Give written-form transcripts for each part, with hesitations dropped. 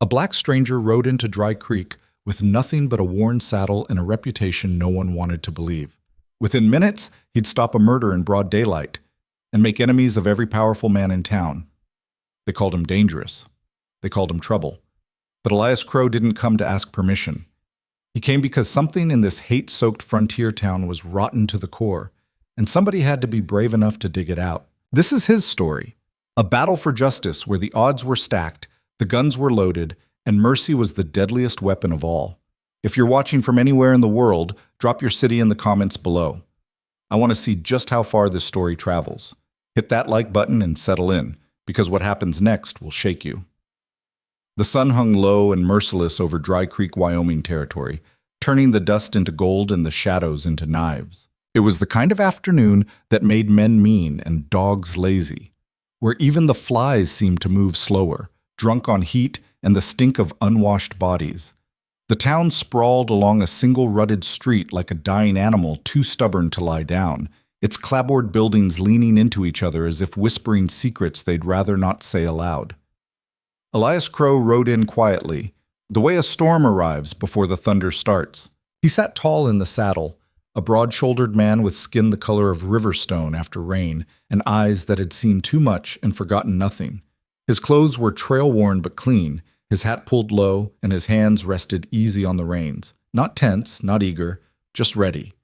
A black stranger rode into Dry Creek with nothing but a worn saddle and a reputation no one wanted to believe. Within minutes, he'd stop a murder in broad daylight and make enemies of every powerful man in town. They called him dangerous. They called him trouble. But Elias Crowe didn't come to ask permission. He came because something in this hate-soaked frontier town was rotten to the core, and somebody had to be brave enough to dig it out. This is his story. A battle for justice where the odds were stacked, the guns were loaded, and mercy was the deadliest weapon of all. If you're watching from anywhere in the world, drop your city in the comments below. I want to see just how far this story travels. Hit that like button and settle in, because what happens next will shake you. The sun hung low and merciless over Dry Creek, Wyoming territory, turning the dust into gold and the shadows into knives. It was the kind of afternoon that made men mean and dogs lazy, where even the flies seemed to move slower, drunk on heat and the stink of unwashed bodies. The town sprawled along a single rutted street like a dying animal too stubborn to lie down, its clapboard buildings leaning into each other as if whispering secrets they'd rather not say aloud. Elias Crowe rode in quietly, the way a storm arrives before the thunder starts. He sat tall in the saddle, a broad-shouldered man with skin the color of river stone after rain and eyes that had seen too much and forgotten nothing. His clothes were trail-worn but clean, his hat pulled low, and his hands rested easy on the reins. Not tense, not eager, just ready.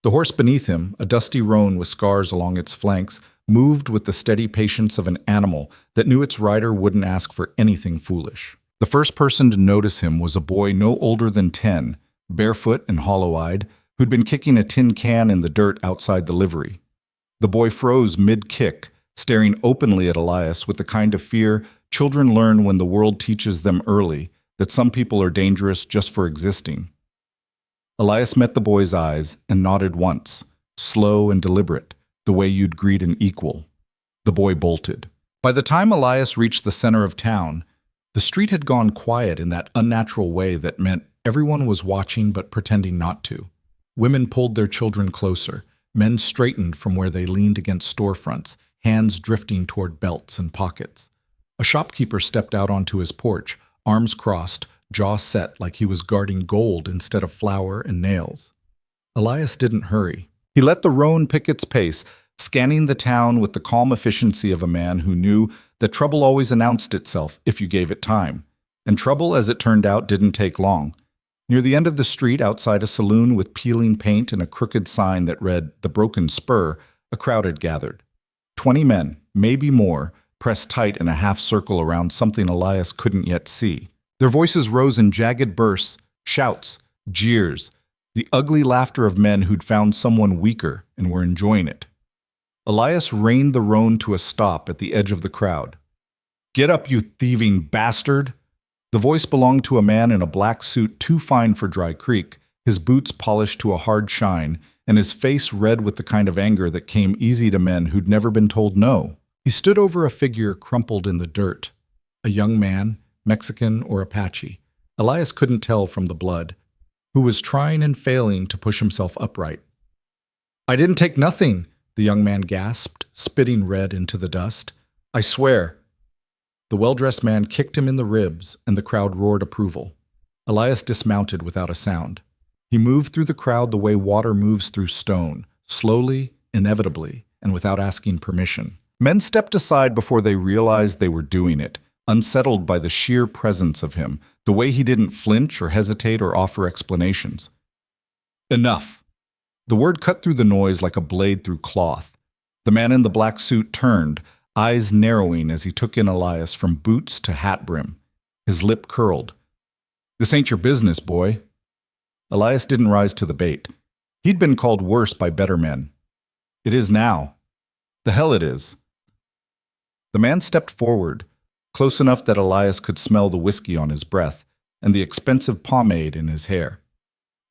The horse beneath him, a dusty roan with scars along its flanks, moved with the steady patience of an animal that knew its rider wouldn't ask for anything foolish. The first person to notice him was a boy no older than 10, barefoot and hollow-eyed, who'd been kicking a tin can in the dirt outside the livery. The boy froze mid-kick, staring openly at Elias with the kind of fear children learn when the world teaches them early that some people are dangerous just for existing. Elias met the boy's eyes and nodded once, slow and deliberate, the way you'd greet an equal. The boy bolted. By the time Elias reached the center of town, the street had gone quiet in that unnatural way that meant everyone was watching but pretending not to. Women pulled their children closer. Men straightened from where they leaned against storefronts, hands drifting toward belts and pockets. A shopkeeper stepped out onto his porch, arms crossed, jaw set like he was guarding gold instead of flour and nails. Elias didn't hurry. He let the roan pick its pace, scanning the town with the calm efficiency of a man who knew that trouble always announced itself if you gave it time. And trouble, as it turned out, didn't take long. Near the end of the street, outside a saloon with peeling paint and a crooked sign that read, "The Broken Spur," a crowd had gathered. 20 men, maybe more, pressed tight in a half-circle around something Elias couldn't yet see. Their voices rose in jagged bursts, shouts, jeers, the ugly laughter of men who'd found someone weaker and were enjoying it. Elias reined the roan to a stop at the edge of the crowd. "Get up, you thieving bastard!" The voice belonged to a man in a black suit too fine for Dry Creek, his boots polished to a hard shine, and his face red with the kind of anger that came easy to men who'd never been told no. He stood over a figure crumpled in the dirt. A young man, Mexican or Apache, Elias couldn't tell from the blood, who was trying and failing to push himself upright. "I didn't take nothing," the young man gasped, spitting red into the dust. "I swear." The well-dressed man kicked him in the ribs, and the crowd roared approval. Elias dismounted without a sound. He moved through the crowd the way water moves through stone, slowly, inevitably, and without asking permission. Men stepped aside before they realized they were doing it, unsettled by the sheer presence of him, the way he didn't flinch or hesitate or offer explanations. "Enough." The word cut through the noise like a blade through cloth. The man in the black suit turned, eyes narrowing as he took in Elias from boots to hat brim. His lip curled. "This ain't your business, boy." Elias didn't rise to the bait. He'd been called worse by better men. "It is now." "The hell it is." The man stepped forward, close enough that Elias could smell the whiskey on his breath and the expensive pomade in his hair.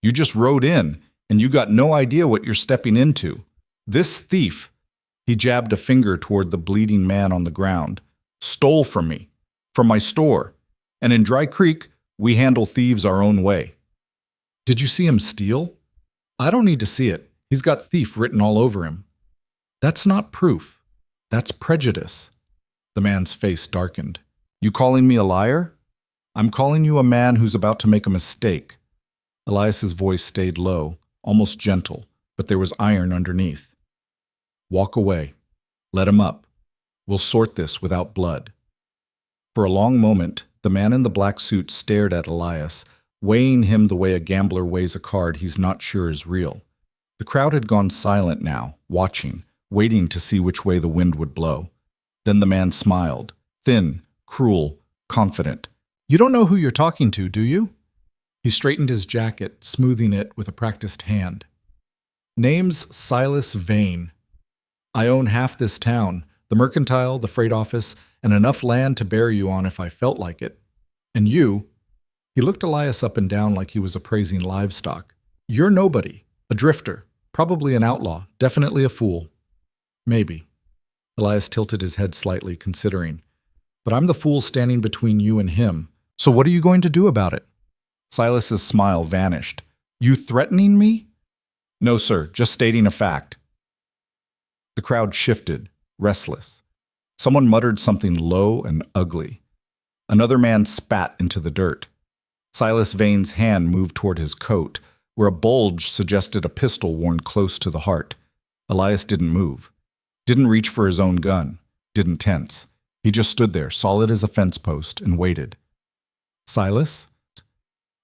"You just rode in, and you got no idea what you're stepping into. This thief," he jabbed a finger toward the bleeding man on the ground, "stole from me, from my store, and in Dry Creek, we handle thieves our own way." "Did you see him steal?" "I don't need to see it. He's got thief written all over him." "That's not proof. That's prejudice." The man's face darkened. "You calling me a liar?" I'm calling you a man who's about to make a mistake. Elias's voice stayed low, almost gentle, but there was iron underneath. Walk away. Let him up. We'll sort this without blood. For a long moment, the man in the black suit stared at Elias, weighing him the way a gambler weighs a card he's not sure is real. The crowd had gone silent now, watching, waiting to see which way the wind would blow. Then the man smiled, thin, cruel, confident. You don't know who you're talking to, do you? He straightened his jacket, smoothing it with a practiced hand. Name's Silas Vane. I own half this town, the mercantile, the freight office, and enough land to bury you on if I felt like it. And you, he looked Elias up and down like he was appraising livestock. You're nobody, a drifter, probably an outlaw, definitely a fool. Maybe. Elias tilted his head slightly, considering. But I'm the fool standing between you and him. So what are you going to do about it? Silas's smile vanished. You threatening me? No, sir, just stating a fact. The crowd shifted, restless. Someone muttered something low and ugly. Another man spat into the dirt. Silas Vane's hand moved toward his coat, where a bulge suggested a pistol worn close to the heart. Elias didn't move. Didn't reach for his own gun. Didn't tense. He just stood there, solid as a fence post, and waited. Silas?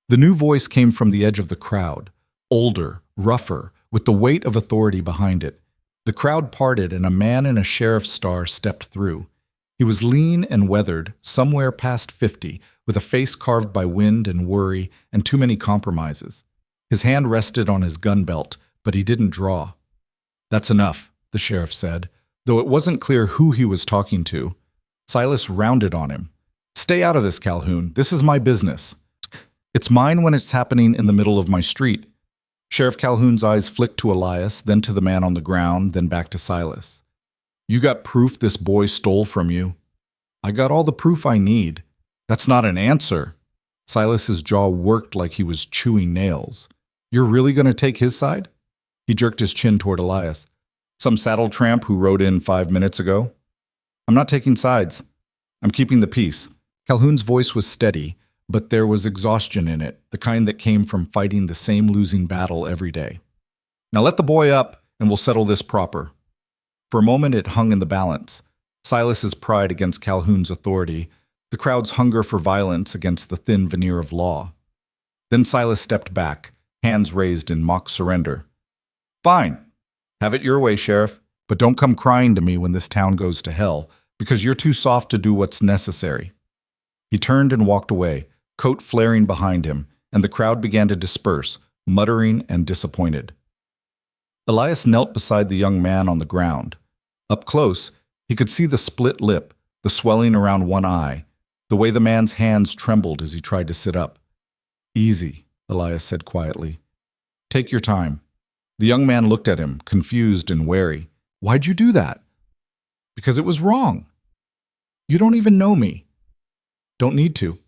The new voice came from the edge of the crowd, older, rougher, with the weight of authority behind it. The crowd parted and a man in a sheriff's star stepped through. He was lean and weathered, somewhere past 50, with a face carved by wind and worry and too many compromises. His hand rested on his gun belt, but he didn't draw. That's enough, the sheriff said, though it wasn't clear who he was talking to. Silas rounded on him. Stay out of this, Calhoun. This is my business. It's mine when it's happening in the middle of my street. Sheriff Calhoun's eyes flicked to Elias, then to the man on the ground, then back to Silas. You got proof this boy stole from you? I got all the proof I need. That's not an answer. Silas's jaw worked like he was chewing nails. You're really going to take his side? He jerked his chin toward Elias. Some saddle tramp who rode in 5 minutes ago? I'm not taking sides. I'm keeping the peace. Calhoun's voice was steady, but there was exhaustion in it, the kind that came from fighting the same losing battle every day. Now let the boy up, and we'll settle this proper. For a moment it hung in the balance. Silas's pride against Calhoun's authority, the crowd's hunger for violence against the thin veneer of law. Then Silas stepped back, hands raised in mock surrender. Fine. Have it your way, Sheriff, but don't come crying to me when this town goes to hell, because you're too soft to do what's necessary. He turned and walked away, coat flaring behind him, and the crowd began to disperse, muttering and disappointed. Elias knelt beside the young man on the ground. Up close, he could see the split lip, the swelling around one eye, the way the man's hands trembled as he tried to sit up. Easy, Elias said quietly. Take your time. The young man looked at him, confused and wary. Why'd you do that? Because it was wrong. You don't even know me. Don't need to.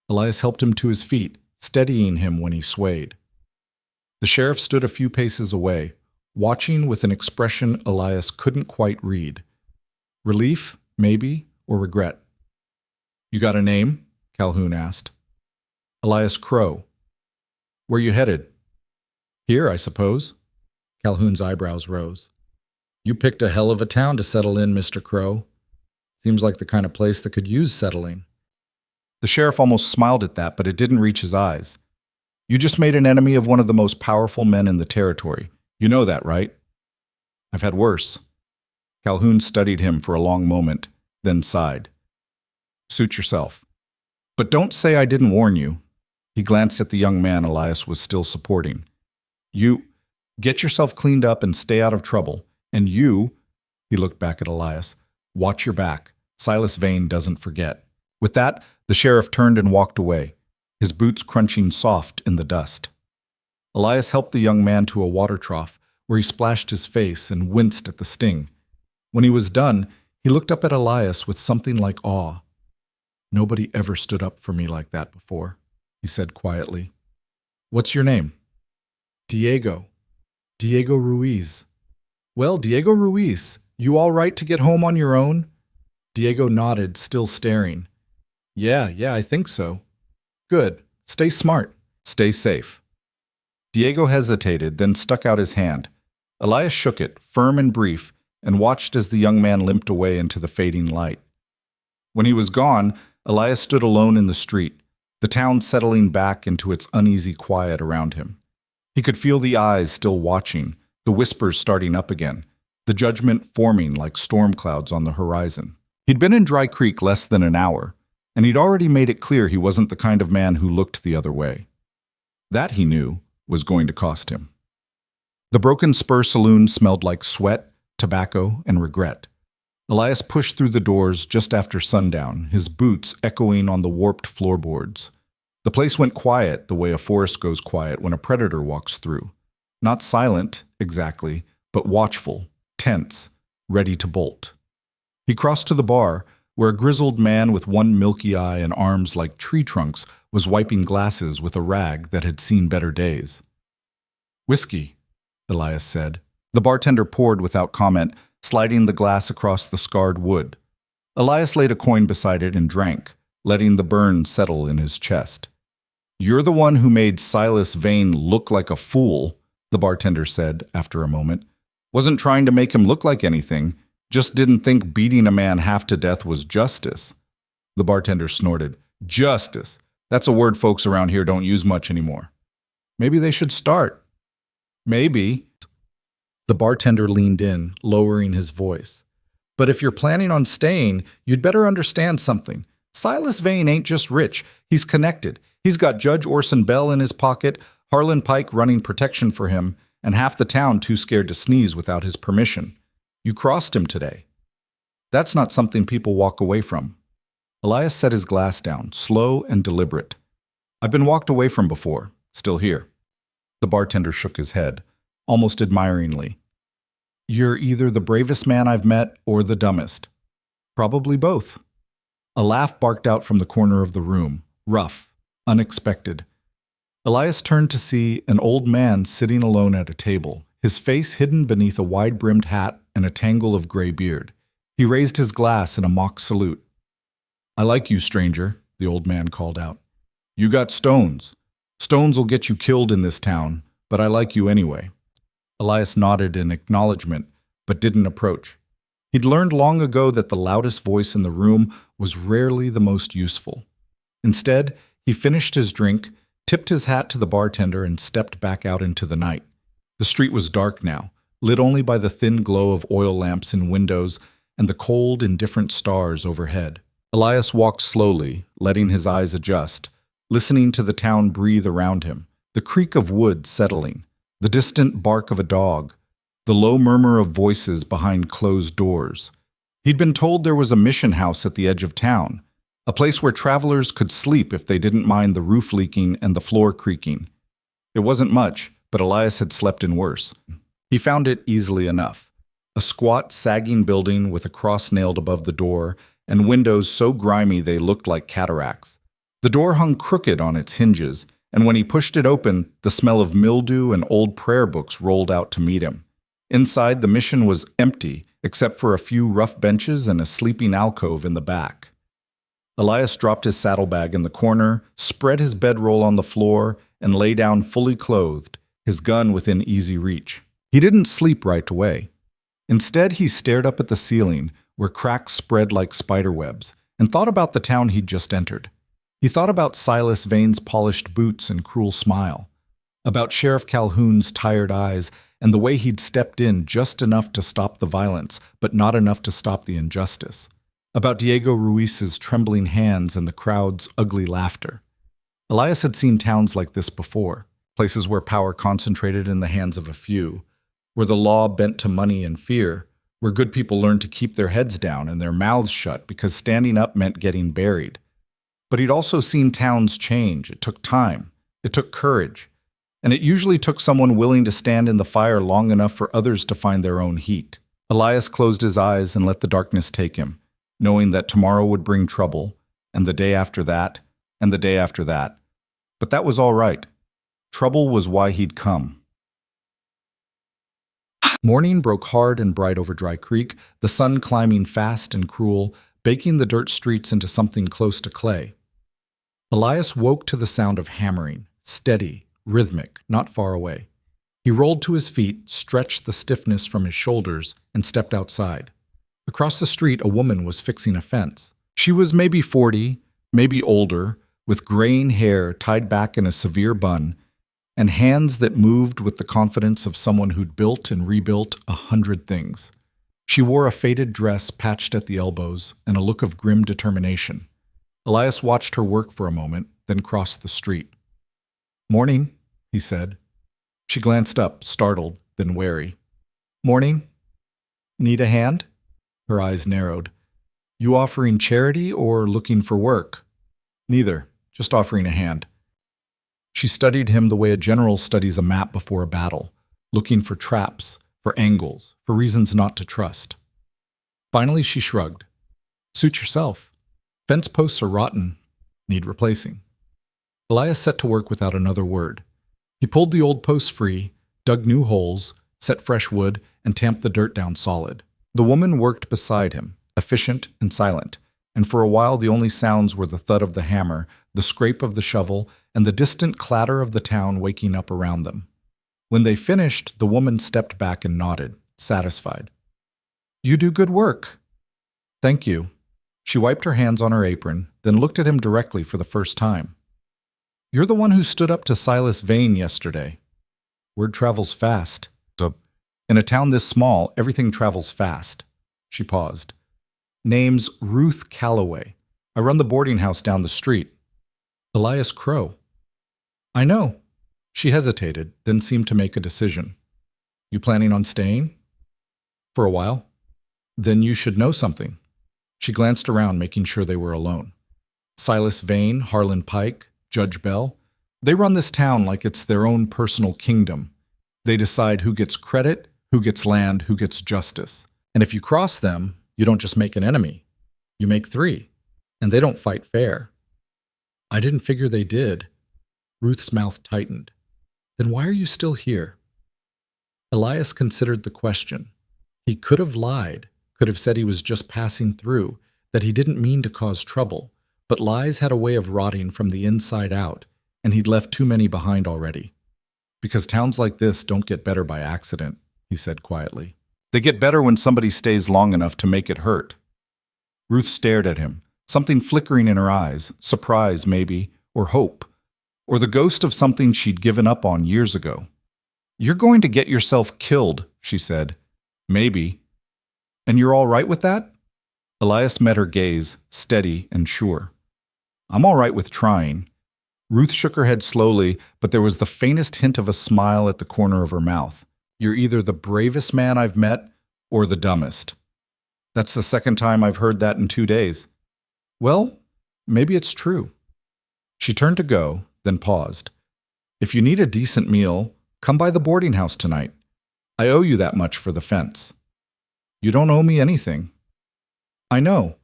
Elias helped him to his feet, steadying him when he swayed. The sheriff stood a few paces away, watching with an expression Elias couldn't quite read. Relief, maybe, or regret. You got a name? Calhoun asked. Elias Crowe. Where you headed? Here, I suppose. Calhoun's eyebrows rose. You picked a hell of a town to settle in, Mr. Crowe. Seems like the kind of place that could use settling. The sheriff almost smiled at that, but it didn't reach his eyes. You just made an enemy of one of the most powerful men in the territory. You know that, right? I've had worse. Calhoun studied him for a long moment, then sighed. Suit yourself. But don't say I didn't warn you. He glanced at the young man Elias was still supporting. You, get yourself cleaned up and stay out of trouble. And you, he looked back at Elias, watch your back. Silas Vane doesn't forget. With that, the sheriff turned and walked away, his boots crunching soft in the dust. Elias helped the young man to a water trough, where he splashed his face and winced at the sting. When he was done, he looked up at Elias with something like awe. Nobody ever stood up for me like that before, he said quietly. What's your name? Diego. Diego Ruiz. Well, Diego Ruiz, you all right to get home on your own? Diego nodded, still staring. Yeah, I think so. Good. Stay smart. Stay safe. Diego hesitated, then stuck out his hand. Elias shook it, firm and brief, and watched as the young man limped away into the fading light. When he was gone, Elias stood alone in the street, the town settling back into its uneasy quiet around him. He could feel the eyes still watching, the whispers starting up again, the judgment forming like storm clouds on the horizon. He'd been in Dry Creek less than an hour, and he'd already made it clear he wasn't the kind of man who looked the other way. That, he knew, was going to cost him. The Broken Spur Saloon smelled like sweat, tobacco, and regret. Elias pushed through the doors just after sundown, his boots echoing on the warped floorboards. The place went quiet the way a forest goes quiet when a predator walks through. Not silent, exactly, but watchful, tense, ready to bolt. He crossed to the bar, where a grizzled man with one milky eye and arms like tree trunks was wiping glasses with a rag that had seen better days. "Whiskey," Elias said. The bartender poured without comment, sliding the glass across the scarred wood. Elias laid a coin beside it and drank, letting the burn settle in his chest. "You're the one who made Silas Vane look like a fool," the bartender said after a moment. "Wasn't trying to make him look like anything, just didn't think beating a man half to death was justice." The bartender snorted. "Justice. That's a word folks around here don't use much anymore." "Maybe they should start." "Maybe." The bartender leaned in, lowering his voice. "But if you're planning on staying, you'd better understand something. Silas Vane ain't just rich. He's connected. He's got Judge Orson Bell in his pocket, Harlan Pike running protection for him, and half the town too scared to sneeze without his permission. You crossed him today. That's not something people walk away from." Elias set his glass down, slow and deliberate. "I've been walked away from before, still here." The bartender shook his head, almost admiringly. "You're either the bravest man I've met or the dumbest." "Probably both." A laugh barked out from the corner of the room, rough, unexpected. Elias turned to see an old man sitting alone at a table, his face hidden beneath a wide-brimmed hat and a tangle of gray beard. He raised his glass in a mock salute. "I like you, stranger," the old man called out. "You got stones. Stones will get you killed in this town, but I like you anyway." Elias nodded in acknowledgement, but didn't approach. He'd learned long ago that the loudest voice in the room was rarely the most useful. Instead, he finished his drink, tipped his hat to the bartender, and stepped back out into the night. The street was dark now, lit only by the thin glow of oil lamps in windows and the cold, indifferent stars overhead. Elias walked slowly, letting his eyes adjust, listening to the town breathe around him, the creak of wood settling, the distant bark of a dog, the low murmur of voices behind closed doors. He'd been told there was a mission house at the edge of town, a place where travelers could sleep if they didn't mind the roof leaking and the floor creaking. It wasn't much, but Elias had slept in worse. He found it easily enough. A squat, sagging building with a cross nailed above the door and windows so grimy they looked like cataracts. The door hung crooked on its hinges, and when he pushed it open, the smell of mildew and old prayer books rolled out to meet him. Inside, the mission was empty, except for a few rough benches and a sleeping alcove in the back. Elias dropped his saddlebag in the corner, spread his bedroll on the floor, and lay down fully clothed, his gun within easy reach. He didn't sleep right away. Instead, he stared up at the ceiling, where cracks spread like spiderwebs, and thought about the town he'd just entered. He thought about Silas Vane's polished boots and cruel smile, about Sheriff Calhoun's tired eyes, and the way he'd stepped in just enough to stop the violence, but not enough to stop the injustice, about Diego Ruiz's trembling hands and the crowd's ugly laughter. Elias had seen towns like this before, places where power concentrated in the hands of a few, where the law bent to money and fear, where good people learned to keep their heads down and their mouths shut because standing up meant getting buried. But he'd also seen towns change. It took time. It took courage. And it usually took someone willing to stand in the fire long enough for others to find their own heat. Elias closed his eyes and let the darkness take him, knowing that tomorrow would bring trouble, and the day after that, and the day after that. But that was all right. Trouble was why he'd come. Morning broke hard and bright over Dry Creek, the sun climbing fast and cruel, baking the dirt streets into something close to clay. Elias woke to the sound of hammering, steady, rhythmic, not far away. He rolled to his feet, stretched the stiffness from his shoulders, and stepped outside. Across the street, a woman was fixing a fence. She was maybe 40, maybe older, with graying hair tied back in a severe bun, and hands that moved with the confidence of someone who'd built and rebuilt 100 things. She wore a faded dress patched at the elbows and a look of grim determination. Elias watched her work for a moment, then crossed the street. "Morning," he said. She glanced up, startled, then wary. "Morning. Need a hand?" Her eyes narrowed. "You offering charity or looking for work?" "Neither, just offering a hand." She studied him the way a general studies a map before a battle, looking for traps, for angles, for reasons not to trust. Finally, she shrugged. "Suit yourself. Fence posts are rotten. Need replacing." Elias set to work without another word. He pulled the old posts free, dug new holes, set fresh wood, and tamped the dirt down solid. The woman worked beside him, efficient and silent, and for a while the only sounds were the thud of the hammer, the scrape of the shovel, and the distant clatter of the town waking up around them. When they finished, the woman stepped back and nodded, satisfied. "You do good work." "Thank you." She wiped her hands on her apron, then looked at him directly for the first time. "You're the one who stood up to Silas Vane yesterday." Word travels fast. In a town this small, everything travels fast. She paused. "Name's Ruth Calloway. I run the boarding house down the street." "Elias Crowe." "I know." She hesitated, then seemed to make a decision. "You planning on staying?" "For a while." "Then you should know something." She glanced around, making sure they were alone. Silas Vane, Harlan Pike, Judge Bell, they run this town like it's their own personal kingdom. They decide who gets credit, who gets land, who gets justice. And if you cross them, you don't just make an enemy. You make three. And they don't fight fair. "I didn't figure they did." Ruth's mouth tightened. "Then why are you still here?" Elias considered the question. He could have lied, could have said he was just passing through, that he didn't mean to cause trouble, but lies had a way of rotting from the inside out, and he'd left too many behind already. "Because towns like this don't get better by accident," he said quietly. "They get better when somebody stays long enough to make it hurt." Ruth stared at him, something flickering in her eyes, surprise maybe, or hope, or the ghost of something she'd given up on years ago. "You're going to get yourself killed," she said. "Maybe. And you're all right with that?" Elias met her gaze, steady and sure. "I'm all right with trying." Ruth shook her head slowly, but there was the faintest hint of a smile at the corner of her mouth. "You're either the bravest man I've met or the dumbest." "That's the second time I've heard that in 2 days." "Well, maybe it's true." She turned to go, then paused. "If you need a decent meal, come by the boarding house tonight. I owe you that much for the fence." "You don't owe me anything." "I know,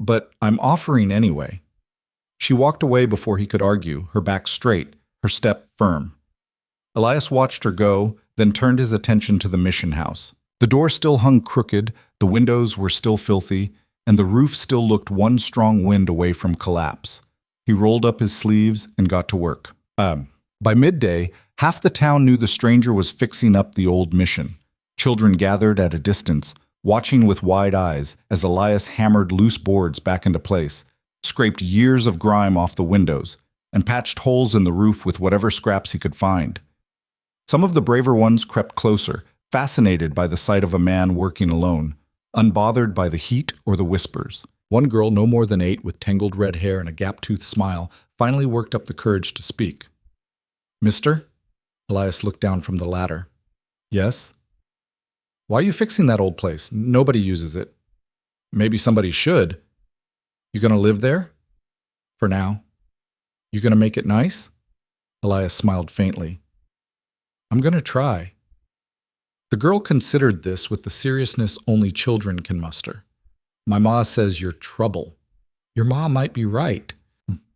but I'm offering anyway." She walked away before he could argue, her back straight, her step firm. Elias watched her go, then turned his attention to the mission house. The door still hung crooked, the windows were still filthy, and the roof still looked one strong wind away from collapse. He rolled up his sleeves and got to work. By midday, half the town knew the stranger was fixing up the old mission. Children gathered at a distance, watching with wide eyes as Elias hammered loose boards back into place, scraped years of grime off the windows, and patched holes in the roof with whatever scraps he could find. Some of the braver ones crept closer, fascinated by the sight of a man working alone, unbothered by the heat or the whispers. One girl, no more than 8, with tangled red hair and a gap-toothed smile, finally worked up the courage to speak. "Mister?" Elias looked down from the ladder. "Yes?" "Why are you fixing that old place? Nobody uses it." "Maybe somebody should." "You gonna live there?" "For now." "You gonna make it nice?" Elias smiled faintly. "I'm gonna try." The girl considered this with the seriousness only children can muster. "My ma says you're trouble." "Your ma might be right."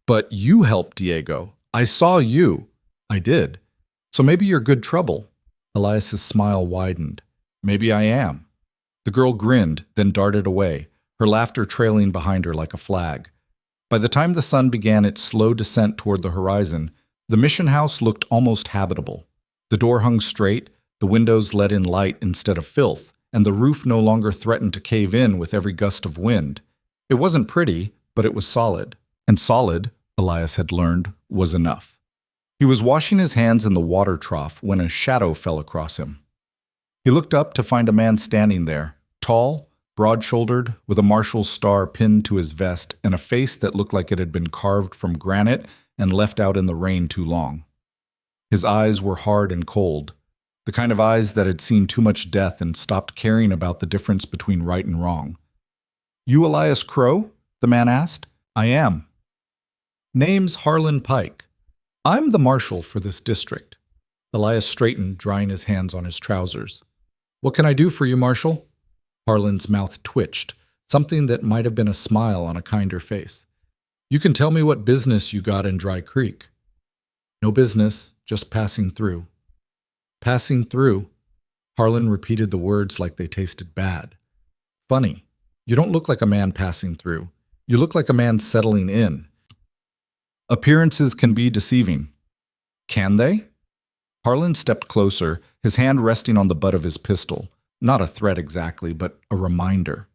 "But you helped Diego. I saw you." "I did. So maybe you're good trouble." Elias's smile widened. "Maybe I am." The girl grinned, then darted away, her laughter trailing behind her like a flag. By the time the sun began its slow descent toward the horizon, the mission house looked almost habitable. The door hung straight, the windows let in light instead of filth, and the roof no longer threatened to cave in with every gust of wind. It wasn't pretty, but it was solid. And solid, Elias had learned, was enough. He was washing his hands in the water trough when a shadow fell across him. He looked up to find a man standing there, tall, broad-shouldered, with a marshal's star pinned to his vest and a face that looked like it had been carved from granite and left out in the rain too long. His eyes were hard and cold, the kind of eyes that had seen too much death and stopped caring about the difference between right and wrong. "You Elias Crowe?" the man asked. "I am." "Name's Harlan Pike. I'm the marshal for this district." Elias straightened, drying his hands on his trousers. "What can I do for you, Marshal?" Harlan's mouth twitched, something that might have been a smile on a kinder face. "You can tell me what business you got in Dry Creek." "No business, just passing through." "Passing through?" Harlan repeated the words like they tasted bad. "Funny. You don't look like a man passing through. You look like a man settling in." "Appearances can be deceiving." "Can they?" Harlan stepped closer, his hand resting on the butt of his pistol. Not a threat exactly, but a reminder.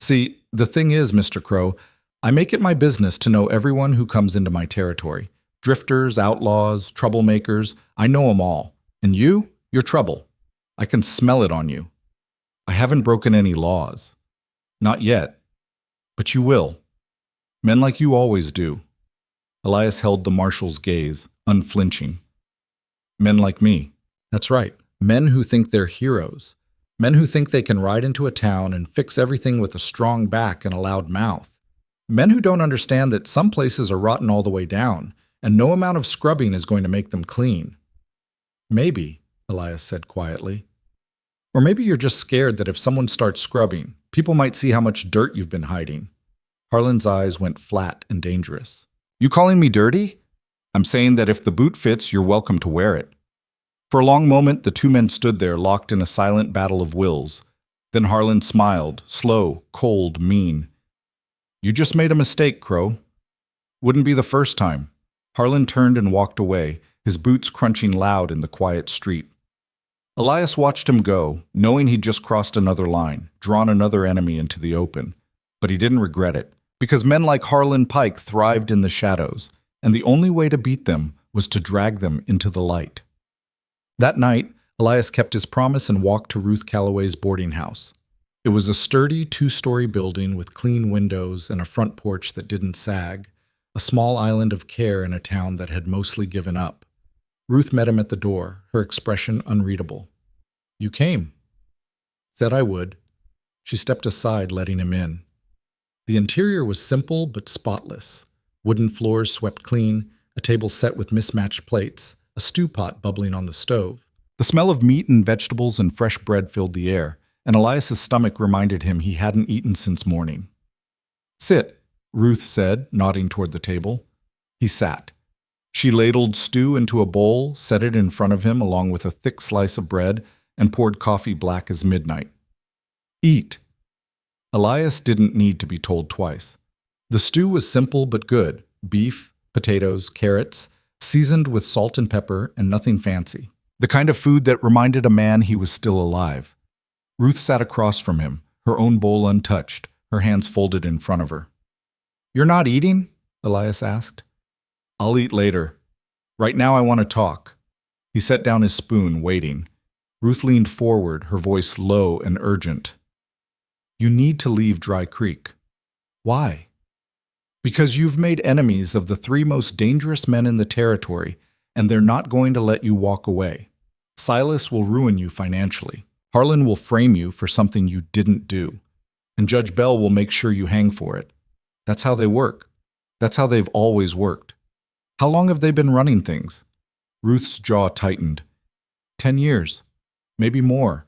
"See, the thing is, Mr. Crowe, I make it my business to know everyone who comes into my territory. Drifters, outlaws, troublemakers, I know 'em all. And you're trouble. I can smell it on you. I haven't broken any laws. Not yet. But you will. Men like you always do." Elias held the marshal's gaze, unflinching. "Men like me." "That's right. Men who think they're heroes. Men who think they can ride into a town and fix everything with a strong back and a loud mouth. Men who don't understand that some places are rotten all the way down, and no amount of scrubbing is going to make them clean." "Maybe," Elias said quietly. "Or maybe you're just scared that if someone starts scrubbing, people might see how much dirt you've been hiding." Harlan's eyes went flat and dangerous. "You calling me dirty?" "I'm saying that if the boot fits, you're welcome to wear it." For a long moment, the two men stood there, locked in a silent battle of wills. Then Harlan smiled, slow, cold, mean. "You just made a mistake, Crowe." "Wouldn't be the first time." Harlan turned and walked away, his boots crunching loud in the quiet street. Elias watched him go, knowing he'd just crossed another line, drawn another enemy into the open. But he didn't regret it, because men like Harlan Pike thrived in the shadows, and the only way to beat them was to drag them into the light. That night, Elias kept his promise and walked to Ruth Calloway's boarding house. It was a sturdy two-story building with clean windows and a front porch that didn't sag, a small island of care in a town that had mostly given up. Ruth met him at the door, her expression unreadable. "You came." "Said I would." She stepped aside, letting him in. The interior was simple but spotless. Wooden floors swept clean, a table set with mismatched plates, a stew pot bubbling on the stove. The smell of meat and vegetables and fresh bread filled the air, and Elias's stomach reminded him he hadn't eaten since morning. "Sit," Ruth said, nodding toward the table. He sat. She ladled stew into a bowl, set it in front of him along with a thick slice of bread, and poured coffee black as midnight. "Eat." Elias didn't need to be told twice. The stew was simple but good: beef, potatoes, carrots, seasoned with salt and pepper and nothing fancy. The kind of food that reminded a man he was still alive. Ruth sat across from him, her own bowl untouched, her hands folded in front of her. "You're not eating?" Elias asked. "I'll eat later. Right now I want to talk." He set down his spoon, waiting. Ruth leaned forward, her voice low and urgent. "You need to leave Dry Creek." "Why?" "Because you've made enemies of the three most dangerous men in the territory, and they're not going to let you walk away. Silas will ruin you financially. Harlan will frame you for something you didn't do. And Judge Bell will make sure you hang for it. That's how they work. That's how they've always worked. How long have they been running things?" Ruth's jaw tightened. 10 years. Maybe more.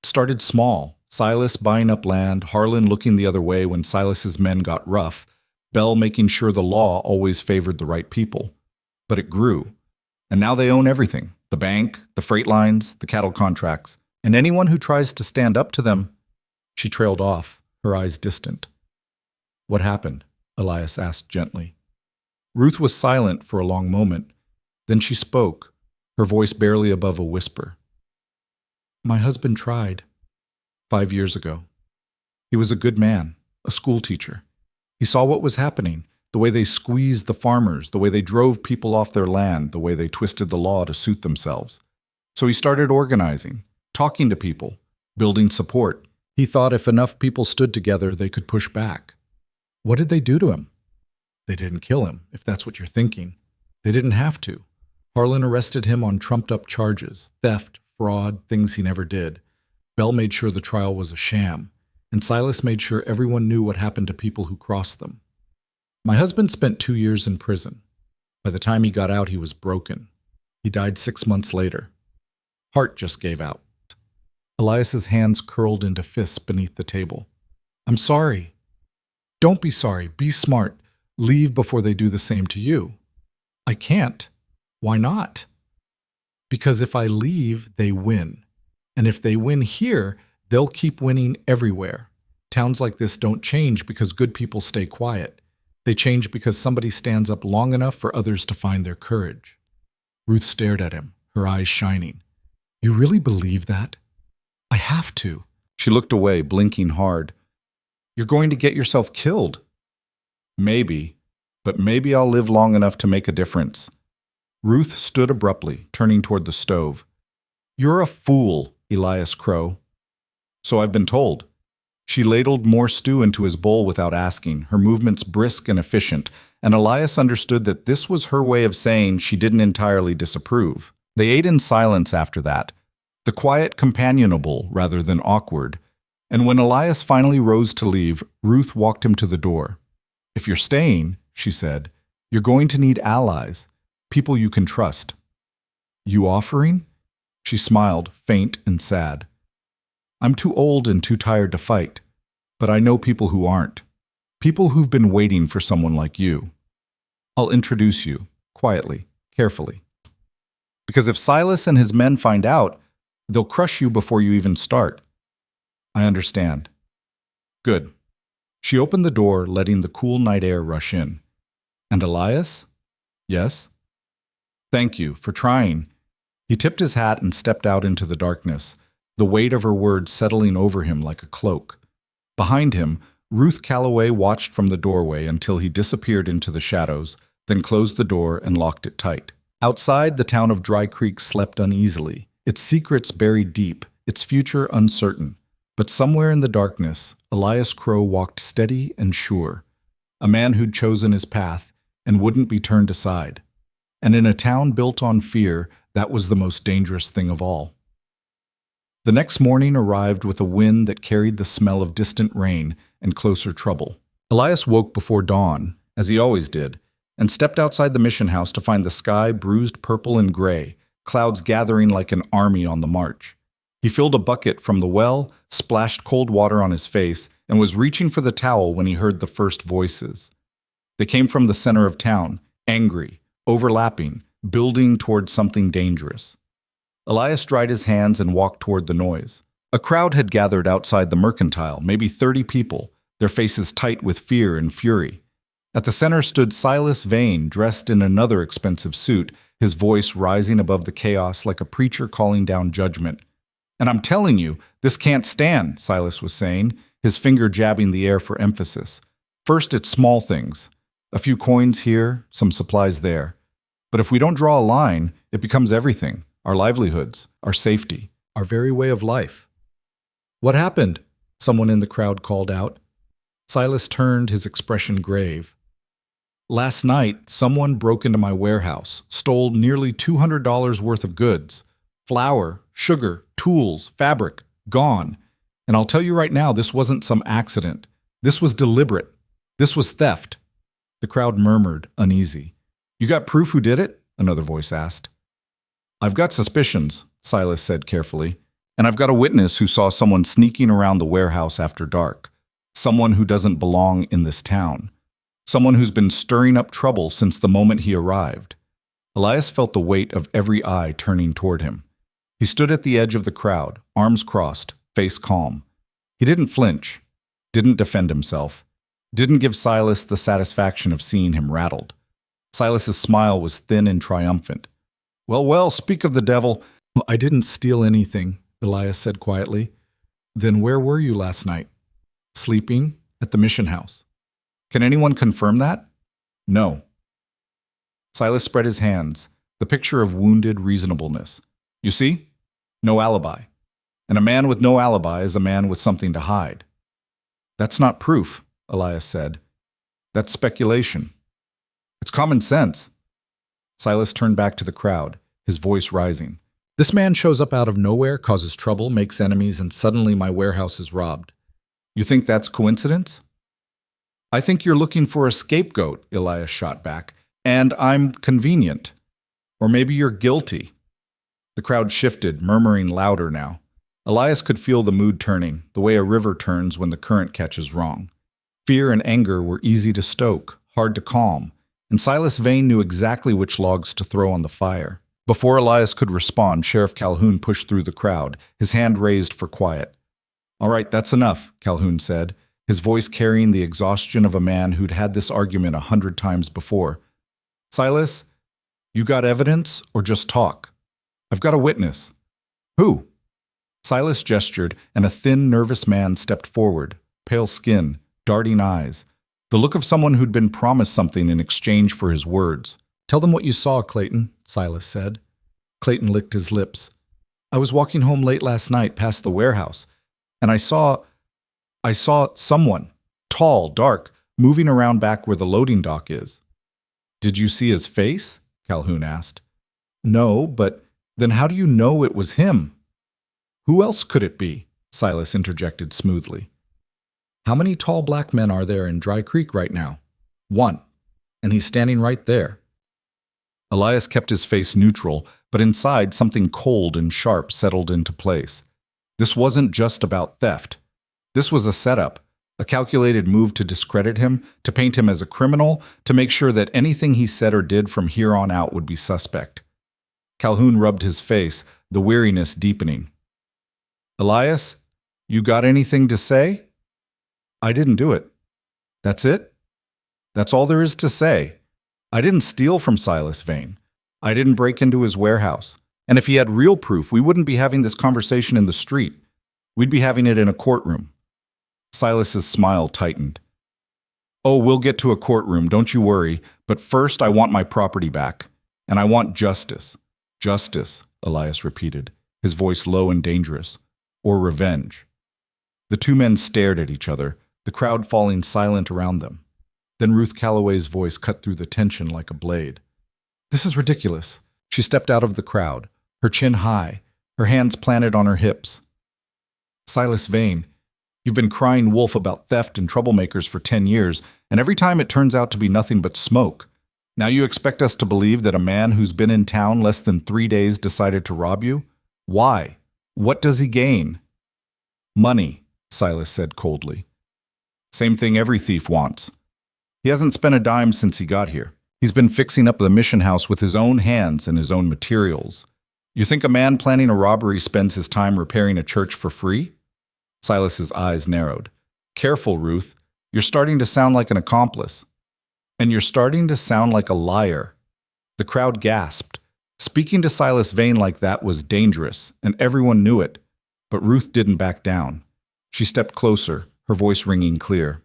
It started small. Silas buying up land, Harlan looking the other way when Silas's men got rough, Bell making sure the law always favored the right people. But it grew. And now they own everything: the bank, the freight lines, the cattle contracts. And anyone who tries to stand up to them... She trailed off, her eyes distant. "What happened?" Elias asked gently. Ruth was silent for a long moment. Then she spoke, her voice barely above a whisper. My husband tried 5 years ago. He was a good man, a school teacher. He saw what was happening, the way they squeezed the farmers, the way they drove people off their land, the way they twisted the law to suit themselves. So he started organizing, talking to people, building support. He thought if enough people stood together, they could push back. What did they do to him? They didn't kill him, if that's what you're thinking. They didn't have to. Harlan arrested him on trumped-up charges, theft, fraud, things he never did. Bell made sure the trial was a sham, and Silas made sure everyone knew what happened to people who crossed them. My husband spent 2 years in prison. By the time he got out, he was broken. He died 6 months later. Heart just gave out. Elias's hands curled into fists beneath the table. I'm sorry. Don't be sorry. Be smart. Leave before they do the same to you. I can't. Why not? Because if I leave, they win. And if they win here, they'll keep winning everywhere. Towns like this don't change because good people stay quiet. They change because somebody stands up long enough for others to find their courage. Ruth stared at him, her eyes shining. You really believe that? I have to. She looked away, blinking hard. You're going to get yourself killed. Maybe, but maybe I'll live long enough to make a difference. Ruth stood abruptly, turning toward the stove. You're a fool, Elias Crowe. So I've been told. She ladled more stew into his bowl without asking, her movements brisk and efficient, and Elias understood that this was her way of saying she didn't entirely disapprove. They ate in silence after that, the quiet companionable rather than awkward, and when Elias finally rose to leave, Ruth walked him to the door. If you're staying, she said, you're going to need allies, people you can trust. You offering? She smiled, faint and sad. I'm too old and too tired to fight, but I know people who aren't. People who've been waiting for someone like you. I'll introduce you, quietly, carefully. Because if Silas and his men find out, they'll crush you before you even start. I understand. Good. She opened the door, letting the cool night air rush in. And Elias? Yes? Thank you for trying. He tipped his hat and stepped out into the darkness, the weight of her words settling over him like a cloak. Behind him, Ruth Calloway watched from the doorway until he disappeared into the shadows, then closed the door and locked it tight. Outside, the town of Dry Creek slept uneasily, its secrets buried deep, its future uncertain. But somewhere in the darkness, Elias Crowe walked steady and sure, a man who'd chosen his path and wouldn't be turned aside. And in a town built on fear, that was the most dangerous thing of all. The next morning arrived with a wind that carried the smell of distant rain and closer trouble. Elias woke before dawn, as he always did, and stepped outside the mission house to find the sky bruised purple and gray, clouds gathering like an army on the march. He filled a bucket from the well, splashed cold water on his face, and was reaching for the towel when he heard the first voices. They came from the center of town, angry, overlapping, building toward something dangerous. Elias dried his hands and walked toward the noise. A crowd had gathered outside the mercantile, maybe 30 people, their faces tight with fear and fury. At the center stood Silas Vane, dressed in another expensive suit, his voice rising above the chaos like a preacher calling down judgment. And I'm telling you, this can't stand, Silas was saying, his finger jabbing the air for emphasis. First, it's small things. A few coins here, some supplies there. But if we don't draw a line, it becomes everything. Our livelihoods, our safety, our very way of life. What happened? Someone in the crowd called out. Silas turned, his expression grave. Last night, someone broke into my warehouse, stole nearly $200 worth of goods. Flour, sugar, tools, fabric, gone. And I'll tell you right now, this wasn't some accident. This was deliberate. This was theft. The crowd murmured, uneasy. You got proof who did it? Another voice asked. I've got suspicions, Silas said carefully, and I've got a witness who saw someone sneaking around the warehouse after dark. Someone who doesn't belong in this town. Someone who's been stirring up trouble since the moment he arrived. Elias felt the weight of every eye turning toward him. He stood at the edge of the crowd, arms crossed, face calm. He didn't flinch, didn't defend himself. didn't give Silas the satisfaction of seeing him rattled. Silas's smile was thin and triumphant. Well, well, speak of the devil. I didn't steal anything, Elias said quietly. Then where were you last night? Sleeping at the mission house. Can anyone confirm that? No. Silas spread his hands, the picture of wounded reasonableness. You see? No alibi. And a man with no alibi is a man with something to hide. That's not proof, Elias said. That's speculation. It's common sense. Silas turned back to the crowd, his voice rising. This man shows up out of nowhere, causes trouble, makes enemies, and suddenly my warehouse is robbed. You think that's coincidence? I think you're looking for a scapegoat, Elias shot back, and I'm convenient. Or maybe you're guilty. The crowd shifted, murmuring louder now. Elias could feel the mood turning, the way a river turns when the current catches wrong. Fear and anger were easy to stoke, hard to calm, and Silas Vane knew exactly which logs to throw on the fire. Before Elias could respond, Sheriff Calhoun pushed through the crowd, his hand raised for quiet. All right, that's enough, Calhoun said, his voice carrying the exhaustion of a man who'd had this argument 100 times before. Silas, you got evidence or just talk? I've got a witness. Who? Silas gestured, and a thin, nervous man stepped forward, pale skin, darting eyes, the look of someone who'd been promised something in exchange for his words. Tell them what you saw, Clayton, Silas said. Clayton licked his lips. I was walking home late last night past the warehouse, and I saw someone, tall, dark, moving around back where the loading dock is. Did you see his face? Calhoun asked. No, but then how do you know it was him? Who else could it be? Silas interjected smoothly. How many tall black men are there in Dry Creek right now? One. And he's standing right there. Elias kept his face neutral, but inside something cold and sharp settled into place. This wasn't just about theft. This was a setup, a calculated move to discredit him, to paint him as a criminal, to make sure that anything he said or did from here on out would be suspect. Calhoun rubbed his face, the weariness deepening. Elias, you got anything to say? I didn't do it. That's it? That's all there is to say. I didn't steal from Silas Vane. I didn't break into his warehouse. And if he had real proof, we wouldn't be having this conversation in the street. We'd be having it in a courtroom. Silas's smile tightened. Oh, we'll get to a courtroom, don't you worry. But first, I want my property back. And I want justice. Justice, Elias repeated, his voice low and dangerous. Or revenge. The two men stared at each other, the crowd falling silent around them. Then Ruth Calloway's voice cut through the tension like a blade. This is ridiculous. She stepped out of the crowd, her chin high, her hands planted on her hips. Silas Vane, you've been crying wolf about theft and troublemakers for 10 years, and every time it turns out to be nothing but smoke. Now you expect us to believe that a man who's been in town less than 3 days decided to rob you? Why? What does he gain? Money, Silas said coldly. Same thing every thief wants. He hasn't spent a dime since he got here. He's been fixing up the mission house with his own hands and his own materials. You think a man planning a robbery spends his time repairing a church for free? Silas's eyes narrowed. Careful, Ruth. You're starting to sound like an accomplice. And you're starting to sound like a liar. The crowd gasped. Speaking to Silas Vane like that was dangerous, and everyone knew it. But Ruth didn't back down. She stepped closer, her voice ringing clear.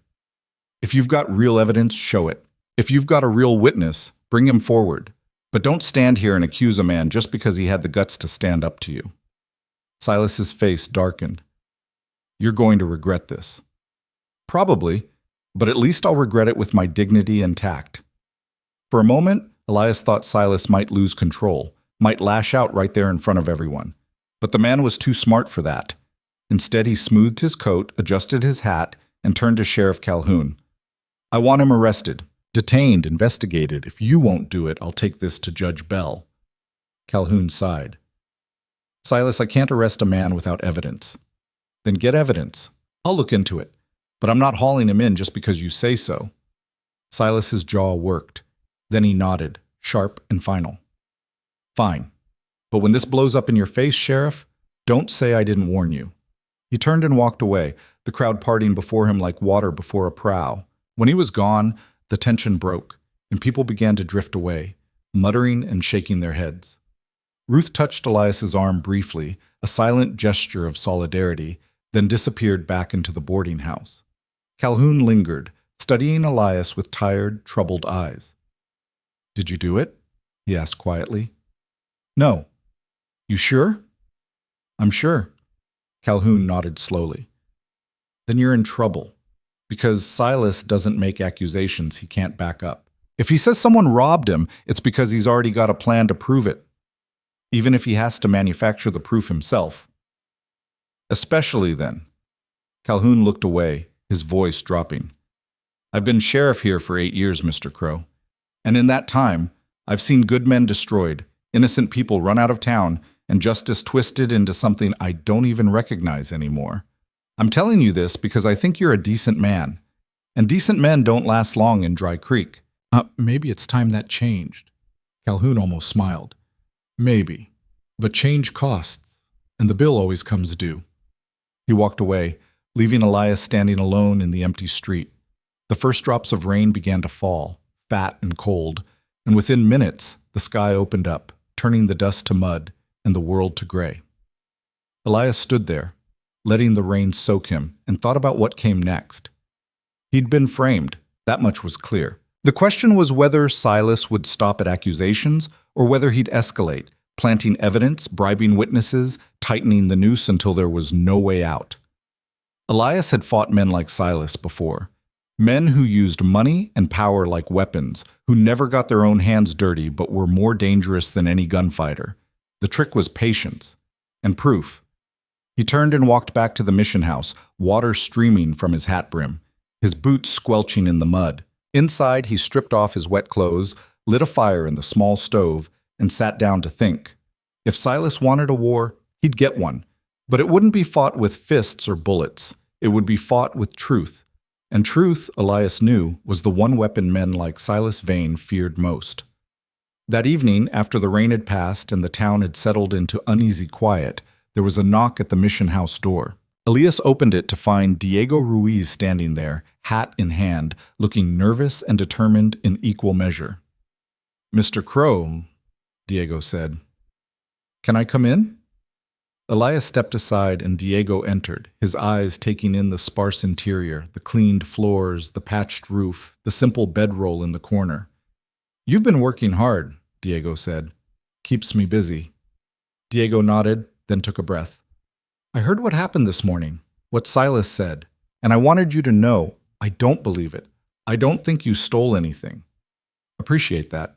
If you've got real evidence, show it. If you've got a real witness, bring him forward. But don't stand here and accuse a man just because he had the guts to stand up to you. Silas's face darkened. You're going to regret this. Probably, but at least I'll regret it with my dignity intact. For a moment, Elias thought Silas might lose control, might lash out right there in front of everyone. But the man was too smart for that. Instead, he smoothed his coat, adjusted his hat, and turned to Sheriff Calhoun. I want him arrested, detained, investigated. If you won't do it, I'll take this to Judge Bell. Calhoun sighed. Silas, I can't arrest a man without evidence. Then get evidence. I'll look into it. But I'm not hauling him in just because you say so. Silas's jaw worked. Then he nodded, sharp and final. Fine. But when this blows up in your face, Sheriff, don't say I didn't warn you. He turned and walked away, the crowd parting before him like water before a prow. When he was gone, the tension broke, and people began to drift away, muttering and shaking their heads. Ruth touched Elias's arm briefly, a silent gesture of solidarity, then disappeared back into the boarding house. Calhoun lingered, studying Elias with tired, troubled eyes. "Did you do it?" he asked quietly. "No." "You sure?" "I'm sure." Calhoun nodded slowly. "Then you're in trouble, because Silas doesn't make accusations he can't back up. If he says someone robbed him, it's because he's already got a plan to prove it, even if he has to manufacture the proof himself. Especially then." Calhoun looked away, his voice dropping. "I've been sheriff here for 8 years, Mr. Crowe. And in that time, I've seen good men destroyed, innocent people run out of town, and justice twisted into something I don't even recognize anymore. I'm telling you this because I think you're a decent man. And decent men don't last long in Dry Creek." Maybe it's time that changed." Calhoun almost smiled. "Maybe. But change costs, and the bill always comes due." He walked away, leaving Elias standing alone in the empty street. The first drops of rain began to fall, fat and cold, and within minutes the sky opened up, turning the dust to mud and the world to gray. Elias stood there, letting the rain soak him, and thought about what came next. He'd been framed, that much was clear. The question was whether Silas would stop at accusations or whether he'd escalate, planting evidence, bribing witnesses, tightening the noose until there was no way out. Elias had fought men like Silas before. Men who used money and power like weapons, who never got their own hands dirty but were more dangerous than any gunfighter. The trick was patience and proof. He turned and walked back to the mission house, water streaming from his hat brim, his boots squelching in the mud. Inside, he stripped off his wet clothes, lit a fire in the small stove, and sat down to think. If Silas wanted a war, he'd get one. But it wouldn't be fought with fists or bullets. It would be fought with truth. And truth, Elias knew, was the one weapon men like Silas Vane feared most. That evening, after the rain had passed and the town had settled into uneasy quiet, there was a knock at the mission house door. Elias opened it to find Diego Ruiz standing there, hat in hand, looking nervous and determined in equal measure. "Mr. Crowe," Diego said. "Can I come in?" Elias stepped aside and Diego entered, his eyes taking in the sparse interior, the cleaned floors, the patched roof, the simple bedroll in the corner. "You've been working hard," Diego said. "Keeps me busy." Diego nodded, then took a breath. "I heard what happened this morning, what Silas said, and I wanted you to know I don't believe it. I don't think you stole anything." "Appreciate that."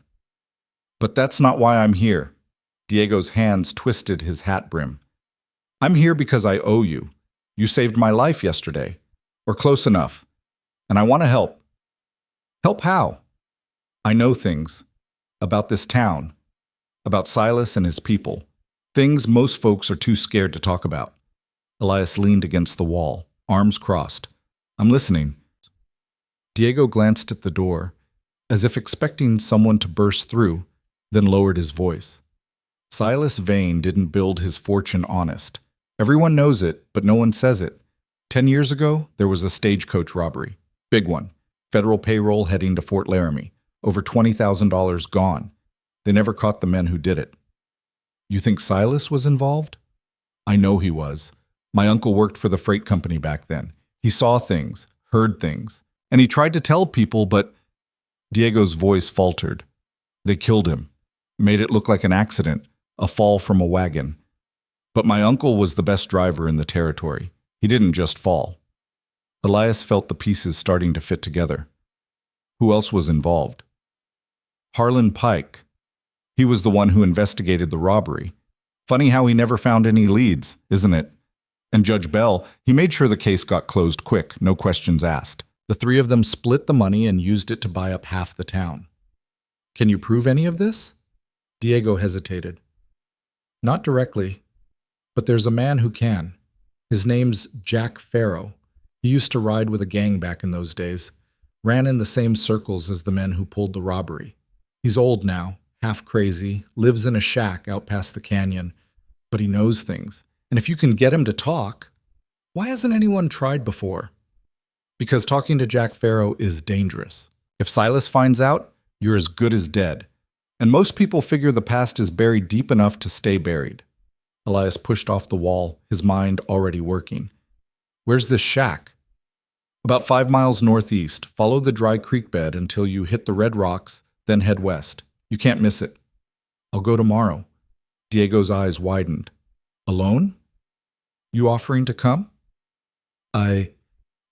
"But that's not why I'm here." Diego's hands twisted his hat brim. "I'm here because I owe you. You saved my life yesterday, or close enough, and I want to help." "Help how?" "I know things. About this town. About Silas and his people. Things most folks are too scared to talk about." Elias leaned against the wall, arms crossed. "I'm listening." Diego glanced at the door, as if expecting someone to burst through, then lowered his voice. "Silas Vane didn't build his fortune honest. Everyone knows it, but no one says it. 10 years ago, there was a stagecoach robbery. Big one. Federal payroll heading to Fort Laramie. Over $20,000 gone. They never caught the men who did it." "You think Silas was involved?" "I know he was. My uncle worked for the freight company back then. He saw things, heard things, and he tried to tell people, but—" Diego's voice faltered. "They killed him. Made it look like an accident, a fall from a wagon. But my uncle was the best driver in the territory. He didn't just fall." Elias felt the pieces starting to fit together. "Who else was involved?" "Harlan Pike. He was the one who investigated the robbery. Funny how he never found any leads, isn't it? And Judge Bell, he made sure the case got closed quick, no questions asked. The three of them split the money and used it to buy up half the town." "Can you prove any of this?" Diego hesitated. "Not directly, but there's a man who can. His name's Jack Farrow. He used to ride with a gang back in those days. Ran in the same circles as the men who pulled the robbery. He's old now, half crazy, lives in a shack out past the canyon, but he knows things. And if you can get him to talk, why hasn't anyone tried before?" Because talking to Jack Farrow is dangerous. If Silas finds out, you're as good as dead. And most people figure the past is buried deep enough to stay buried. Elias pushed off the wall, his mind already working. Where's this shack? About 5 miles northeast. Follow the dry creek bed until you hit the red rocks, then head west. You can't miss it. I'll go tomorrow. Diego's eyes widened. Alone? You offering to come?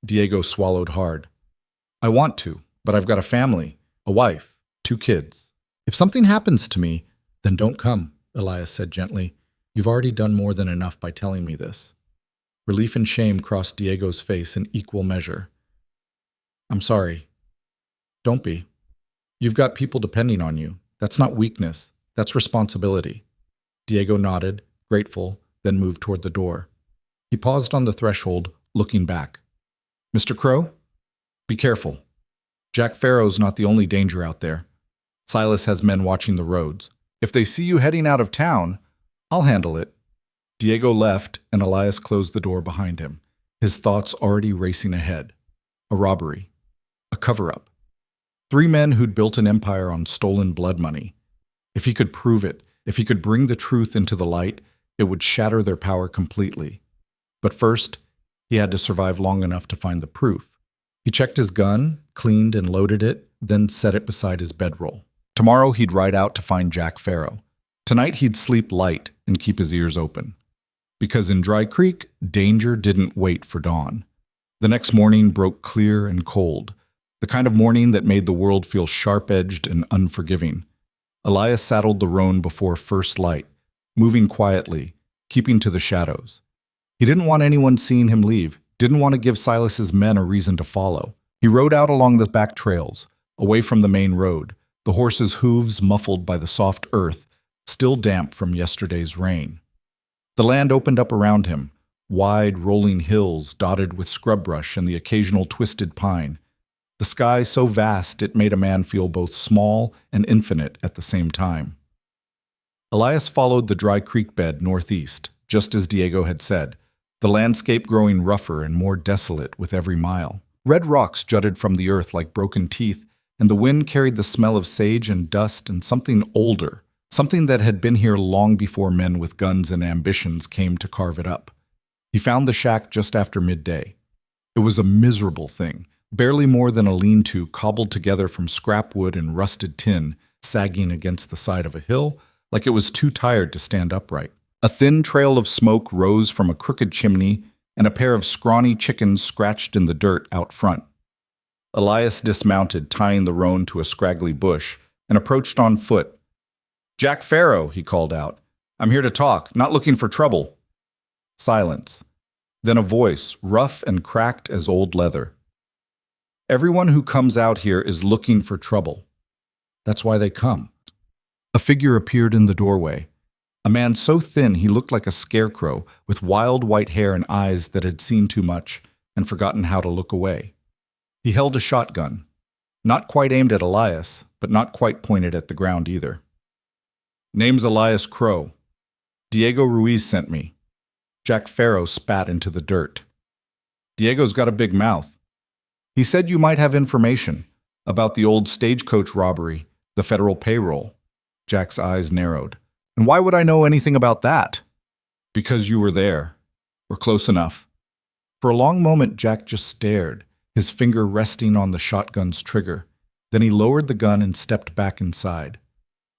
Diego swallowed hard. I want to, but I've got a family, a wife, 2 kids. If something happens to me, then don't come, Elias said gently. You've already done more than enough by telling me this. Relief and shame crossed Diego's face in equal measure. I'm sorry. Don't be. You've got people depending on you. That's not weakness. That's responsibility. Diego nodded, grateful, then moved toward the door. He paused on the threshold, looking back. Mr. Crowe? Be careful. Jack Farrow's not the only danger out there. Silas has men watching the roads. If they see you heading out of town, I'll handle it. Diego left, and Elias closed the door behind him, his thoughts already racing ahead. A robbery. A cover-up. 3 men who'd built an empire on stolen blood money. If he could prove it, if he could bring the truth into the light, it would shatter their power completely. But first, he had to survive long enough to find the proof. He checked his gun, cleaned and loaded it, then set it beside his bedroll. Tomorrow he'd ride out to find Jack Farrow. Tonight he'd sleep light and keep his ears open. Because in Dry Creek, danger didn't wait for dawn. The next morning broke clear and cold, the kind of morning that made the world feel sharp-edged and unforgiving. Elias saddled the roan before first light, moving quietly, keeping to the shadows. He didn't want anyone seeing him leave, didn't want to give Silas's men a reason to follow. He rode out along the back trails, away from the main road, the horses' hooves muffled by the soft earth, still damp from yesterday's rain. The land opened up around him, wide, rolling hills dotted with scrub brush and the occasional twisted pine. The sky so vast it made a man feel both small and infinite at the same time. Elias followed the dry creek bed northeast, just as Diego had said, the landscape growing rougher and more desolate with every mile. Red rocks jutted from the earth like broken teeth, and the wind carried the smell of sage and dust and something older, something that had been here long before men with guns and ambitions came to carve it up. He found the shack just after midday. It was a miserable thing, barely more than a lean-to cobbled together from scrap wood and rusted tin, sagging against the side of a hill like it was too tired to stand upright. A thin trail of smoke rose from a crooked chimney, and a pair of scrawny chickens scratched in the dirt out front. Elias dismounted, tying the roan to a scraggly bush, and approached on foot. "Jack Farrow," he called out. "I'm here to talk, not looking for trouble." Silence. Then a voice, rough and cracked as old leather. "Everyone who comes out here is looking for trouble. That's why they come." A figure appeared in the doorway. A man so thin he looked like a scarecrow, with wild white hair and eyes that had seen too much and forgotten how to look away. He held a shotgun, not quite aimed at Elias, but not quite pointed at the ground either. "Name's Elias Crowe. Diego Ruiz sent me." Jack Farrow spat into the dirt. "Diego's got a big mouth. He said you might have information about the old stagecoach robbery, the federal payroll." Jack's eyes narrowed. "And why would I know anything about that?" "Because you were there, or close enough." For a long moment, Jack just stared, his finger resting on the shotgun's trigger. Then he lowered the gun and stepped back inside.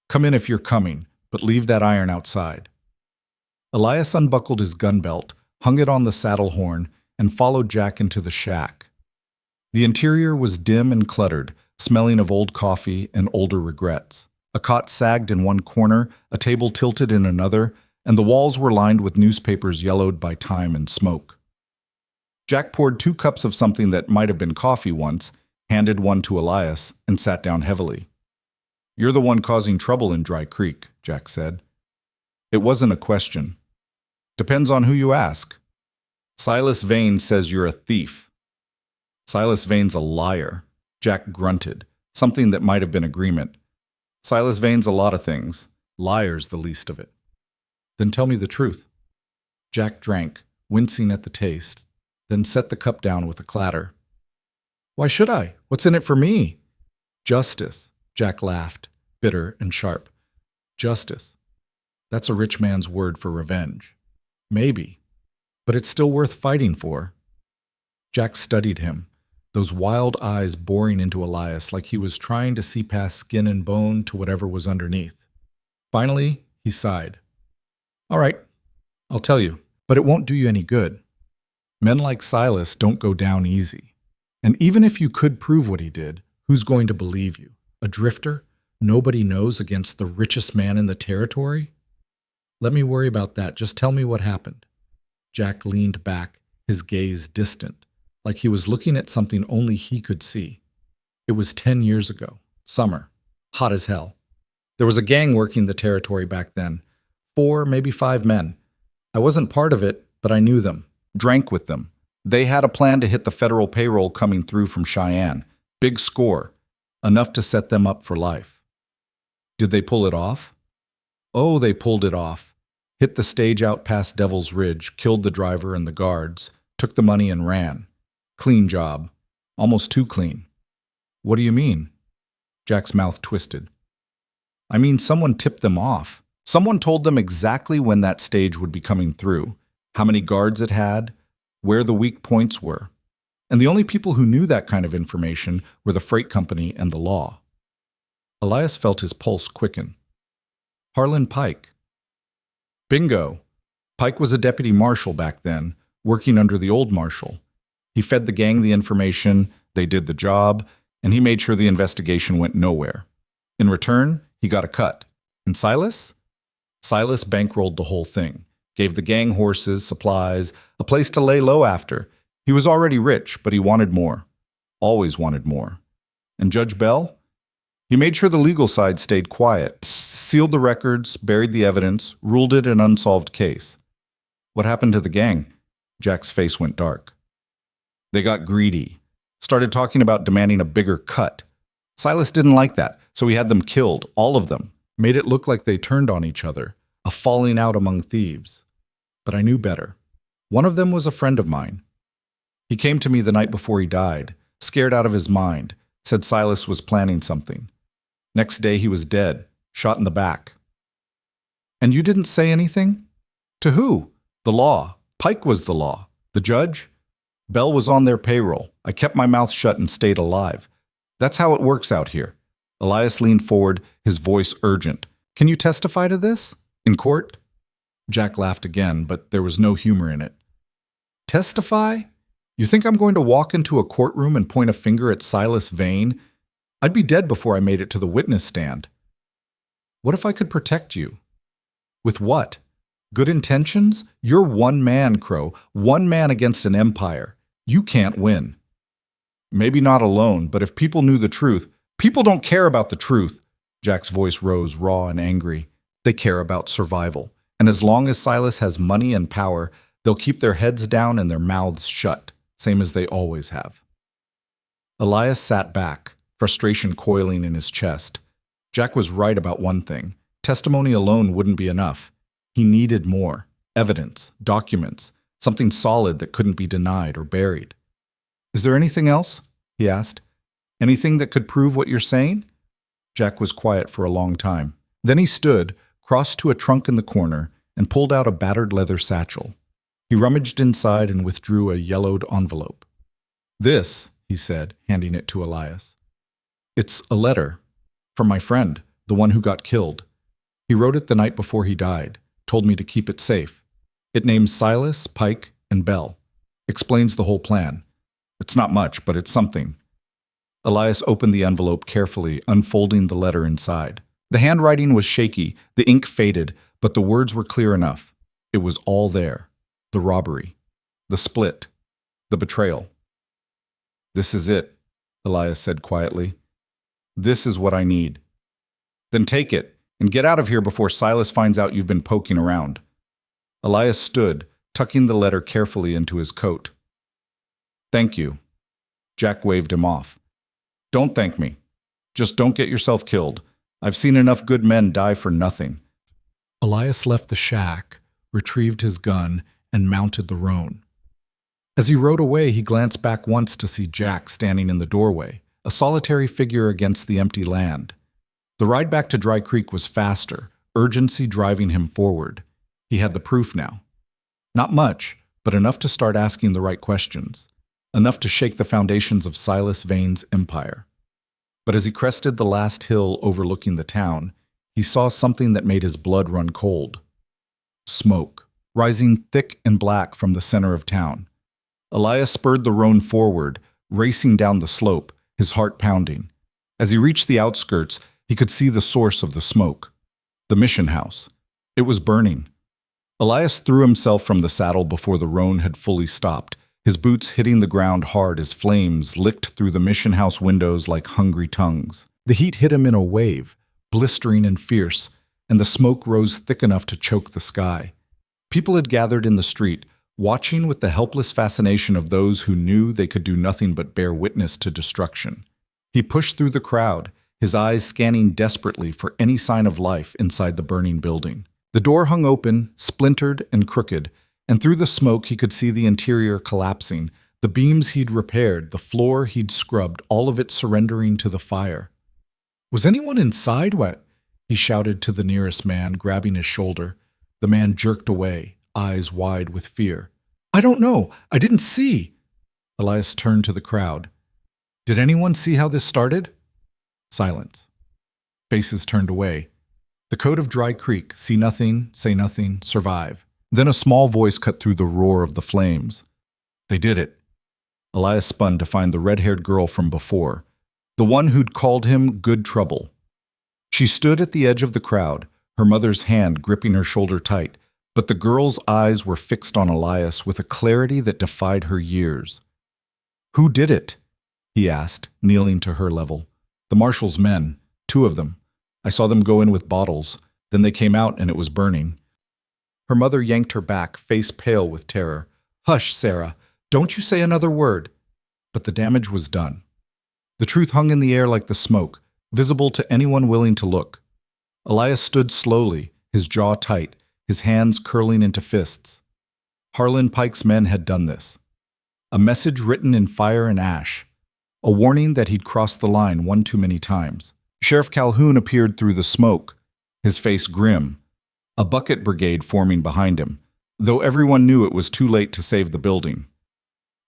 "Come in if you're coming, but leave that iron outside." Elias unbuckled his gun belt, hung it on the saddle horn, and followed Jack into the shack. The interior was dim and cluttered, smelling of old coffee and older regrets. A cot sagged in one corner, a table tilted in another, and the walls were lined with newspapers yellowed by time and smoke. Jack poured 2 cups of something that might have been coffee once, handed one to Elias, and sat down heavily. "You're the one causing trouble in Dry Creek," Jack said. It wasn't a question. "Depends on who you ask. Silas Vane says you're a thief." "Silas Vane's a liar," Jack grunted, something that might have been agreement. "Silas Vane's a lot of things. Liar's the least of it." "Then tell me the truth." Jack drank, wincing at the taste, then set the cup down with a clatter. Why should I? What's in it for me? Justice, Jack laughed, bitter and sharp. Justice. That's a rich man's word for revenge. Maybe. But it's still worth fighting for. Jack studied him, those wild eyes boring into Elias like he was trying to see past skin and bone to whatever was underneath. Finally, he sighed. All right, I'll tell you, but it won't do you any good. Men like Silas don't go down easy. And even if you could prove what he did, who's going to believe you? A drifter? Nobody knows against the richest man in the territory? Let me worry about that. Just tell me what happened. Jack leaned back, his gaze distant, like he was looking at something only he could see. It was 10 years ago, summer, hot as hell. There was a gang working the territory back then. 4, maybe 5 men. I wasn't part of it, but I knew them, drank with them. They had a plan to hit the federal payroll coming through from Cheyenne. Big score, enough to set them up for life. Did they pull it off? Oh, they pulled it off. Hit the stage out past Devil's Ridge, killed the driver and the guards, took the money and ran. Clean job. Almost too clean. What do you mean? Jack's mouth twisted. I mean, someone tipped them off. Someone told them exactly when that stage would be coming through, how many guards it had, where the weak points were. And the only people who knew that kind of information were the freight company and the law. Elias felt his pulse quicken. Harlan Pike. Bingo! Pike was a deputy marshal back then, working under the old marshal. He fed the gang the information, they did the job, and he made sure the investigation went nowhere. In return, he got a cut. And Silas? Silas bankrolled the whole thing, gave the gang horses, supplies, a place to lay low after. He was already rich, but he wanted more. Always wanted more. And Judge Bell? He made sure the legal side stayed quiet, sealed the records, buried the evidence, ruled it an unsolved case. What happened to the gang? Jack's face went dark. They got greedy, started talking about demanding a bigger cut. Silas didn't like that, so he had them killed, all of them, made it look like they turned on each other, a falling out among thieves. But I knew better. One of them was a friend of mine. He came to me the night before he died, scared out of his mind, said Silas was planning something. Next day he was dead, shot in the back. And you didn't say anything? To who? The law. Pike was the law. The judge? Bell was on their payroll. I kept my mouth shut and stayed alive. That's how it works out here. Elias leaned forward, his voice urgent. Can you testify to this? In court? Jack laughed again, but there was no humor in it. Testify? You think I'm going to walk into a courtroom and point a finger at Silas Vane? I'd be dead before I made it to the witness stand. What if I could protect you? With what? Good intentions? You're one man, Crowe. One man against an empire. You can't win. Maybe not alone, but if people knew the truth. People don't care about the truth. Jack's voice rose raw and angry. They care about survival. And as long as Silas has money and power, they'll keep their heads down and their mouths shut, same as they always have. Elias sat back, frustration coiling in his chest. Jack was right about one thing. Testimony alone wouldn't be enough. He needed more. Evidence, documents, something solid that couldn't be denied or buried. Is there anything else? He asked. Anything that could prove what you're saying? Jack was quiet for a long time. Then he stood, crossed to a trunk in the corner, and pulled out a battered leather satchel. He rummaged inside and withdrew a yellowed envelope. This, he said, handing it to Elias. It's a letter. From my friend, the one who got killed. He wrote it the night before he died, told me to keep it safe. It names Silas, Pike, and Bell. Explains the whole plan. It's not much, but it's something. Elias opened the envelope carefully, unfolding the letter inside. The handwriting was shaky, the ink faded, but the words were clear enough. It was all there. The robbery. The split. The betrayal. This is it, Elias said quietly. This is what I need. Then take it, and get out of here before Silas finds out you've been poking around. Elias stood, tucking the letter carefully into his coat. Thank you. Jack waved him off. Don't thank me. Just don't get yourself killed. I've seen enough good men die for nothing. Elias left the shack, retrieved his gun, and mounted the roan. As he rode away, he glanced back once to see Jack standing in the doorway, a solitary figure against the empty land. The ride back to Dry Creek was faster, urgency driving him forward. He had the proof now. Not much, but enough to start asking the right questions. Enough to shake the foundations of Silas Vane's empire. But as he crested the last hill overlooking the town, he saw something that made his blood run cold. Smoke, rising thick and black from the center of town. Elias spurred the roan forward, racing down the slope, his heart pounding. As he reached the outskirts, he could see the source of the smoke. The mission house. It was burning. Elias threw himself from the saddle before the roan had fully stopped, his boots hitting the ground hard as flames licked through the mission house windows like hungry tongues. The heat hit him in a wave, blistering and fierce, and the smoke rose thick enough to choke the sky. People had gathered in the street, watching with the helpless fascination of those who knew they could do nothing but bear witness to destruction. He pushed through the crowd, his eyes scanning desperately for any sign of life inside the burning building. The door hung open, splintered and crooked, and through the smoke he could see the interior collapsing, the beams he'd repaired, the floor he'd scrubbed, all of it surrendering to the fire. "Was anyone inside?" He shouted to the nearest man, grabbing his shoulder. The man jerked away, eyes wide with fear. "I don't know. I didn't see." Elias turned to the crowd. "Did anyone see how this started?" Silence. Faces turned away. The code of Dry Creek: see nothing, say nothing, survive. Then a small voice cut through the roar of the flames. "They did it." Elias spun to find the red-haired girl from before, the one who'd called him good trouble. She stood at the edge of the crowd, her mother's hand gripping her shoulder tight, but the girl's eyes were fixed on Elias with a clarity that defied her years. "Who did it?" he asked, kneeling to her level. "The marshal's men, 2 of them. I saw them go in with bottles. Then they came out and it was burning." Her mother yanked her back, face pale with terror. "Hush, Sarah. Don't you say another word." But the damage was done. The truth hung in the air like the smoke, visible to anyone willing to look. Elias stood slowly, his jaw tight, his hands curling into fists. Harlan Pike's men had done this. A message written in fire and ash. A warning that he'd crossed the line one too many times. Sheriff Calhoun appeared through the smoke, his face grim. A bucket brigade forming behind him, though everyone knew it was too late to save the building.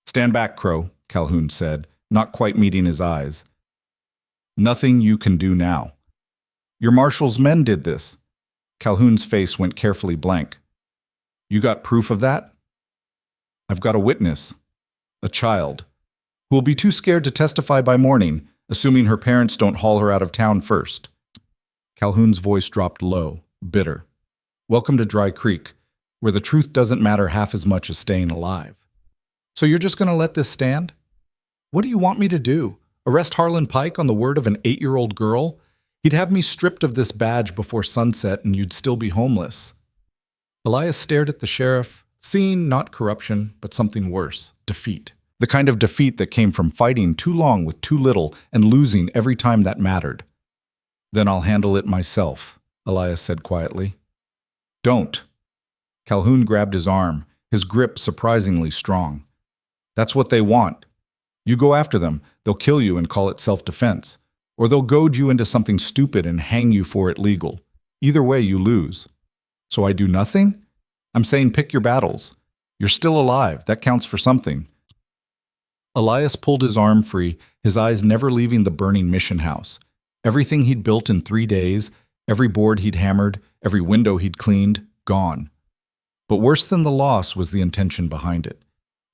"Stand back, Crowe," Calhoun said, not quite meeting his eyes. "Nothing you can do now." "Your marshal's men did this." Calhoun's face went carefully blank. "You got proof of that?" "I've got a witness. A child. Who will be too scared to testify by morning, assuming her parents don't haul her out of town first." Calhoun's voice dropped low, bitter. "Welcome to Dry Creek, where the truth doesn't matter half as much as staying alive. So you're just going to let this stand? What do you want me to do? Arrest Harlan Pike on the word of an 8-year-old girl? He'd have me stripped of this badge before sunset and you'd still be homeless." Elias stared at the sheriff, seeing not corruption, but something worse, defeat. The kind of defeat that came from fighting too long with too little and losing every time that mattered. "Then I'll handle it myself," Elias said quietly. "Don't." Calhoun grabbed his arm, his grip surprisingly strong. "That's what they want. You go after them, they'll kill you and call it self-defense. Or they'll goad you into something stupid and hang you for it legal. Either way, you lose. So I do nothing? I'm saying pick your battles. You're still alive. That counts for something." Elias pulled his arm free, his eyes never leaving the burning mission house. Everything he'd built in 3 days, every board he'd hammered, every window he'd cleaned, gone. But worse than the loss was the intention behind it.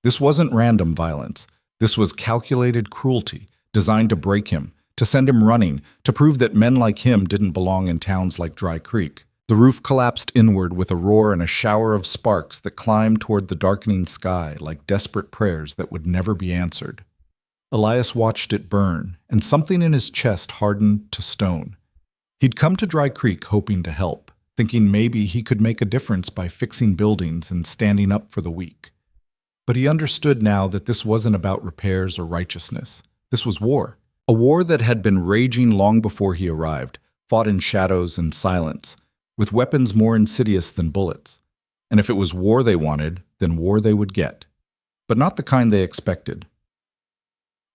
This wasn't random violence. This was calculated cruelty, designed to break him, to send him running, to prove that men like him didn't belong in towns like Dry Creek. The roof collapsed inward with a roar and a shower of sparks that climbed toward the darkening sky like desperate prayers that would never be answered. Elias watched it burn, and something in his chest hardened to stone. He'd come to Dry Creek hoping to help, thinking maybe he could make a difference by fixing buildings and standing up for the weak. But he understood now that this wasn't about repairs or righteousness. This was war. A war that had been raging long before he arrived, fought in shadows and silence, with weapons more insidious than bullets. And if it was war they wanted, then war they would get. but not the kind they expected.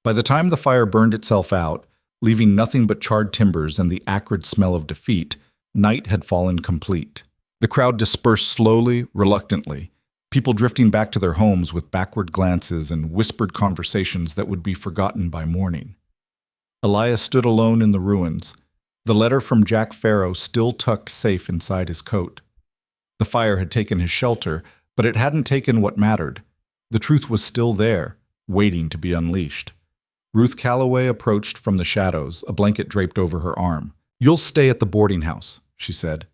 By the time the fire burned itself out, leaving nothing but charred timbers and the acrid smell of defeat, night had fallen complete. The crowd dispersed slowly, reluctantly, people drifting back to their homes with backward glances and whispered conversations that would be forgotten by morning. Elias stood alone in the ruins, the letter from Jack Farrow still tucked safe inside his coat. The fire had taken his shelter, but it hadn't taken what mattered. The truth was still there, waiting to be unleashed. Ruth Calloway approached from the shadows, a blanket draped over her arm. "You'll stay at the boarding house," she said.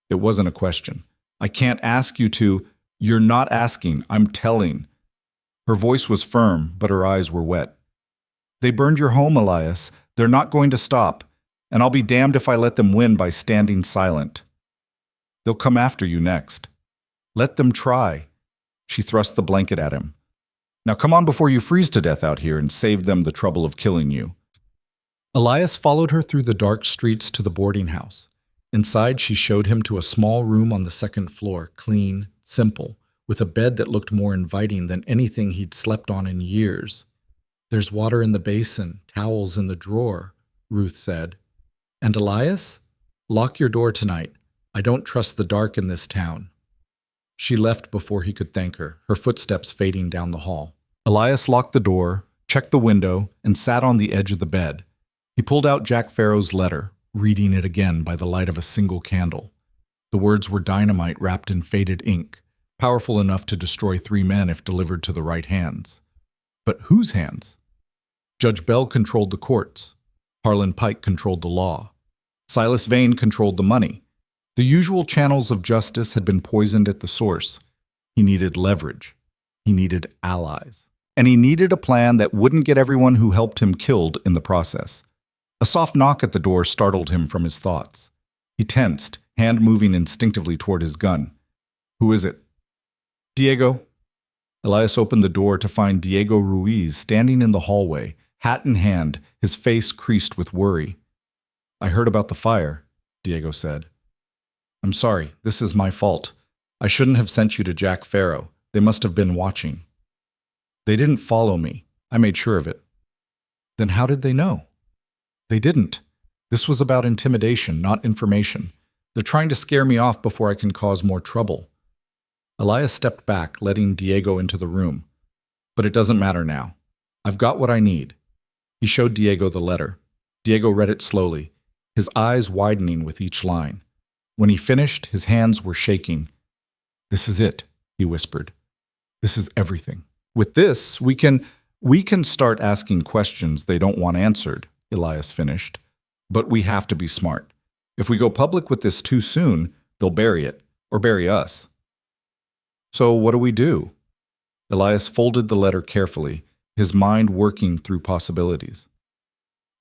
It wasn't a question. "I can't ask you to." "You're not asking, I'm telling." Her voice was firm, but her eyes were wet. "They burned your home, Elias. They're not going to stop, and I'll be damned if I let them win by standing silent. They'll come after you next. Let them try." She thrust the blanket at him. "Now come on before you freeze to death out here and save them the trouble of killing you." Elias followed her through the dark streets to the boarding house. Inside, she showed him to a small room on the second floor, clean, simple, with a bed that looked more inviting than anything he'd slept on in years. "There's water in the basin, towels in the drawer," Ruth said. "And Elias? Lock your door tonight. I don't trust the dark in this town." She left before he could thank her, her footsteps fading down the hall. Elias locked the door, checked the window, and sat on the edge of the bed. He pulled out Jack Farrow's letter, reading it again by the light of a single candle. The words were dynamite wrapped in faded ink, powerful enough to destroy 3 men if delivered to the right hands. But whose hands? Judge Bell controlled the courts. Harlan Pike controlled the law. Silas Vane controlled the money. The usual channels of justice had been poisoned at the source. He needed leverage. He needed allies. And he needed a plan that wouldn't get everyone who helped him killed in the process. A soft knock at the door startled him from his thoughts. He tensed, hand moving instinctively toward his gun. "Who is it?" "Diego." Elias opened the door to find Diego Ruiz standing in the hallway, hat in hand, his face creased with worry. "I heard about the fire," Diego said. "I'm sorry, this is my fault. I shouldn't have sent you to Jack Farrow. They must have been watching." "They didn't follow me. I made sure of it." "Then how did they know?" "They didn't. This was about intimidation, not information. They're trying to scare me off before I can cause more trouble." Elias stepped back, letting Diego into the room. "But it doesn't matter now. I've got what I need." He showed Diego the letter. Diego read it slowly, his eyes widening with each line. When he finished, his hands were shaking. "This is it," he whispered. "This is everything. With this, we can start asking questions they don't want answered," Elias finished. "But we have to be smart. If we go public with this too soon, they'll bury it, or bury us." "So what do we do?" Elias folded the letter carefully, his mind working through possibilities.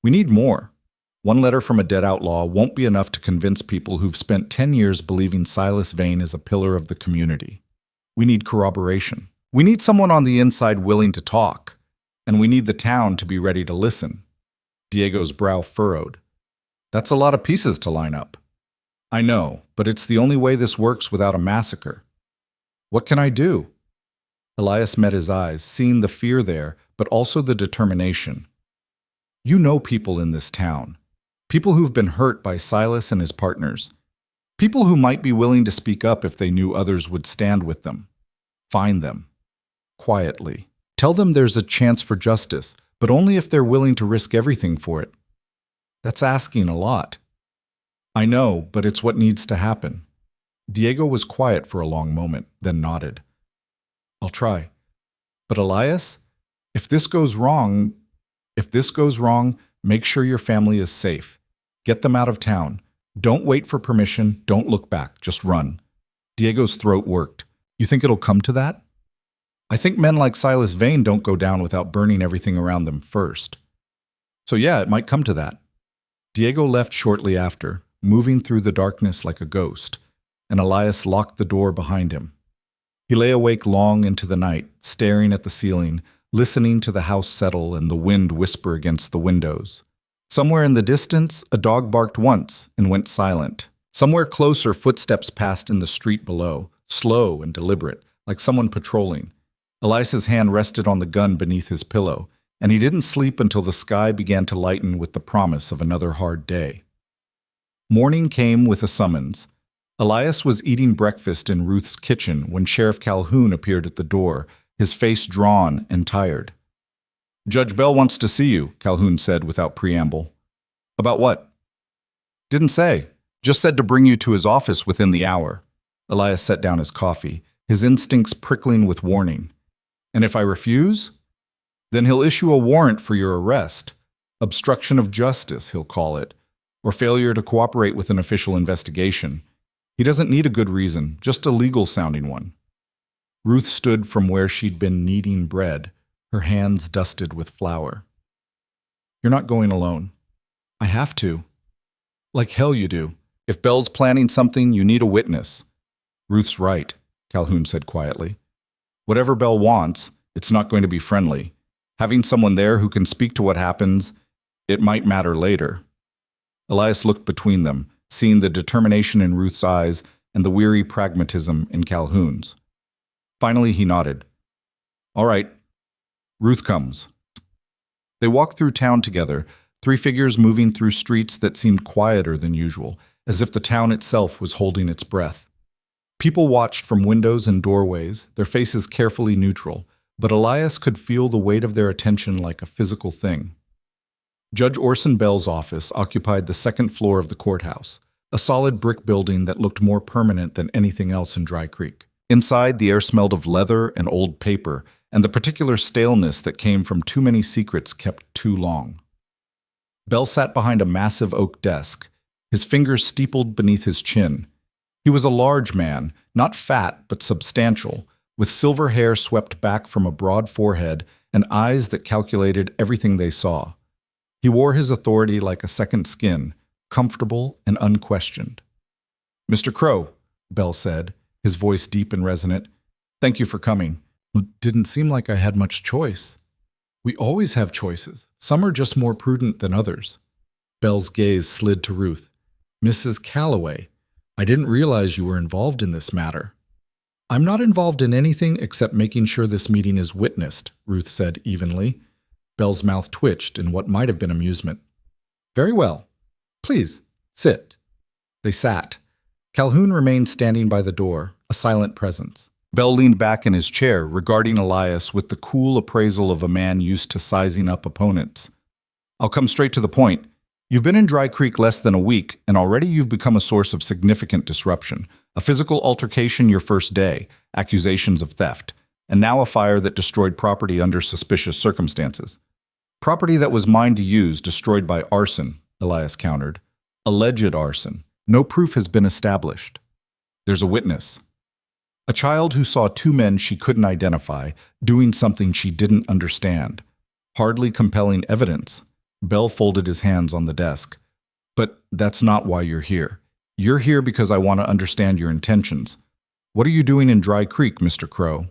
"We need more. One letter from a dead outlaw won't be enough to convince people who've spent 10 years believing Silas Vane is a pillar of the community. We need corroboration. We need someone on the inside willing to talk, and we need the town to be ready to listen." Diego's brow furrowed. "That's a lot of pieces to line up." "I know, but it's the only way this works without a massacre." "What can I do?" Elias met his eyes, seeing the fear there, but also the determination. "You know people in this town. People who've been hurt by Silas and his partners. People who might be willing to speak up if they knew others would stand with them. Find them. Quietly. Tell them there's a chance for justice, but only if they're willing to risk everything for it." "That's asking a lot." "I know, but it's what needs to happen." Diego was quiet for a long moment, then nodded. "I'll try. But Elias, if this goes wrong, make sure your family is safe. Get them out of town. Don't wait for permission. Don't look back. Just run." Diego's throat worked. "You think it'll come to that?" "I think men like Silas Vane don't go down without burning everything around them first. So yeah, it might come to that." Diego left shortly after, moving through the darkness like a ghost, and Elias locked the door behind him. He lay awake long into the night, staring at the ceiling, listening to the house settle and the wind whisper against the windows. Somewhere in the distance, a dog barked once and went silent. Somewhere closer, footsteps passed in the street below, slow and deliberate, like someone patrolling. Elias's hand rested on the gun beneath his pillow, and he didn't sleep until the sky began to lighten with the promise of another hard day. Morning came with a summons. Elias was eating breakfast in Ruth's kitchen when Sheriff Calhoun appeared at the door, his face drawn and tired. "Judge Bell wants to see you," Calhoun said without preamble. "About what?" "Didn't say. Just said to bring you to his office within the hour." Elias set down his coffee, his instincts prickling with warning. "And if I refuse? Then he'll issue a warrant for your arrest. Obstruction of justice, he'll call it, or failure to cooperate with an official investigation. He doesn't need a good reason, just a legal-sounding one." Ruth stood from where she'd been kneading bread, her hands dusted with flour. "You're not going alone." "I have to." "Like hell you do. If Bell's planning something, you need a witness." "Ruth's right," Calhoun said quietly. "Whatever Bell wants, it's not going to be friendly. Having someone there who can speak to what happens, it might matter later." Elias looked between them, seeing the determination in Ruth's eyes and the weary pragmatism in Calhoun's. Finally, he nodded. "All right. Ruth comes." They walked through town together, three figures moving through streets that seemed quieter than usual, as if the town itself was holding its breath. People watched from windows and doorways, their faces carefully neutral, but Elias could feel the weight of their attention like a physical thing. Judge Orson Bell's office occupied the second floor of the courthouse, a solid brick building that looked more permanent than anything else in Dry Creek. Inside, the air smelled of leather and old paper, and the particular staleness that came from too many secrets kept too long. Bell sat behind a massive oak desk, his fingers steepled beneath his chin. He was a large man, not fat but substantial, with silver hair swept back from a broad forehead and eyes that calculated everything they saw. He wore his authority like a second skin, comfortable and unquestioned. "Mr. Crowe," Bell said, his voice deep and resonant, "thank you for coming. It didn't seem like I had much choice." "We always have choices. Some are just more prudent than others." Bell's gaze slid to Ruth. "Mrs. Calloway, I didn't realize you were involved in this matter." "I'm not involved in anything except making sure this meeting is witnessed," Ruth said evenly. Bell's mouth twitched in what might have been amusement. "Very well. Please, sit." They sat. Calhoun remained standing by the door, a silent presence. Bell leaned back in his chair, regarding Elias with the cool appraisal of a man used to sizing up opponents. "I'll come straight to the point. You've been in Dry Creek less than a week, and already you've become a source of significant disruption. A physical altercation your first day, accusations of theft, and now a fire that destroyed property under suspicious circumstances. Property that was mine to use, destroyed by arson," Elias countered. "Alleged arson. No proof has been established. There's a witness. A child who saw two men she couldn't identify, doing something she didn't understand. Hardly compelling evidence." Bell folded his hands on the desk. "But that's not why you're here. You're here because I want to understand your intentions. What are you doing in Dry Creek, Mr. Crowe?"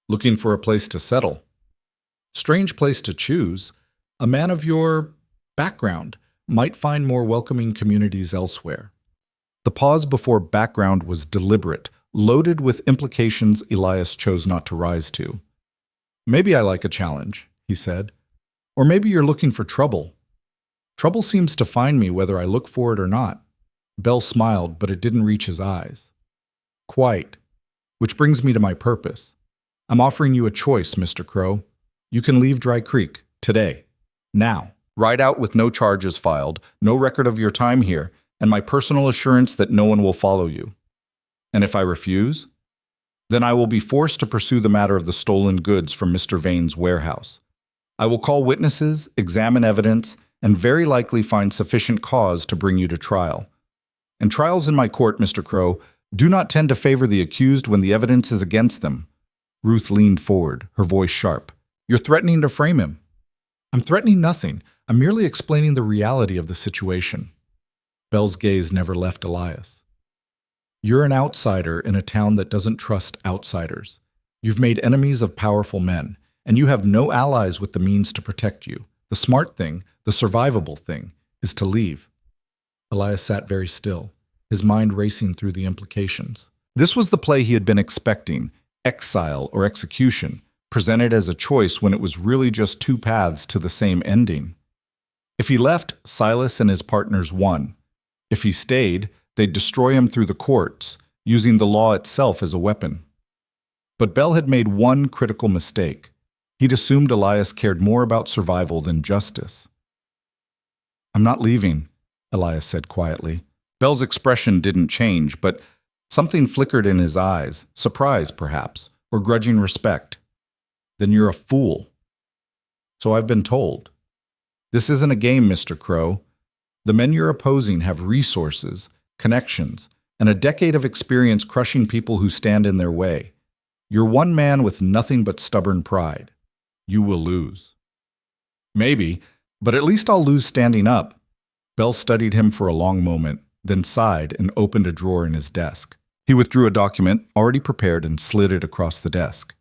"Looking for a place to settle." "Strange place to choose. A man of your background might find more welcoming communities elsewhere." The pause before background was deliberate, loaded with implications Elias chose not to rise to. "Maybe I like a challenge," he said. "Or maybe you're looking for trouble." "Trouble seems to find me whether I look for it or not." Bell smiled, but it didn't reach his eyes. "Quite. Which brings me to my purpose. I'm offering you a choice, Mr. Crowe. You can leave Dry Creek, today. Now. Ride out with no charges filed, no record of your time here, and my personal assurance that no one will follow you. And if I refuse, then I will be forced to pursue the matter of the stolen goods from Mr. Vane's warehouse. I will call witnesses, examine evidence, and very likely find sufficient cause to bring you to trial. And trials in my court, Mr. Crowe, do not tend to favor the accused when the evidence is against them." Ruth leaned forward, her voice sharp. "You're threatening to frame him." "I'm threatening nothing. I'm merely explaining the reality of the situation." Bell's gaze never left Elias. "You're an outsider in a town that doesn't trust outsiders. You've made enemies of powerful men, and you have no allies with the means to protect you. The smart thing, the survivable thing, is to leave." Elias sat very still, his mind racing through the implications. This was the play he had been expecting, exile or execution, presented as a choice when it was really just two paths to the same ending. If he left, Silas and his partners won. If he stayed, they'd destroy him through the courts, using the law itself as a weapon. But Bell had made one critical mistake. He'd assumed Elias cared more about survival than justice. "I'm not leaving," Elias said quietly. Bell's expression didn't change, but something flickered in his eyes, surprise perhaps, or grudging respect. "Then you're a fool." "So I've been told." "This isn't a game, Mr. Crowe. The men you're opposing have resources, connections, and a decade of experience crushing people who stand in their way. You're one man with nothing but stubborn pride. You will lose." "Maybe, but at least I'll lose standing up." Bell studied him for a long moment, then sighed and opened a drawer in his desk. He withdrew a document, already prepared, and slid it across the desk.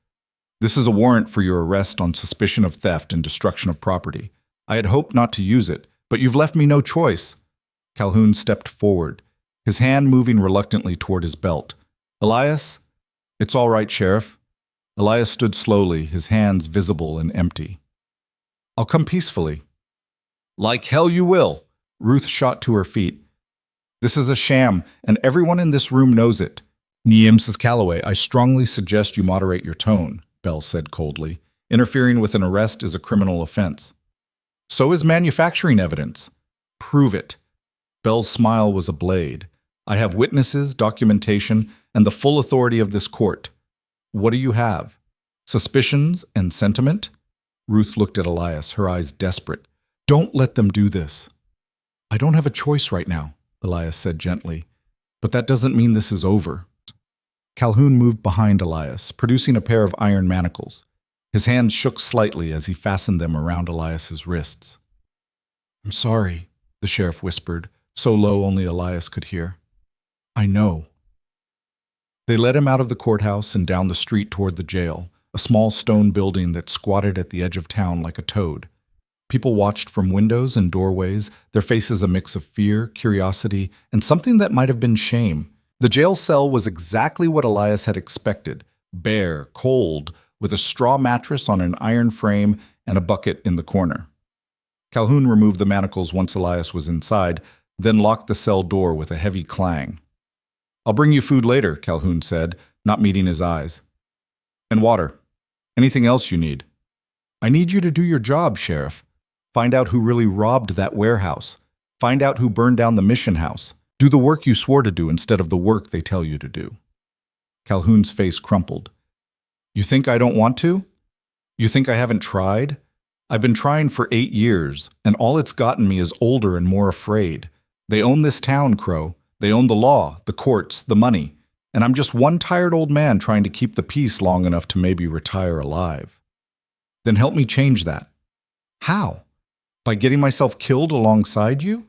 "This is a warrant for your arrest on suspicion of theft and destruction of property. I had hoped not to use it, but you've left me no choice." Calhoun stepped forward, his hand moving reluctantly toward his belt. "Elias?" "It's all right, Sheriff." Elias stood slowly, his hands visible and empty. "I'll come peacefully." "Like hell you will." Ruth shot to her feet. "This is a sham, and everyone in this room knows it." "Mrs. Calloway, I strongly suggest you moderate your tone," Bell said coldly. "Interfering with an arrest is a criminal offense." "So is manufacturing evidence." "Prove it." Bell's smile was a blade. "I have witnesses, documentation, and the full authority of this court." "What do you have? Suspicions and sentiment?" Ruth looked at Elias, her eyes desperate. "Don't let them do this." "I don't have a choice right now," Elias said gently. "But that doesn't mean this is over." Calhoun moved behind Elias, producing a pair of iron manacles. His hands shook slightly as he fastened them around Elias's wrists. "I'm sorry," the sheriff whispered, so low only Elias could hear. "I know." They led him out of the courthouse and down the street toward the jail, a small stone building that squatted at the edge of town like a toad. People watched from windows and doorways, their faces a mix of fear, curiosity, and something that might have been shame. The jail cell was exactly what Elias had expected, bare, cold, with a straw mattress on an iron frame and a bucket in the corner. Calhoun removed the manacles once Elias was inside, then locked the cell door with a heavy clang. "I'll bring you food later," Calhoun said, not meeting his eyes. "And water. Anything else you need?" "I need you to do your job, Sheriff. Find out who really robbed that warehouse. Find out who burned down the mission house. Do the work you swore to do instead of the work they tell you to do." Calhoun's face crumpled. "You think I don't want to? You think I haven't tried? I've been trying for 8 years, and all it's gotten me is older and more afraid. They own this town, Crowe. They own the law, the courts, the money. And I'm just one tired old man trying to keep the peace long enough to maybe retire alive. Then help me change that." "How? By getting myself killed alongside you?"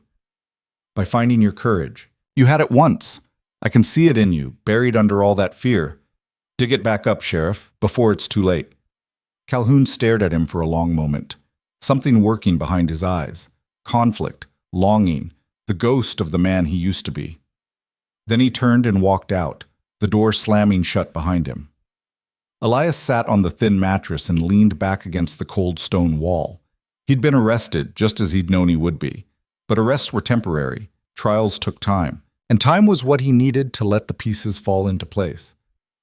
"By finding your courage. You had it once. I can see it in you, buried under all that fear. Dig it back up, Sheriff, before it's too late." Calhoun stared at him for a long moment, something working behind his eyes. Conflict, longing, the ghost of the man he used to be. Then he turned and walked out, the door slamming shut behind him. Elias sat on the thin mattress and leaned back against the cold stone wall. He'd been arrested, just as he'd known he would be. But arrests were temporary. Trials took time. And time was what he needed to let the pieces fall into place.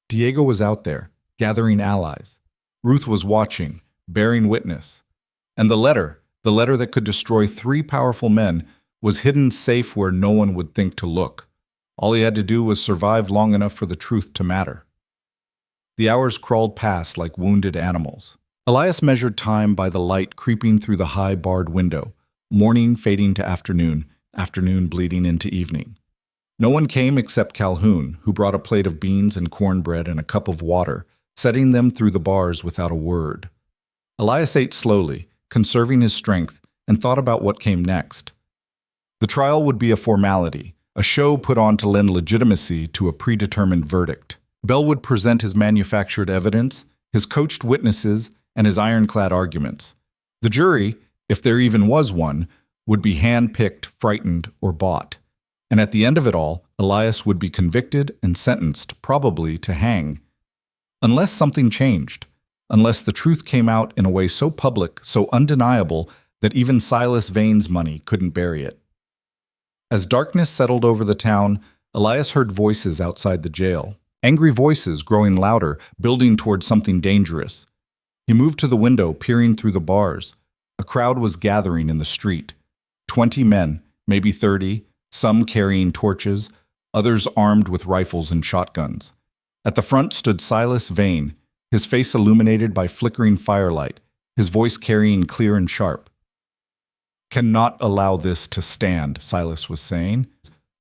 Diego was out there, gathering allies. Ruth was watching, bearing witness. And the letter that could destroy 3 powerful men, was hidden safe where no one would think to look. All he had to do was survive long enough for the truth to matter. The hours crawled past like wounded animals. Elias measured time by the light creeping through the high barred window, morning fading to afternoon, afternoon bleeding into evening. No one came except Calhoun, who brought a plate of beans and cornbread and a cup of water, setting them through the bars without a word. Elias ate slowly, conserving his strength, and thought about what came next. The trial would be a formality, a show put on to lend legitimacy to a predetermined verdict. Bell would present his manufactured evidence, his coached witnesses, and his ironclad arguments. The jury, if there even was one, would be hand-picked, frightened, or bought. And at the end of it all, Elias would be convicted and sentenced, probably to hang. Unless something changed. unless the truth came out in a way so public, so undeniable, that even Silas Vane's money couldn't bury it. As darkness settled over the town, Elias heard voices outside the jail. Angry voices growing louder, building toward something dangerous. He moved to the window, peering through the bars. A crowd was gathering in the street. 20 men, maybe 30, some carrying torches, others armed with rifles and shotguns. At the front stood Silas Vane, his face illuminated by flickering firelight, his voice carrying clear and sharp. "Cannot allow this to stand," Silas was saying.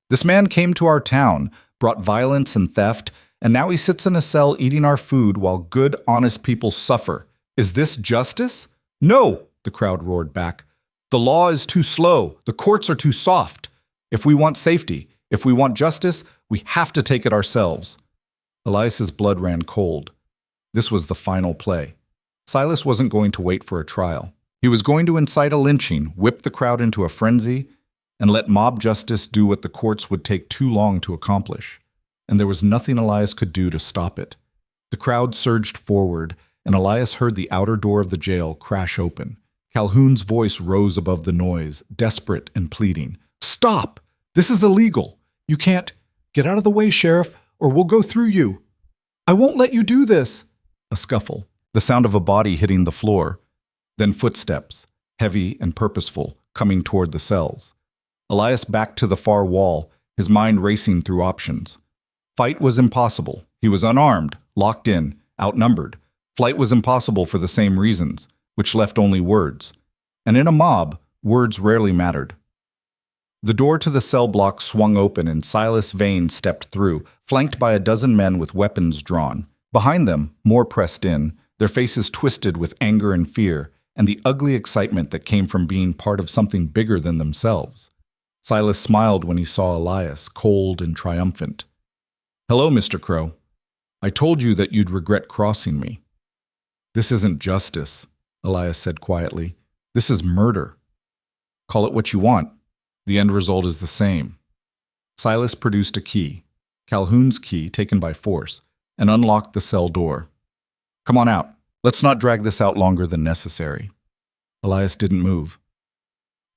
"This man came to our town, brought violence and theft, and now he sits in a cell eating our food while good, honest people suffer. Is this justice?" "No," the crowd roared back. "The law is too slow. The courts are too soft. If we want safety, if we want justice, we have to take it ourselves." Elias's blood ran cold. This was the final play. Silas wasn't going to wait for a trial. He was going to incite a lynching, whip the crowd into a frenzy, and let mob justice do what the courts would take too long to accomplish. And there was nothing Elias could do to stop it. The crowd surged forward, and Elias heard the outer door of the jail crash open. Calhoun's voice rose above the noise, desperate and pleading. "Stop! This is illegal! You can't— Get out of the way, Sheriff, or we'll go through you! I won't let you do this!" A scuffle, the sound of a body hitting the floor, then footsteps, heavy and purposeful, coming toward the cells. Elias backed to the far wall, his mind racing through options. Fight was impossible. He was unarmed, locked in, outnumbered. Flight was impossible for the same reasons, which left only words. And in a mob, words rarely mattered. The door to the cell block swung open and Silas Vane stepped through, flanked by a dozen men with weapons drawn. Behind them, more pressed in, their faces twisted with anger and fear, and the ugly excitement that came from being part of something bigger than themselves. Silas smiled when he saw Elias, cold and triumphant. "Hello, Mr. Crowe. I told you that you'd regret crossing me." "This isn't justice," Elias said quietly. "This is murder. Call it what you want. The end result is the same." Silas produced a key, Calhoun's key taken by force, and unlocked the cell door. "Come on out. Let's not drag this out longer than necessary." Elias didn't move.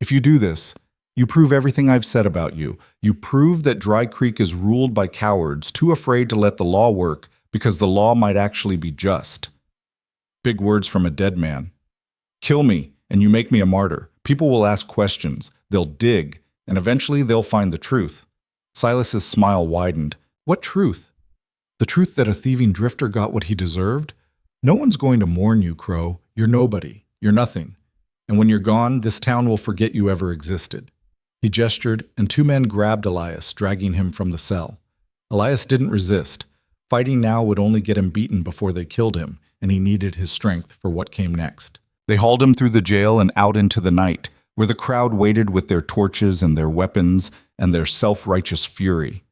"If you do this, you prove everything I've said about you. You prove that Dry Creek is ruled by cowards too afraid to let the law work because the law might actually be just." Big words from a dead man. "Kill me, and you make me a martyr. People will ask questions. They'll dig, and eventually they'll find the truth." Silas's smile widened. "What truth?" "The truth that a thieving drifter got what he deserved? No one's going to mourn you, Crowe. You're nobody. You're nothing. And when you're gone, this town will forget you ever existed." He gestured, and two men grabbed Elias, dragging him from the cell. Elias didn't resist. Fighting now would only get him beaten before they killed him, and he needed his strength for what came next. They hauled him through the jail and out into the night, where the crowd waited with their torches and their weapons and their self-righteous fury.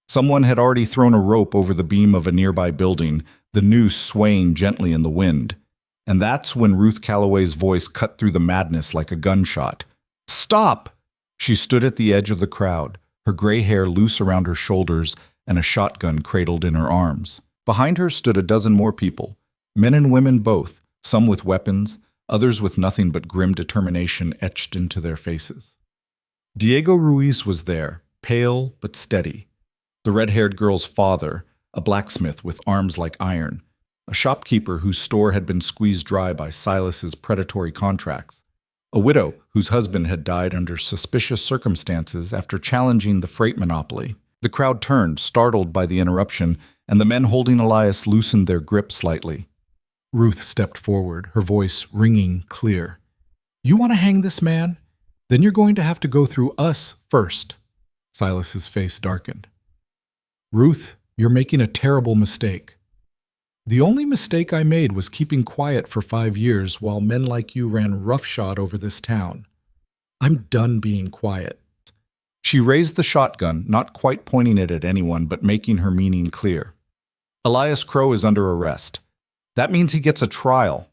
Someone had already thrown a rope over the beam of a nearby building, the noose swaying gently in the wind. And that's when Ruth Calloway's voice cut through the madness like a gunshot. "Stop!" She stood at the edge of the crowd, her gray hair loose around her shoulders and a shotgun cradled in her arms. Behind her stood a dozen more people, men and women both, some with weapons, others with nothing but grim determination etched into their faces. Diego Ruiz was there, pale but steady. The red-haired girl's father, a blacksmith with arms like iron, a shopkeeper whose store had been squeezed dry by Silas's predatory contracts, a widow whose husband had died under suspicious circumstances after challenging the freight monopoly. The crowd turned, startled by the interruption, and the men holding Elias loosened their grip slightly. Ruth stepped forward, her voice ringing clear. "You want to hang this man? Then you're going to have to go through us first." Silas's face darkened. "Ruth, you're making a terrible mistake. The only mistake I made was keeping quiet for 5 years while men like you ran roughshod over this town. I'm done being quiet." She raised the shotgun, not quite pointing it at anyone, but making her meaning clear. "Elias Crowe is under arrest. That means he gets a trial,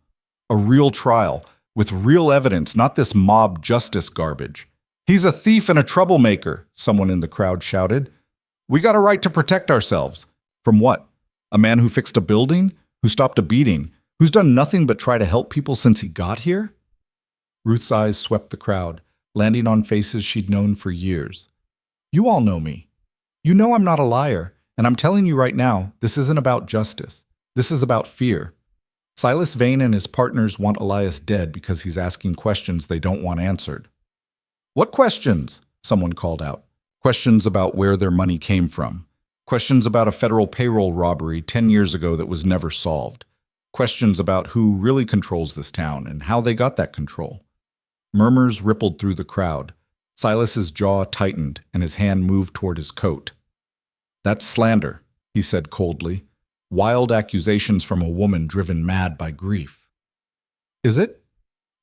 a real trial, with real evidence, not this mob justice garbage. He's a thief and a troublemaker," someone in the crowd shouted. "We got a right to protect ourselves." From what? A man who fixed a building? Who stopped a beating? Who's done nothing but try to help people since he got here? Ruth's eyes swept the crowd, landing on faces she'd known for years. You all know me. You know I'm not a liar, and I'm telling you right now, this isn't about justice. This is about fear. Silas Vane and his partners want Elias dead because he's asking questions they don't want answered. What questions? Someone called out. Questions about where their money came from. Questions about a federal payroll robbery 10 years ago that was never solved. Questions about who really controls this town and how they got that control. Murmurs rippled through the crowd. Silas's jaw tightened and his hand moved toward his coat. That's slander, he said coldly. Wild accusations from a woman driven mad by grief. Is it?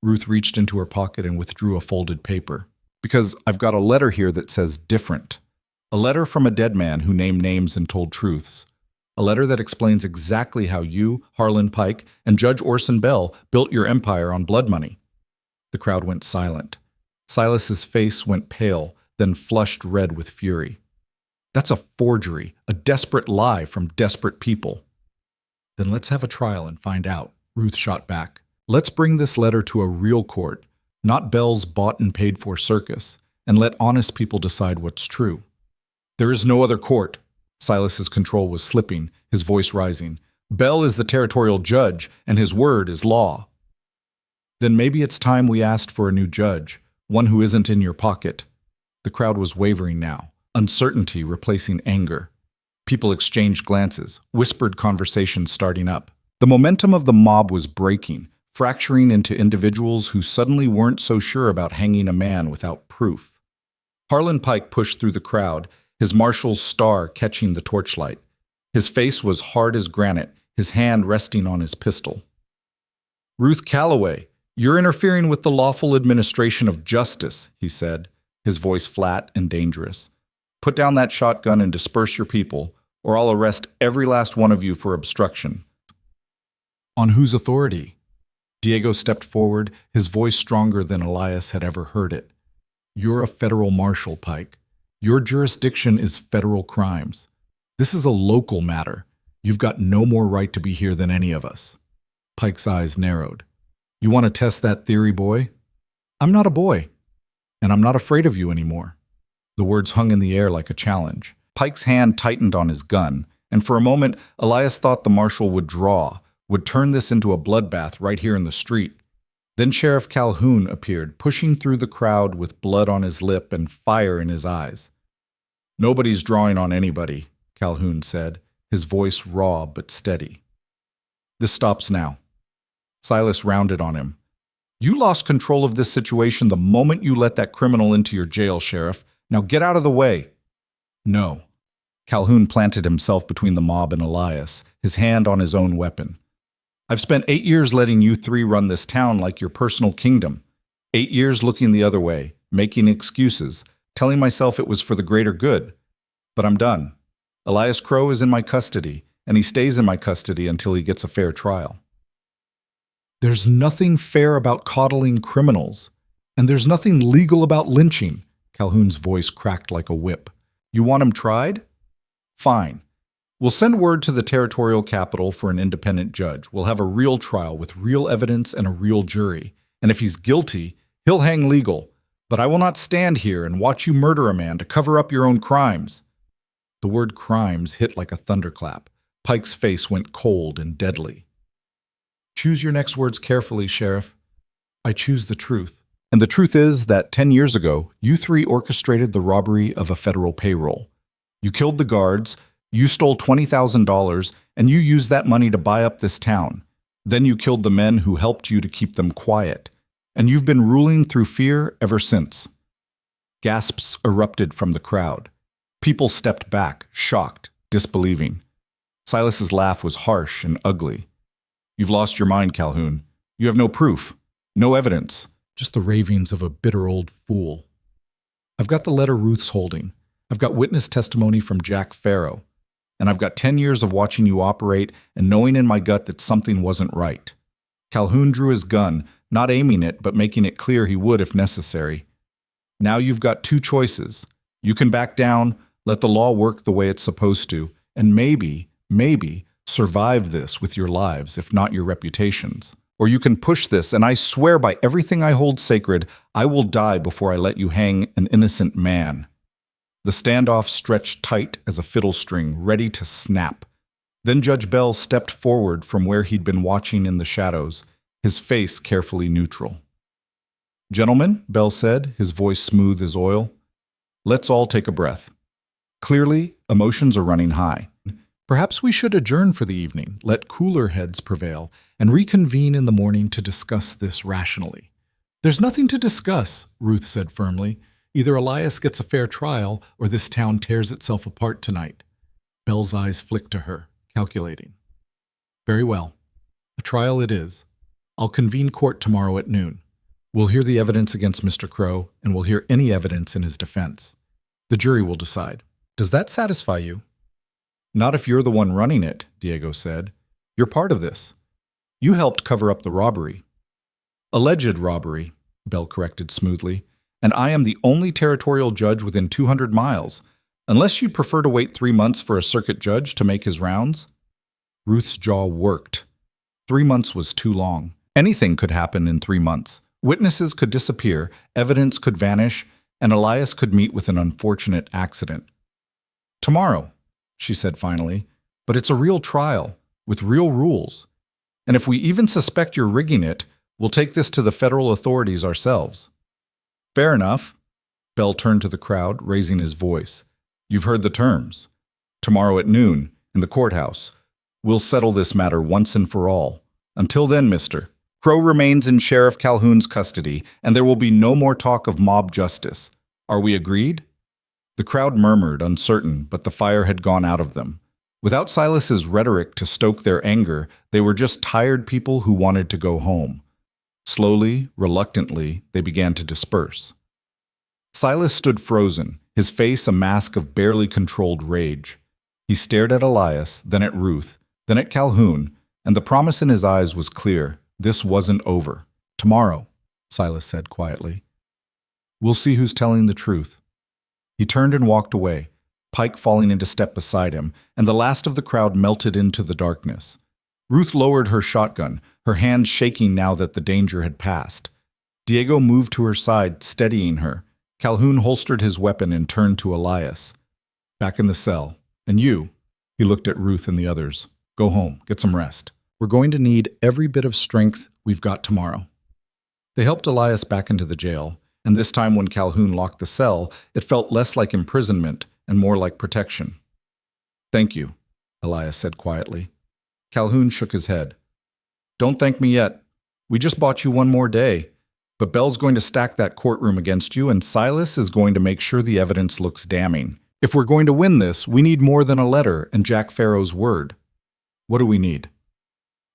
Ruth reached into her pocket and withdrew a folded paper. Because I've got a letter here that says different. A letter from a dead man who named names and told truths. A letter that explains exactly how you, Harlan Pike, and Judge Orson Bell built your empire on blood money. The crowd went silent. Silas's face went pale, then flushed red with fury. That's a forgery, a desperate lie from desperate people. Then let's have a trial and find out, Ruth shot back. Let's bring this letter to a real court, not Bell's bought and paid for circus, and let honest people decide what's true. There is no other court. Silas's control was slipping, his voice rising. Bell is the territorial judge, and his word is law. Then maybe it's time we asked for a new judge, one who isn't in your pocket. The crowd was wavering now, uncertainty replacing anger. People exchanged glances, whispered conversations starting up. The momentum of the mob was breaking, fracturing into individuals who suddenly weren't so sure about hanging a man without proof. Harlan Pike pushed through the crowd, his marshal's star catching the torchlight. His face was hard as granite, his hand resting on his pistol. Ruth Calloway, you're interfering with the lawful administration of justice, he said, his voice flat and dangerous. Put down that shotgun and disperse your people, or I'll arrest every last one of you for obstruction. On whose authority? Diego stepped forward, his voice stronger than Elias had ever heard it. You're a federal marshal, Pike. Your jurisdiction is federal crimes. This is a local matter. You've got no more right to be here than any of us. Pike's eyes narrowed. You want to test that theory, boy? I'm not a boy, and I'm not afraid of you anymore. The words hung in the air like a challenge. Pike's hand tightened on his gun, and for a moment, Elias thought the marshal would draw, would turn this into a bloodbath right here in the street. Then Sheriff Calhoun appeared, pushing through the crowd with blood on his lip and fire in his eyes. Nobody's drawing on anybody, Calhoun said, his voice raw but steady. This stops now. Silas rounded on him. You lost control of this situation the moment you let that criminal into your jail, Sheriff. Now get out of the way. No. Calhoun planted himself between the mob and Elias, his hand on his own weapon. I've spent 8 years letting you three run this town like your personal kingdom. 8 years looking the other way, making excuses, telling myself it was for the greater good. But I'm done. Elias Crowe is in my custody, and he stays in my custody until he gets a fair trial. There's nothing fair about coddling criminals, and there's nothing legal about lynching. Calhoun's voice cracked like a whip. You want him tried? Fine. We'll send word to the territorial capital for an independent judge. We'll have a real trial with real evidence and a real jury. And if he's guilty, he'll hang legal. But I will not stand here and watch you murder a man to cover up your own crimes. The word crimes hit like a thunderclap. Pike's face went cold and deadly. Choose your next words carefully, Sheriff. I choose the truth. And the truth is that 10 years ago, you three orchestrated the robbery of a federal payroll. You killed the guards, you stole $20,000, and you used that money to buy up this town. Then you killed the men who helped you to keep them quiet. And you've been ruling through fear ever since. Gasps erupted from the crowd. People stepped back, shocked, disbelieving. Silas's laugh was harsh and ugly. You've lost your mind, Calhoun. You have no proof, no evidence, just the ravings of a bitter old fool. I've got the letter Ruth's holding. I've got witness testimony from Jack Farrow. And I've got 10 years of watching you operate and knowing in my gut that something wasn't right. Calhoun drew his gun, not aiming it, but making it clear he would if necessary. Now you've got two choices. You can back down, let the law work the way it's supposed to, and maybe, survive this with your lives, if not your reputations. Or you can push this, and I swear by everything I hold sacred, I will die before I let you hang an innocent man." The standoff stretched tight as a fiddle string, ready to snap. Then Judge Bell stepped forward from where he'd been watching in the shadows, his face carefully neutral. "Gentlemen," Bell said, his voice smooth as oil, "let's all take a breath. Clearly, emotions are running high. Perhaps we should adjourn for the evening, let cooler heads prevail, and reconvene in the morning to discuss this rationally." "There's nothing to discuss," Ruth said firmly. "Either Elias gets a fair trial, or this town tears itself apart tonight." Bell's eyes flicked to her, calculating. "Very well. A trial it is. I'll convene court tomorrow at noon. We'll hear the evidence against Mr. Crowe, and we'll hear any evidence in his defense. The jury will decide. Does that satisfy you?" "Not if you're the one running it," Diego said. "You're part of this. You helped cover up the robbery." "Alleged robbery," Bell corrected smoothly. "And I am the only territorial judge within 200 miles. Unless you'd prefer to wait 3 months for a circuit judge to make his rounds?" Ruth's jaw worked. 3 months was too long. Anything could happen in 3 months. Witnesses could disappear, evidence could vanish, and Elias could meet with an unfortunate accident. "Tomorrow," she said finally, "but it's a real trial, with real rules. And if we even suspect you're rigging it, we'll take this to the federal authorities ourselves." "Fair enough." Bell turned to the crowd, raising his voice. "You've heard the terms. Tomorrow at noon, in the courthouse. We'll settle this matter once and for all. Until then, Mr. Crowe remains in Sheriff Calhoun's custody, and there will be no more talk of mob justice. Are we agreed?" The crowd murmured, uncertain, but the fire had gone out of them. Without Silas's rhetoric to stoke their anger, they were just tired people who wanted to go home. Slowly, reluctantly, they began to disperse. Silas stood frozen, his face a mask of barely controlled rage. He stared at Elias, then at Ruth, then at Calhoun, and the promise in his eyes was clear. This wasn't over. "Tomorrow," Silas said quietly. "We'll see who's telling the truth." He turned and walked away, Pike falling into step beside him, and the last of the crowd melted into the darkness. Ruth lowered her shotgun, her hands shaking now that the danger had passed. Diego moved to her side, steadying her. Calhoun holstered his weapon and turned to Elias. "Back in the cell. And you," he looked at Ruth and the others, "go home, get some rest. We're going to need every bit of strength we've got tomorrow." They helped Elias back into the jail, and this time when Calhoun locked the cell, it felt less like imprisonment and more like protection. "Thank you," Elias said quietly. Calhoun shook his head. "Don't thank me yet. We just bought you one more day. But Bell's going to stack that courtroom against you, and Silas is going to make sure the evidence looks damning. If we're going to win this, we need more than a letter and Jack Farrow's word. What do we need?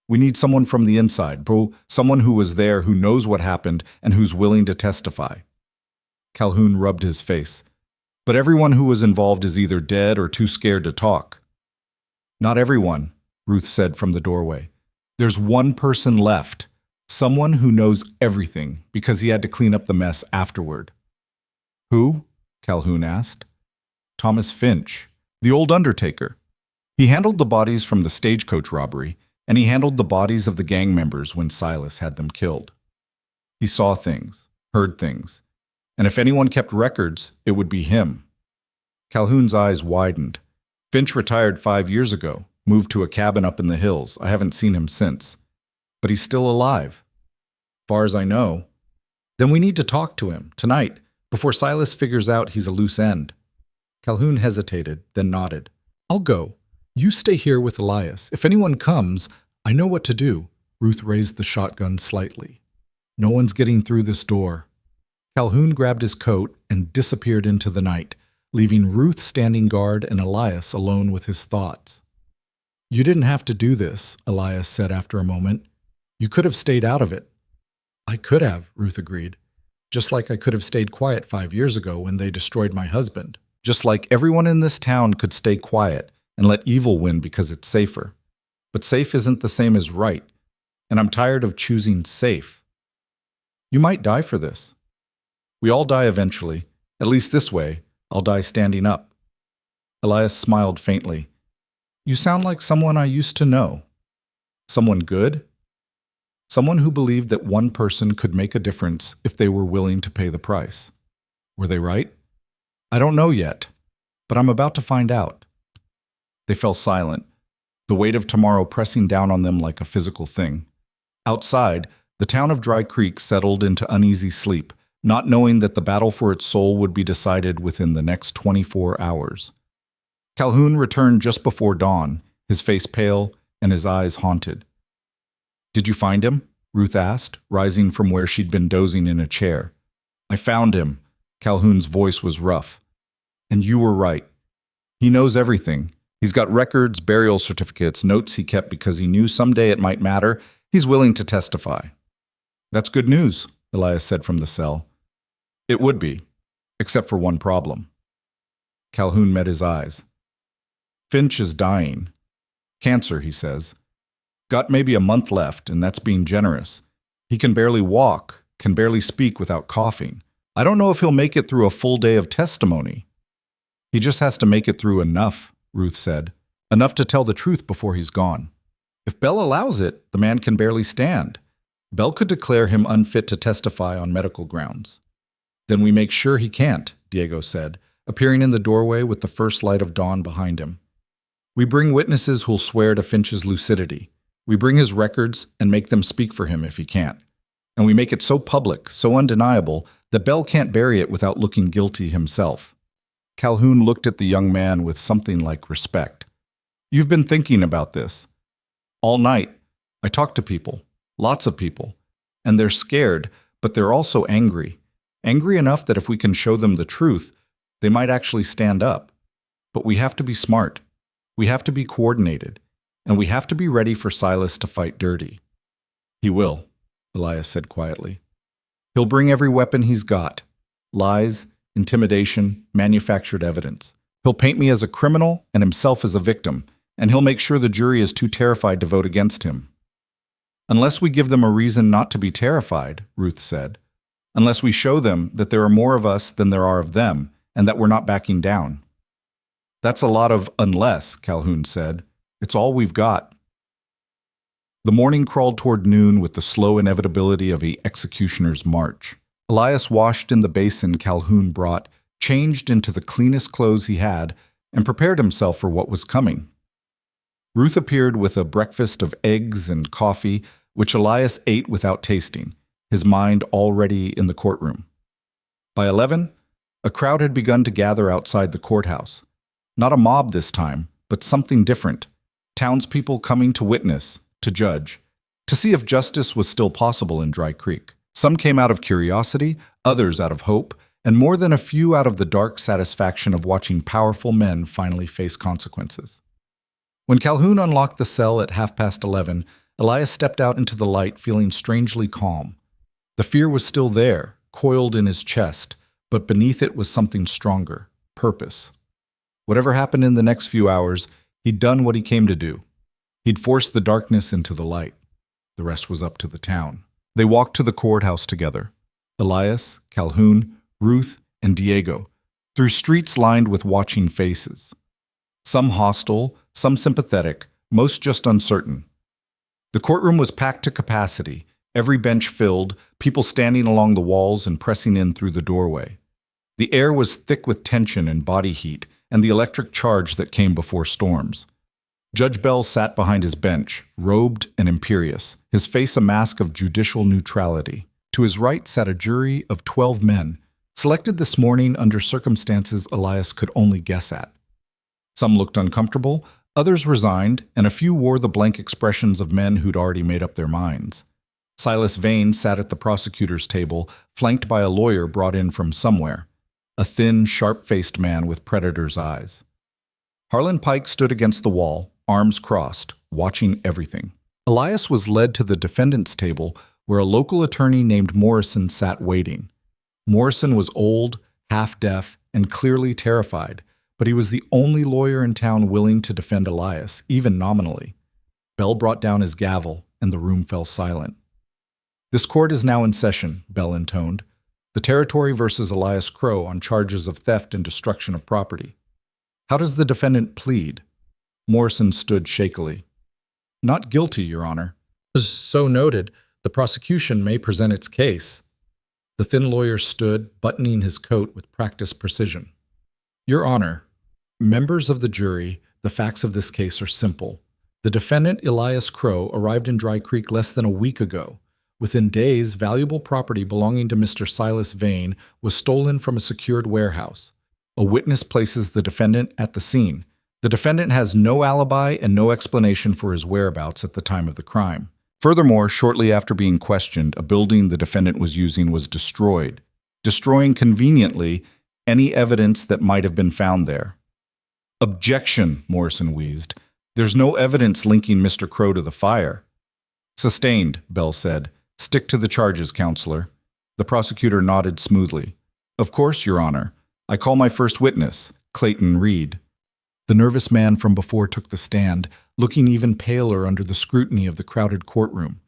We need someone from the inside, someone who was there, who knows what happened, and who's willing to testify." Calhoun rubbed his face. "But everyone who was involved is either dead or too scared to talk." "Not everyone," Ruth said from the doorway. "There's one person left. Someone who knows everything, because he had to clean up the mess afterward." "Who?" Calhoun asked. "Thomas Finch, the old undertaker. He handled the bodies from the stagecoach robbery, and he handled the bodies of the gang members when Silas had them killed. He saw things, heard things, and if anyone kept records, it would be him." Calhoun's eyes widened. "Finch retired 5 years ago, moved to a cabin up in the hills. I haven't seen him since. But he's still alive. Far as I know. Then we need to talk to him, tonight, before Silas figures out he's a loose end." Calhoun hesitated, then nodded. "I'll go. You stay here with Elias. If anyone comes, I know what to do." Ruth raised the shotgun slightly. "No one's getting through this door." Calhoun grabbed his coat and disappeared into the night, leaving Ruth standing guard and Elias alone with his thoughts. "You didn't have to do this," Elias said after a moment. "You could have stayed out of it." "I could have," Ruth agreed. "Just like I could have stayed quiet 5 years ago when they destroyed my husband. Just like everyone in this town could stay quiet and let evil win because it's safer. But safe isn't the same as right, and I'm tired of choosing safe. You might die for this. We all die eventually. At least this way, I'll die standing up." Elias smiled faintly. You sound like someone I used to know. Someone good? Someone who believed that one person could make a difference if they were willing to pay the price. Were they right? I don't know yet, but I'm about to find out. They fell silent, the weight of tomorrow pressing down on them like a physical thing. Outside, the town of Dry Creek settled into uneasy sleep, not knowing that the battle for its soul would be decided within the next 24 hours. Calhoun returned just before dawn, his face pale and his eyes haunted. "Did you find him?" Ruth asked, rising from where she'd been dozing in a chair. "I found him." Calhoun's voice was rough. "And you were right. He knows everything. He's got records, burial certificates, notes he kept because he knew someday it might matter. He's willing to testify." "That's good news," Elias said from the cell. "It would be, except for one problem." Calhoun met his eyes. "Finch is dying. Cancer, he says. Got maybe a month left, and that's being generous. He can barely walk, can barely speak without coughing. I don't know if he'll make it through a full day of testimony." "He just has to make it through enough," Ruth said. "Enough to tell the truth before he's gone. If Bell allows it, the man can barely stand. Bell could declare him unfit to testify on medical grounds." "Then we make sure he can't," Diego said, appearing in the doorway with the first light of dawn behind him. "We bring witnesses who'll swear to Finch's lucidity. We bring his records and make them speak for him if he can't. And we make it so public, so undeniable, that Bell can't bury it without looking guilty himself." Calhoun looked at the young man with something like respect. "You've been thinking about this." "All night. I talked to people, lots of people, and they're scared, but they're also angry. Angry enough that if we can show them the truth, they might actually stand up. But we have to be smart. We have to be coordinated. And we have to be ready for Silas to fight dirty." "He will," Elias said quietly. "He'll bring every weapon he's got. Lies, intimidation, manufactured evidence. He'll paint me as a criminal and himself as a victim, and he'll make sure the jury is too terrified to vote against him." "Unless we give them a reason not to be terrified," Ruth said. "Unless we show them that there are more of us than there are of them, and that we're not backing down." "That's a lot of unless," Calhoun said. "It's all we've got." The morning crawled toward noon with the slow inevitability of an executioner's march. Elias washed in the basin Calhoun brought, changed into the cleanest clothes he had, and prepared himself for what was coming. Ruth appeared with a breakfast of eggs and coffee, which Elias ate without tasting, his mind already in the courtroom. By 11, a crowd had begun to gather outside the courthouse. Not a mob this time, but something different. Townspeople coming to witness, to judge, to see if justice was still possible in Dry Creek. Some came out of curiosity, others out of hope, and more than a few out of the dark satisfaction of watching powerful men finally face consequences. When Calhoun unlocked the cell at 11:30, Elias stepped out into the light feeling strangely calm. The fear was still there, coiled in his chest, but beneath it was something stronger, purpose. Whatever happened in the next few hours, he'd done what he came to do. He'd forced the darkness into the light. The rest was up to the town. They walked to the courthouse together. Elias, Calhoun, Ruth, and Diego, through streets lined with watching faces. Some hostile, some sympathetic, most just uncertain. The courtroom was packed to capacity, every bench filled, people standing along the walls and pressing in through the doorway. The air was thick with tension and body heat, and the electric charge that came before storms. Judge Bell sat behind his bench, robed and imperious, his face a mask of judicial neutrality. To his right sat a jury of 12 men, selected this morning under circumstances Elias could only guess at. Some looked uncomfortable, others resigned, and a few wore the blank expressions of men who'd already made up their minds. Silas Vane sat at the prosecutor's table, flanked by a lawyer brought in from somewhere, a thin, sharp-faced man with predator's eyes. Harlan Pike stood against the wall, arms crossed, watching everything. Elias was led to the defendant's table, where a local attorney named Morrison sat waiting. Morrison was old, half-deaf, and clearly terrified, but he was the only lawyer in town willing to defend Elias, even nominally. Bell brought down his gavel, and the room fell silent. "This court is now in session," Bell intoned. "The Territory versus Elias Crowe on charges of theft and destruction of property. How does the defendant plead?" Morrison stood shakily. Not guilty, Your Honor. So noted. The prosecution may present its case. The thin lawyer stood, buttoning his coat with practiced precision. Your Honor, members of the jury, the facts of this case are simple. The defendant, Elias Crowe, arrived in Dry Creek less than a week ago. Within days, valuable property belonging to Mr. Silas Vane was stolen from a secured warehouse. A witness places the defendant at the scene. The defendant has no alibi and no explanation for his whereabouts at the time of the crime. Furthermore, shortly after being questioned, a building the defendant was using was destroyed, destroying conveniently any evidence that might have been found there. Objection, Morrison wheezed. There's no evidence linking Mr. Crowe to the fire. Sustained, Bell said. Stick to the charges, Counselor. The prosecutor nodded smoothly. Of course, Your Honor. I call my first witness, Clayton Reed. The nervous man from before took the stand, looking even paler under the scrutiny of the crowded courtroom.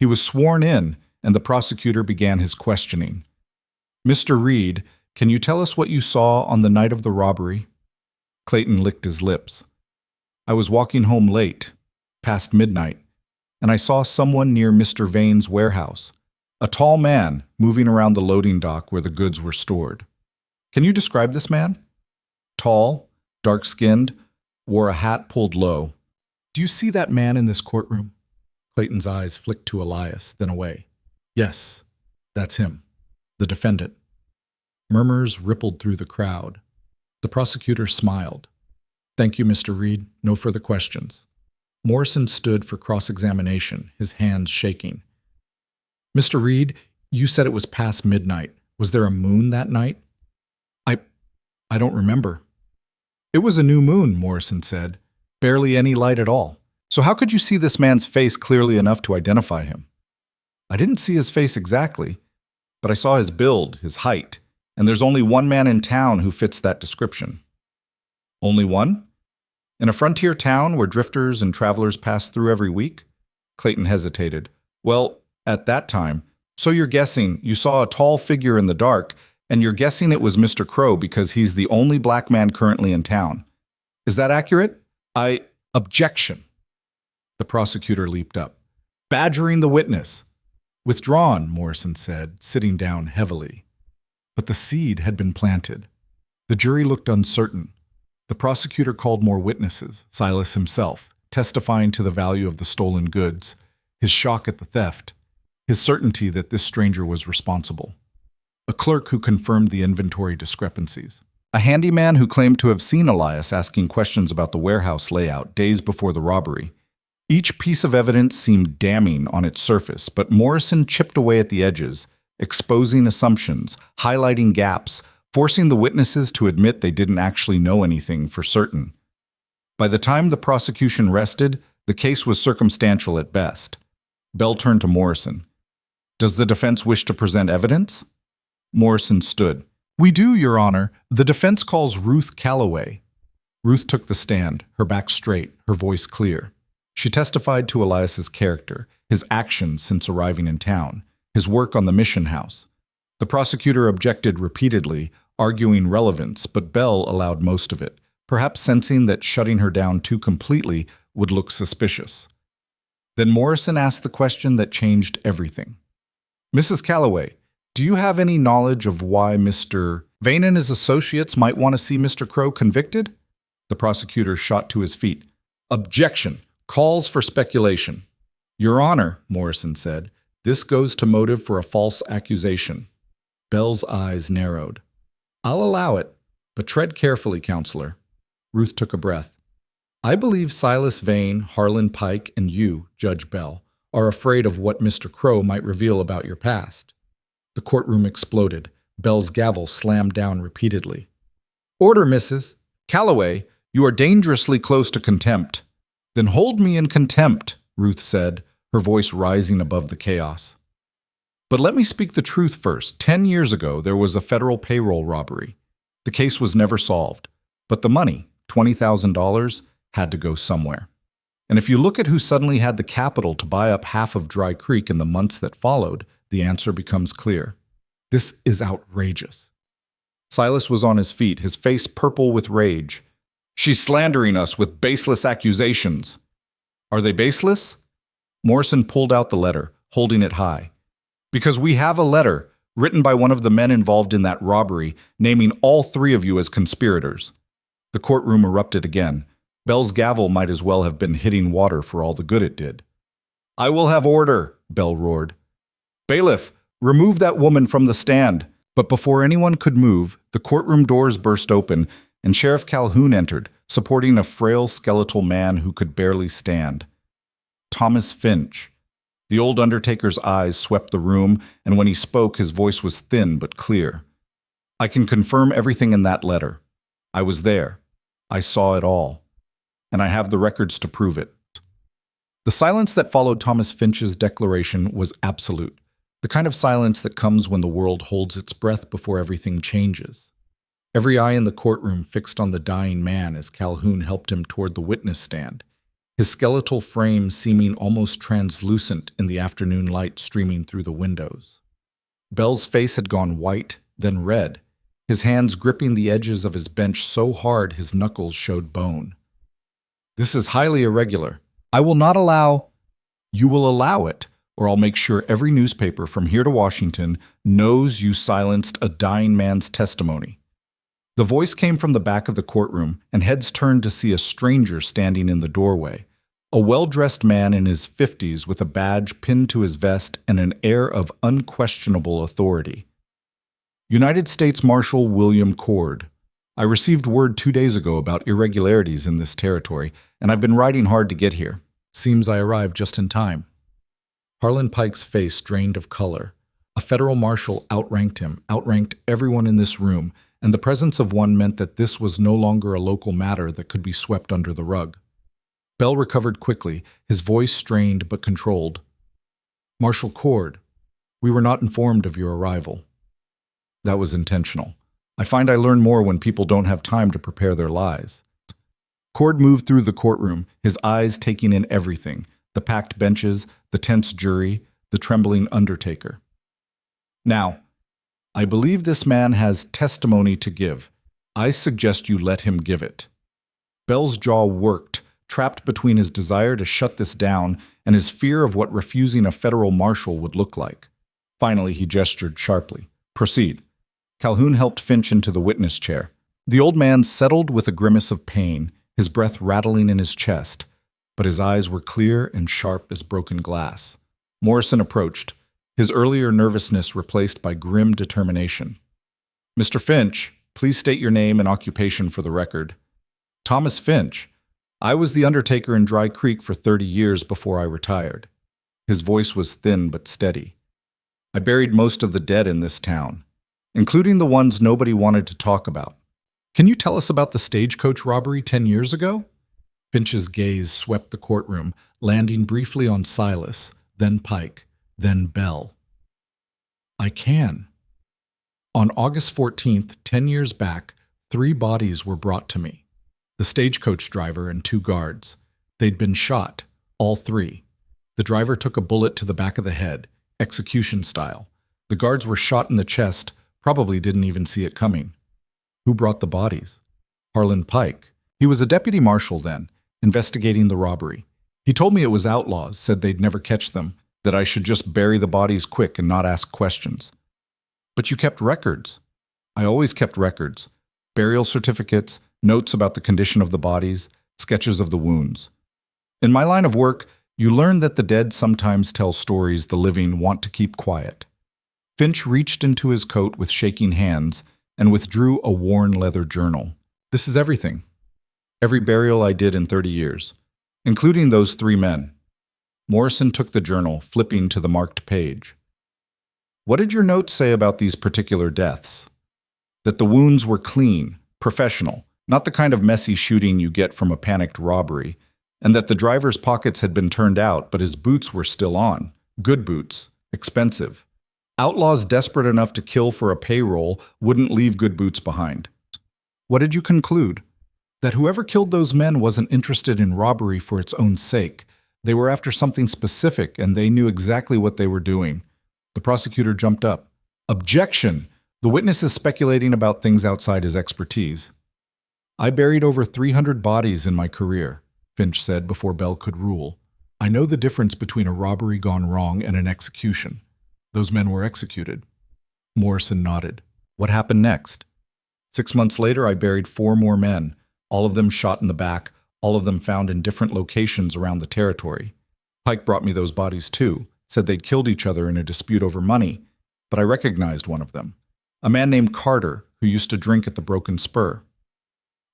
He was sworn in, and the prosecutor began his questioning. Mr. Reed, can you tell us what you saw on the night of the robbery? Clayton licked his lips. I was walking home late, past midnight, and I saw someone near Mr. Vane's warehouse, a tall man moving around the loading dock where the goods were stored. Can you describe this man? Tall, dark-skinned, wore a hat pulled low. Do you see that man in this courtroom? Clayton's eyes flicked to Elias, then away. Yes, that's him, the defendant. Murmurs rippled through the crowd. The prosecutor smiled. Thank you, Mr. Reed. No further questions. Morrison stood for cross-examination, his hands shaking. Mr. Reed, you said it was past midnight. Was there a moon that night? I don't remember. It was a new moon, Morrison said. Barely any light at all. So how could you see this man's face clearly enough to identify him? I didn't see his face exactly, but I saw his build, his height, and there's only one man in town who fits that description. Only one? In a frontier town where drifters and travelers pass through every week? Clayton hesitated. Well, at that time. So you're guessing you saw a tall figure in the dark, and you're guessing it was Mr. Crowe because he's the only black man currently in town. Is that accurate? Objection. The prosecutor leaped up. Badgering the witness. Withdrawn, Morrison said, sitting down heavily. But the seed had been planted. The jury looked uncertain. The prosecutor called more witnesses, Silas himself, testifying to the value of the stolen goods, his shock at the theft, his certainty that this stranger was responsible. A clerk who confirmed the inventory discrepancies. A handyman who claimed to have seen Elias asking questions about the warehouse layout days before the robbery. Each piece of evidence seemed damning on its surface, but Morrison chipped away at the edges, exposing assumptions, highlighting gaps, forcing the witnesses to admit they didn't actually know anything for certain. By the time the prosecution rested, the case was circumstantial at best. Bell turned to Morrison. Does the defense wish to present evidence? Morrison stood. We do, Your Honor. The defense calls Ruth Calloway. Ruth took the stand, her back straight, her voice clear. She testified to Elias's character, his actions since arriving in town, his work on the mission house. The prosecutor objected repeatedly, arguing relevance, but Bell allowed most of it, perhaps sensing that shutting her down too completely would look suspicious. Then Morrison asked the question that changed everything. Mrs. Calloway, do you have any knowledge of why Mr. Vane and his associates might want to see Mr. Crowe convicted? The prosecutor shot to his feet. Objection. Calls for speculation. Your Honor, Morrison said, this goes to motive for a false accusation. Bell's eyes narrowed. I'll allow it, but tread carefully, Counselor. Ruth took a breath. I believe Silas Vane, Harlan Pike, and you, Judge Bell, are afraid of what Mr. Crowe might reveal about your past. The courtroom exploded. Bell's gavel slammed down repeatedly. Order, Mrs. Calloway, you are dangerously close to contempt. Then hold me in contempt, Ruth said, her voice rising above the chaos. But let me speak the truth first. 10 years ago, there was a federal payroll robbery. The case was never solved, but the money, $20,000, had to go somewhere. And if you look at who suddenly had the capital to buy up half of Dry Creek in the months that followed, the answer becomes clear. This is outrageous. Silas was on his feet, his face purple with rage. She's slandering us with baseless accusations. Are they baseless? Morrison pulled out the letter, holding it high. Because we have a letter written by one of the men involved in that robbery, naming all three of you as conspirators. The courtroom erupted again. Bell's gavel might as well have been hitting water for all the good it did. I will have order, Bell roared. Bailiff, remove that woman from the stand. But before anyone could move, the courtroom doors burst open, and Sheriff Calhoun entered, supporting a frail skeletal man who could barely stand. Thomas Finch. The old undertaker's eyes swept the room, and when he spoke, his voice was thin but clear. I can confirm everything in that letter. I was there. I saw it all. And I have the records to prove it. The silence that followed Thomas Finch's declaration was absolute, the kind of silence that comes when the world holds its breath before everything changes. Every eye in the courtroom fixed on the dying man as Calhoun helped him toward the witness stand, his skeletal frame seeming almost translucent in the afternoon light streaming through the windows. Bell's face had gone white, then red, his hands gripping the edges of his bench so hard his knuckles showed bone. This is highly irregular. I will not allow— You will allow it, or I'll make sure every newspaper from here to Washington knows you silenced a dying man's testimony. The voice came from the back of the courtroom, and heads turned to see a stranger standing in the doorway, a well-dressed man in his 50s with a badge pinned to his vest and an air of unquestionable authority. United States Marshal William Cord. I received word 2 days ago about irregularities in this territory, and I've been riding hard to get here. Seems I arrived just in time. Harlan Pike's face drained of color. A federal marshal outranked him, outranked everyone in this room, and the presence of one meant that this was no longer a local matter that could be swept under the rug. Bell recovered quickly, his voice strained but controlled. Marshal Cord, we were not informed of your arrival. That was intentional. I find I learn more when people don't have time to prepare their lies. Cord moved through the courtroom, his eyes taking in everything, the packed benches, the tense jury, the trembling undertaker. Now, I believe this man has testimony to give. I suggest you let him give it. Bell's jaw worked, trapped between his desire to shut this down and his fear of what refusing a federal marshal would look like. Finally, he gestured sharply. Proceed. Calhoun helped Finch into the witness chair. The old man settled with a grimace of pain, his breath rattling in his chest, but his eyes were clear and sharp as broken glass. Morrison approached, his earlier nervousness replaced by grim determination. Mr. Finch, please state your name and occupation for the record. Thomas Finch. I was the undertaker in Dry Creek for 30 years before I retired. His voice was thin but steady. I buried most of the dead in this town, including the ones nobody wanted to talk about. Can you tell us about the stagecoach robbery 10 years ago? Finch's gaze swept the courtroom, landing briefly on Silas, then Pike, then Bell. I can. On August 14th, 10 years back, 3 bodies were brought to me. The stagecoach driver and 2 guards. They'd been shot, all 3. The driver took a bullet to the back of the head, execution style. The guards were shot in the chest, probably didn't even see it coming. Who brought the bodies? Harlan Pike. He was a deputy marshal then, investigating the robbery. He told me it was outlaws, said they'd never catch them, that I should just bury the bodies quick and not ask questions. But you kept records. I always kept records. Burial certificates, notes about the condition of the bodies, sketches of the wounds. In my line of work, you learn that the dead sometimes tell stories the living want to keep quiet. Finch reached into his coat with shaking hands and withdrew a worn leather journal. This is everything. Every burial I did in 30 years, including those 3 men. Morrison took the journal, flipping to the marked page. What did your notes say about these particular deaths? That the wounds were clean, professional, not the kind of messy shooting you get from a panicked robbery, and that the driver's pockets had been turned out, but his boots were still on. Good boots, expensive. Outlaws desperate enough to kill for a payroll wouldn't leave good boots behind. What did you conclude? That whoever killed those men wasn't interested in robbery for its own sake. They were after something specific, and they knew exactly what they were doing. The prosecutor jumped up. Objection! The witness is speculating about things outside his expertise. I buried over 300 bodies in my career, Finch said before Bell could rule. I know the difference between a robbery gone wrong and an execution. Those men were executed. Morrison nodded. What happened next? 6 months later, I buried 4 more men, all of them shot in the back, all of them found in different locations around the territory. Pike brought me those bodies too, said they'd killed each other in a dispute over money, but I recognized one of them. A man named Carter, who used to drink at the Broken Spur.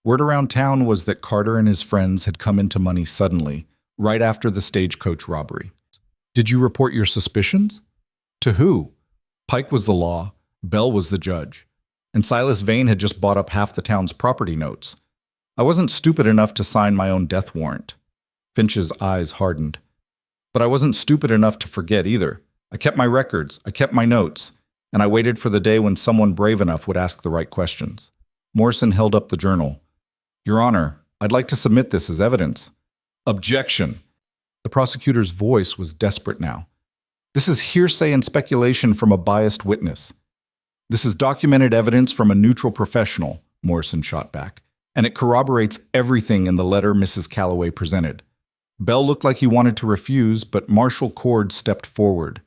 Word around town was that Carter and his friends had come into money suddenly, right after the stagecoach robbery. Did you report your suspicions? To who? Pike was the law, Bell was the judge, and Silas Vane had just bought up half the town's property notes. I wasn't stupid enough to sign my own death warrant. Finch's eyes hardened. But I wasn't stupid enough to forget either. I kept my records, I kept my notes, and I waited for the day when someone brave enough would ask the right questions. Morrison held up the journal. Your Honor, I'd like to submit this as evidence. Objection. The prosecutor's voice was desperate now. This is hearsay and speculation from a biased witness. This is documented evidence from a neutral professional, Morrison shot back, and it corroborates everything in the letter Mrs. Calloway presented. Bell looked like he wanted to refuse, but Marshal Cord stepped forward.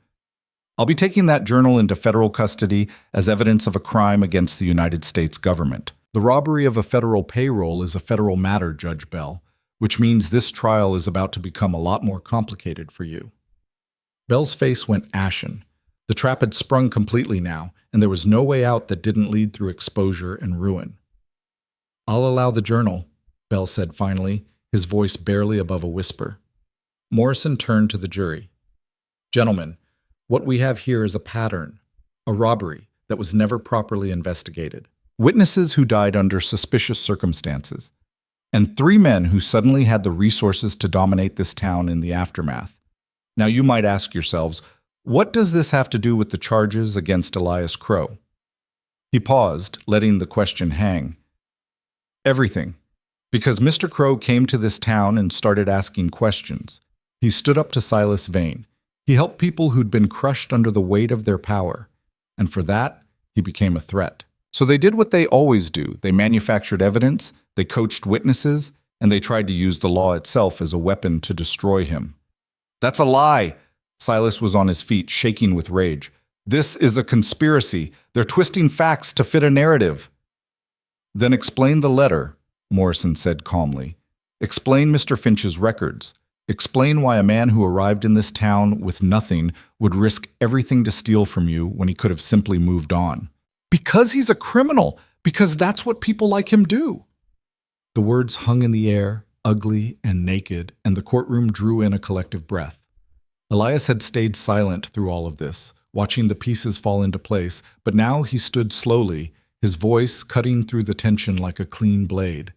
I'll be taking that journal into federal custody as evidence of a crime against the United States government. The robbery of a federal payroll is a federal matter, Judge Bell, which means this trial is about to become a lot more complicated for you. Bell's face went ashen. The trap had sprung completely now, and there was no way out that didn't lead through exposure and ruin. I'll allow the journal, Bell said finally, his voice barely above a whisper. Morrison turned to the jury. Gentlemen, what we have here is a pattern, a robbery that was never properly investigated. Witnesses who died under suspicious circumstances, and 3 men who suddenly had the resources to dominate this town in the aftermath. Now you might ask yourselves, what does this have to do with the charges against Elias Crowe? He paused, letting the question hang. Everything. Because Mr. Crowe came to this town and started asking questions. He stood up to Silas Vane. He helped people who'd been crushed under the weight of their power. And for that, he became a threat. So they did what they always do. They manufactured evidence, they coached witnesses, and they tried to use the law itself as a weapon to destroy him. That's a lie! Silas was on his feet, shaking with rage. This is a conspiracy. They're twisting facts to fit a narrative. Then explain the letter, Morrison said calmly. Explain Mr. Finch's records. Explain why a man who arrived in this town with nothing would risk everything to steal from you when he could have simply moved on. Because he's a criminal. Because that's what people like him do. The words hung in the air, ugly and naked, and the courtroom drew in a collective breath. Elias had stayed silent through all of this, watching the pieces fall into place, but now he stood slowly, his voice cutting through the tension like a clean blade.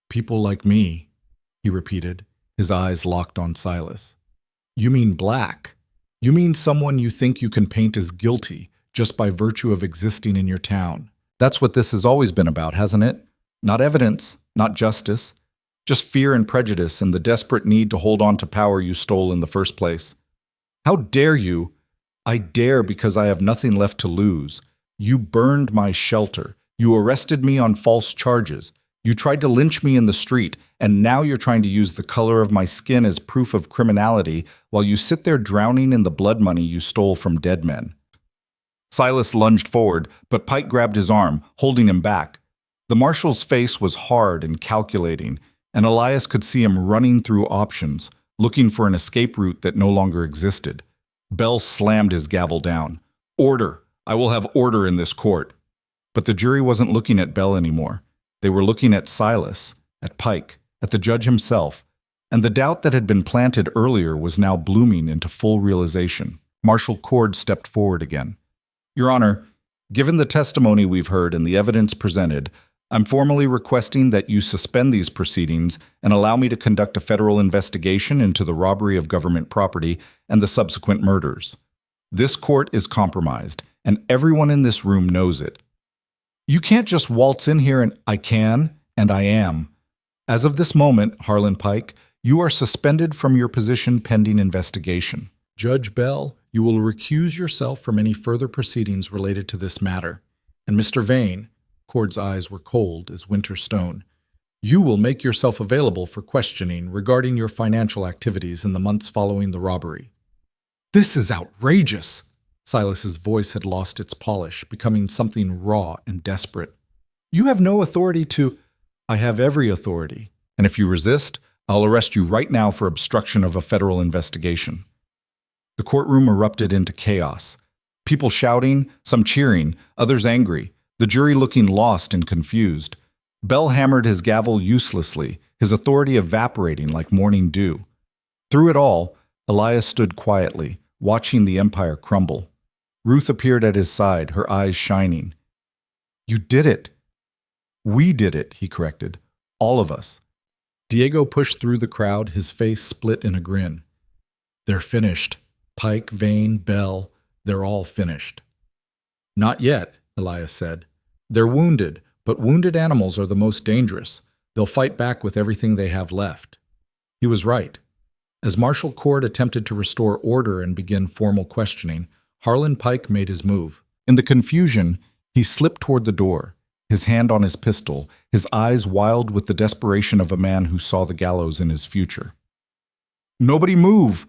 People like me, he repeated, his eyes locked on Silas. You mean black? You mean someone you think you can paint as guilty just by virtue of existing in your town? That's what this has always been about, hasn't it? Not evidence, not justice, just fear and prejudice and the desperate need to hold on to power you stole in the first place. How dare you? I dare because I have nothing left to lose. You burned my shelter. You arrested me on false charges. You tried to lynch me in the street, and now you're trying to use the color of my skin as proof of criminality while you sit there drowning in the blood money you stole from dead men. Silas lunged forward, but Pike grabbed his arm, holding him back. The marshal's face was hard and calculating, and Elias could see him running through options, looking for an escape route that no longer existed. Bell slammed his gavel down. Order! I will have order in this court. But the jury wasn't looking at Bell anymore. They were looking at Silas, at Pike, at the judge himself, and the doubt that had been planted earlier was now blooming into full realization. Marshal Cord stepped forward again. Your Honor, given the testimony we've heard and the evidence presented, I'm formally requesting that you suspend these proceedings and allow me to conduct a federal investigation into the robbery of government property and the subsequent murders. This court is compromised, and everyone in this room knows it. You can't just waltz in here and I can, and I am. As of this moment, Harlan Pike, you are suspended from your position pending investigation. Judge Bell, you will recuse yourself from any further proceedings related to this matter. And Mr. Vane, Cord's eyes were cold as winter stone, You will make yourself available for questioning regarding your financial activities in the months following the robbery. This is outrageous! Silas's voice had lost its polish, becoming something raw and desperate. You have no authority to— I have every authority, and if you resist, I'll arrest you right now for obstruction of a federal investigation. The courtroom erupted into chaos. People shouting, some cheering, others angry, the jury looking lost and confused. Bell hammered his gavel uselessly, his authority evaporating like morning dew. Through it all, Elias stood quietly, watching the empire crumble. Ruth appeared at his side, her eyes shining. You did it. We did it, he corrected. All of us. Diego pushed through the crowd, his face split in a grin. They're finished. Pike, Vane, Bell, they're all finished. Not yet, Elias said. They're wounded, but wounded animals are the most dangerous. They'll fight back with everything they have left. He was right. As Marshal Cord attempted to restore order and begin formal questioning, Harlan Pike made his move. In the confusion, he slipped toward the door, his hand on his pistol, his eyes wild with the desperation of a man who saw the gallows in his future. Nobody move!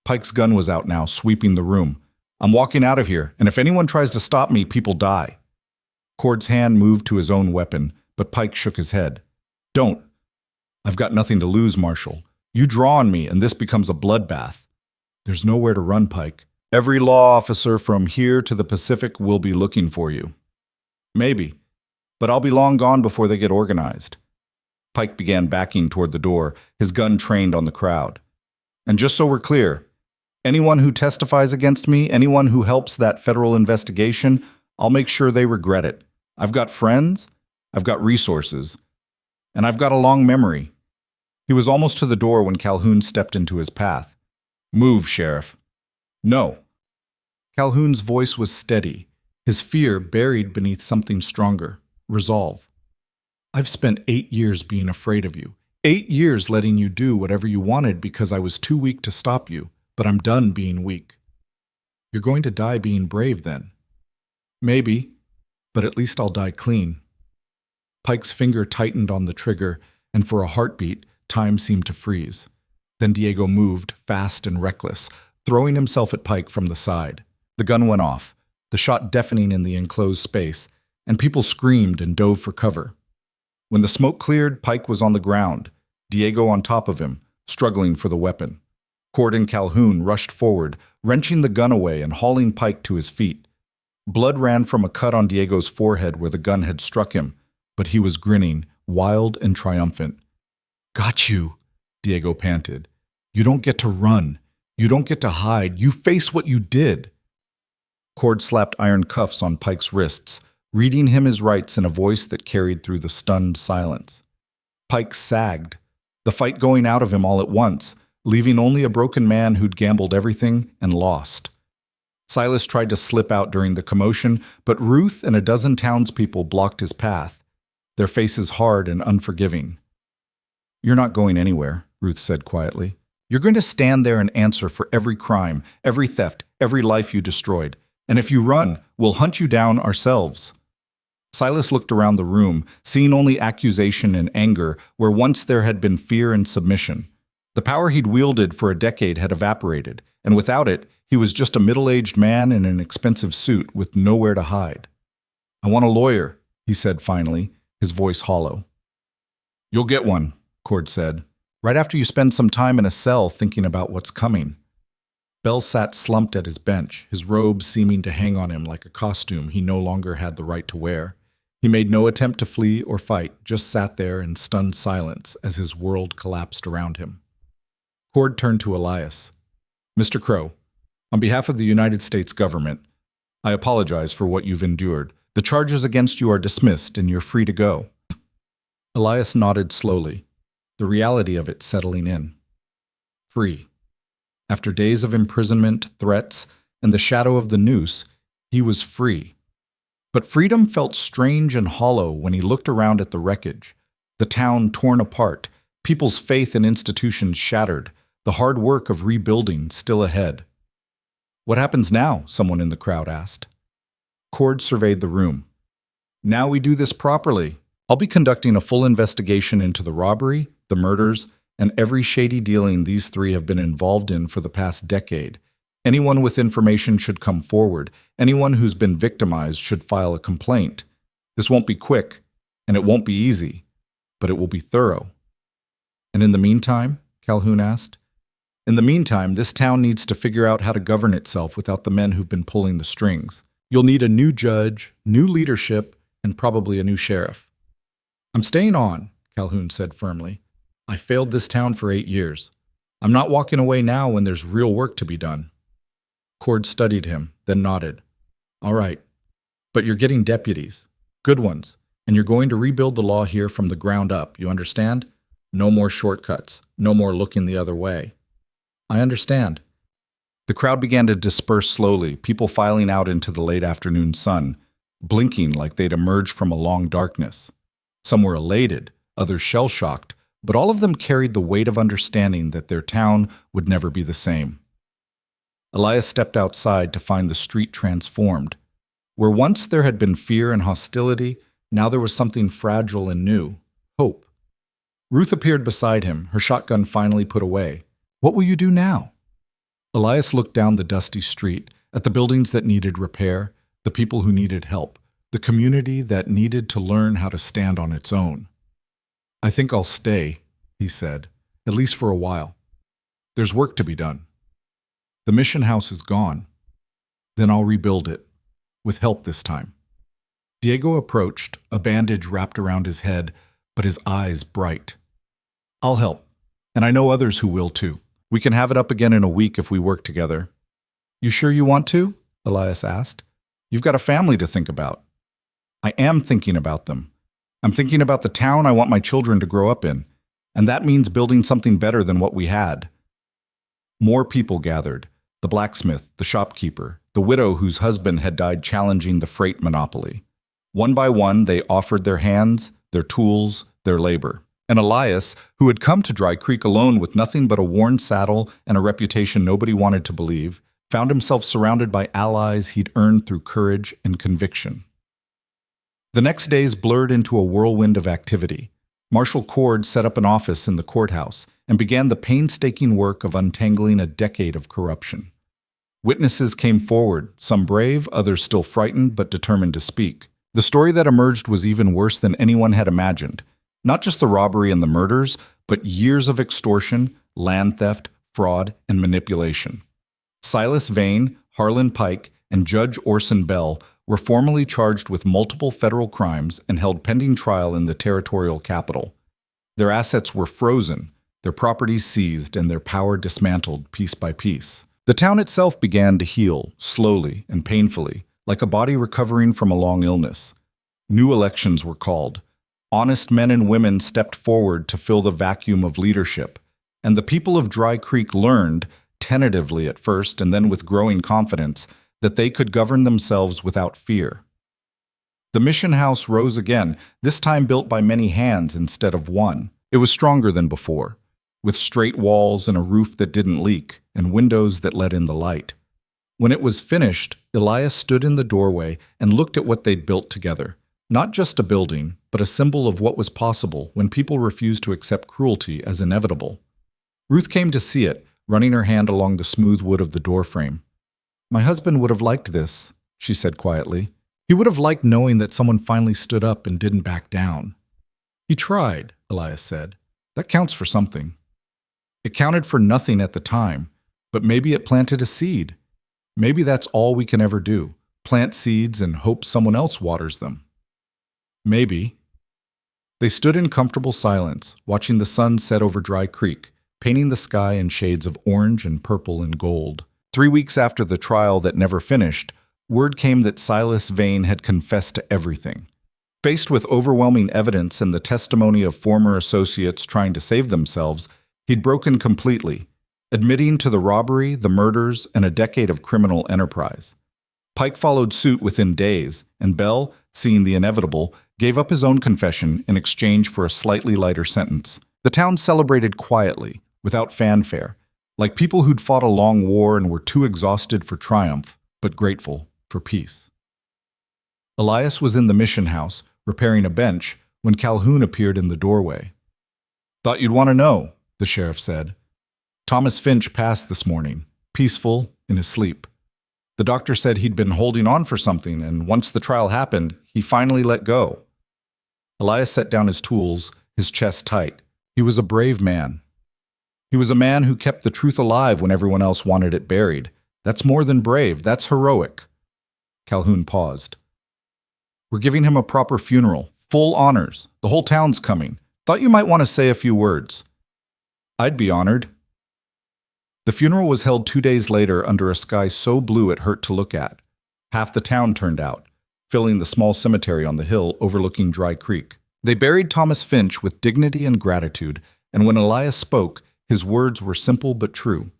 Pike's gun was out now, sweeping the room. I'm walking out of here, and if anyone tries to stop me, people die. Cord's hand moved to his own weapon, but Pike shook his head. Don't. I've got nothing to lose, Marshal. You draw on me, and this becomes a bloodbath. There's nowhere to run, Pike. Every law officer from here to the Pacific will be looking for you. Maybe, but I'll be long gone before they get organized. Pike began backing toward the door, his gun trained on the crowd. And just so we're clear, anyone who testifies against me, anyone who helps that federal investigation, I'll make sure they regret it. I've got friends, I've got resources, and I've got a long memory. He was almost to the door when Calhoun stepped into his path. Move, Sheriff. No. Calhoun's voice was steady, his fear buried beneath something stronger, resolve. I've spent 8 years being afraid of you, 8 years letting you do whatever you wanted because I was too weak to stop you, but I'm done being weak. You're going to die being brave then. Maybe, but at least I'll die clean. Pike's finger tightened on the trigger, and for a heartbeat, time seemed to freeze. Then Diego moved, fast and reckless, throwing himself at Pike from the side. The gun went off, the shot deafening in the enclosed space, and people screamed and dove for cover. When the smoke cleared, Pike was on the ground, Diego on top of him, struggling for the weapon. Cord and Calhoun rushed forward, wrenching the gun away and hauling Pike to his feet. Blood ran from a cut on Diego's forehead where the gun had struck him, but he was grinning, wild and triumphant. Got you, Diego panted. You don't get to run. You don't get to hide. You face what you did. Cord slapped iron cuffs on Pike's wrists, reading him his rights in a voice that carried through the stunned silence. Pike sagged, the fight going out of him all at once, leaving only a broken man who'd gambled everything and lost. Silas tried to slip out during the commotion, but Ruth and a dozen townspeople blocked his path, their faces hard and unforgiving. You're not going anywhere, Ruth said quietly. You're going to stand there and answer for every crime, every theft, every life you destroyed. And if you run, we'll hunt you down ourselves. Silas looked around the room, seeing only accusation and anger where once there had been fear and submission. The power he'd wielded for a decade had evaporated, and without it, he was just a middle-aged man in an expensive suit with nowhere to hide. I want a lawyer, he said finally, his voice hollow. You'll get one, Cord said, right after you spend some time in a cell thinking about what's coming. Bell sat slumped at his bench, his robe seeming to hang on him like a costume he no longer had the right to wear. He made no attempt to flee or fight, just sat there in stunned silence as his world collapsed around him. Cord turned to Elias. Mr. Crowe, on behalf of the United States government, I apologize for what you've endured. The charges against you are dismissed and you're free to go. Elias nodded slowly, the reality of it settling in. Free. After days of imprisonment, threats, and the shadow of the noose, he was free. But freedom felt strange and hollow when he looked around at the wreckage, the town torn apart, people's faith in institutions shattered, the hard work of rebuilding still ahead. What happens now? Someone in the crowd asked. Cord surveyed the room. Now we do this properly. I'll be conducting a full investigation into the robbery, the murders, and every shady dealing these three have been involved in for the past decade. Anyone with information should come forward. Anyone who's been victimized should file a complaint. This won't be quick, and it won't be easy, but it will be thorough. And in the meantime, Calhoun asked, in the meantime, this town needs to figure out how to govern itself without the men who've been pulling the strings. You'll need a new judge, new leadership, and probably a new sheriff. I'm staying on, Calhoun said firmly. I failed this town for 8 years. I'm not walking away now when there's real work to be done. Cord studied him, then nodded. All right, but you're getting deputies, good ones, and you're going to rebuild the law here from the ground up, you understand? No more shortcuts, no more looking the other way. I understand. The crowd began to disperse slowly, people filing out into the late afternoon sun, blinking like they'd emerged from a long darkness. Some were elated, others shell-shocked, but all of them carried the weight of understanding that their town would never be the same. Elias stepped outside to find the street transformed. Where once there had been fear and hostility, now there was something fragile and new, hope. Ruth appeared beside him, her shotgun finally put away. What will you do now? Elias looked down the dusty street, at the buildings that needed repair, the people who needed help, the community that needed to learn how to stand on its own. I think I'll stay, he said, at least for a while. There's work to be done. The mission house is gone. Then I'll rebuild it, with help this time. Diego approached, a bandage wrapped around his head, but his eyes bright. I'll help, and I know others who will too. We can have it up again in a week if we work together. You sure you want to? Elias asked. You've got a family to think about. I am thinking about them. I'm thinking about the town I want my children to grow up in, and that means building something better than what we had. More people gathered. The blacksmith, the shopkeeper, the widow whose husband had died challenging the freight monopoly. One by one, they offered their hands, their tools, their labor. And Elias, who had come to Dry Creek alone with nothing but a worn saddle and a reputation nobody wanted to believe, found himself surrounded by allies he'd earned through courage and conviction. The next days blurred into a whirlwind of activity. Marshal Cord set up an office in the courthouse and began the painstaking work of untangling a decade of corruption. Witnesses came forward, some brave, others still frightened but determined to speak. The story that emerged was even worse than anyone had imagined. Not just the robbery and the murders, but years of extortion, land theft, fraud, and manipulation. Silas Vane, Harlan Pike, and Judge Orson Bell were formally charged with multiple federal crimes and held pending trial in the territorial capital. Their assets were frozen, their properties seized, and their power dismantled piece by piece. The town itself began to heal, slowly and painfully, like a body recovering from a long illness. New elections were called. Honest men and women stepped forward to fill the vacuum of leadership, and the people of Dry Creek learned, tentatively at first and then with growing confidence, that they could govern themselves without fear. The mission house rose again, this time built by many hands instead of one. It was stronger than before, with straight walls and a roof that didn't leak, and windows that let in the light. When it was finished, Elias stood in the doorway and looked at what they'd built together. Not just a building, but a symbol of what was possible when people refused to accept cruelty as inevitable. Ruth came to see it, running her hand along the smooth wood of the doorframe. My husband would have liked this, she said quietly. He would have liked knowing that someone finally stood up and didn't back down. He tried, Elias said. That counts for something. It counted for nothing at the time, but maybe it planted a seed. Maybe that's all we can ever do, plant seeds and hope someone else waters them. Maybe. They stood in comfortable silence, watching the sun set over Dry Creek, painting the sky in shades of orange and purple and gold. 3 weeks after the trial that never finished, word came that Silas Vane had confessed to everything. Faced with overwhelming evidence and the testimony of former associates trying to save themselves, he'd broken completely, admitting to the robbery, the murders, and a decade of criminal enterprise. Pike followed suit within days, and Bell, seeing the inevitable, gave up his own confession in exchange for a slightly lighter sentence. The town celebrated quietly, without fanfare, like people who'd fought a long war and were too exhausted for triumph, but grateful for peace. Elias was in the mission house, repairing a bench, when Calhoun appeared in the doorway. "Thought you'd want to know," the sheriff said. "Thomas Finch passed this morning, peaceful, in his sleep. The doctor said he'd been holding on for something, and once the trial happened, he finally let go." Elias set down his tools, his chest tight. He was a brave man. He was a man who kept the truth alive when everyone else wanted it buried. That's more than brave, that's heroic. Calhoun paused. "We're giving him a proper funeral, full honors. The whole town's coming. Thought you might want to say a few words." "I'd be honored." The funeral was held 2 days later under a sky so blue it hurt to look at. Half the town turned out, filling the small cemetery on the hill overlooking Dry Creek. They buried Thomas Finch with dignity and gratitude, and when Elias spoke, his words were simple but true.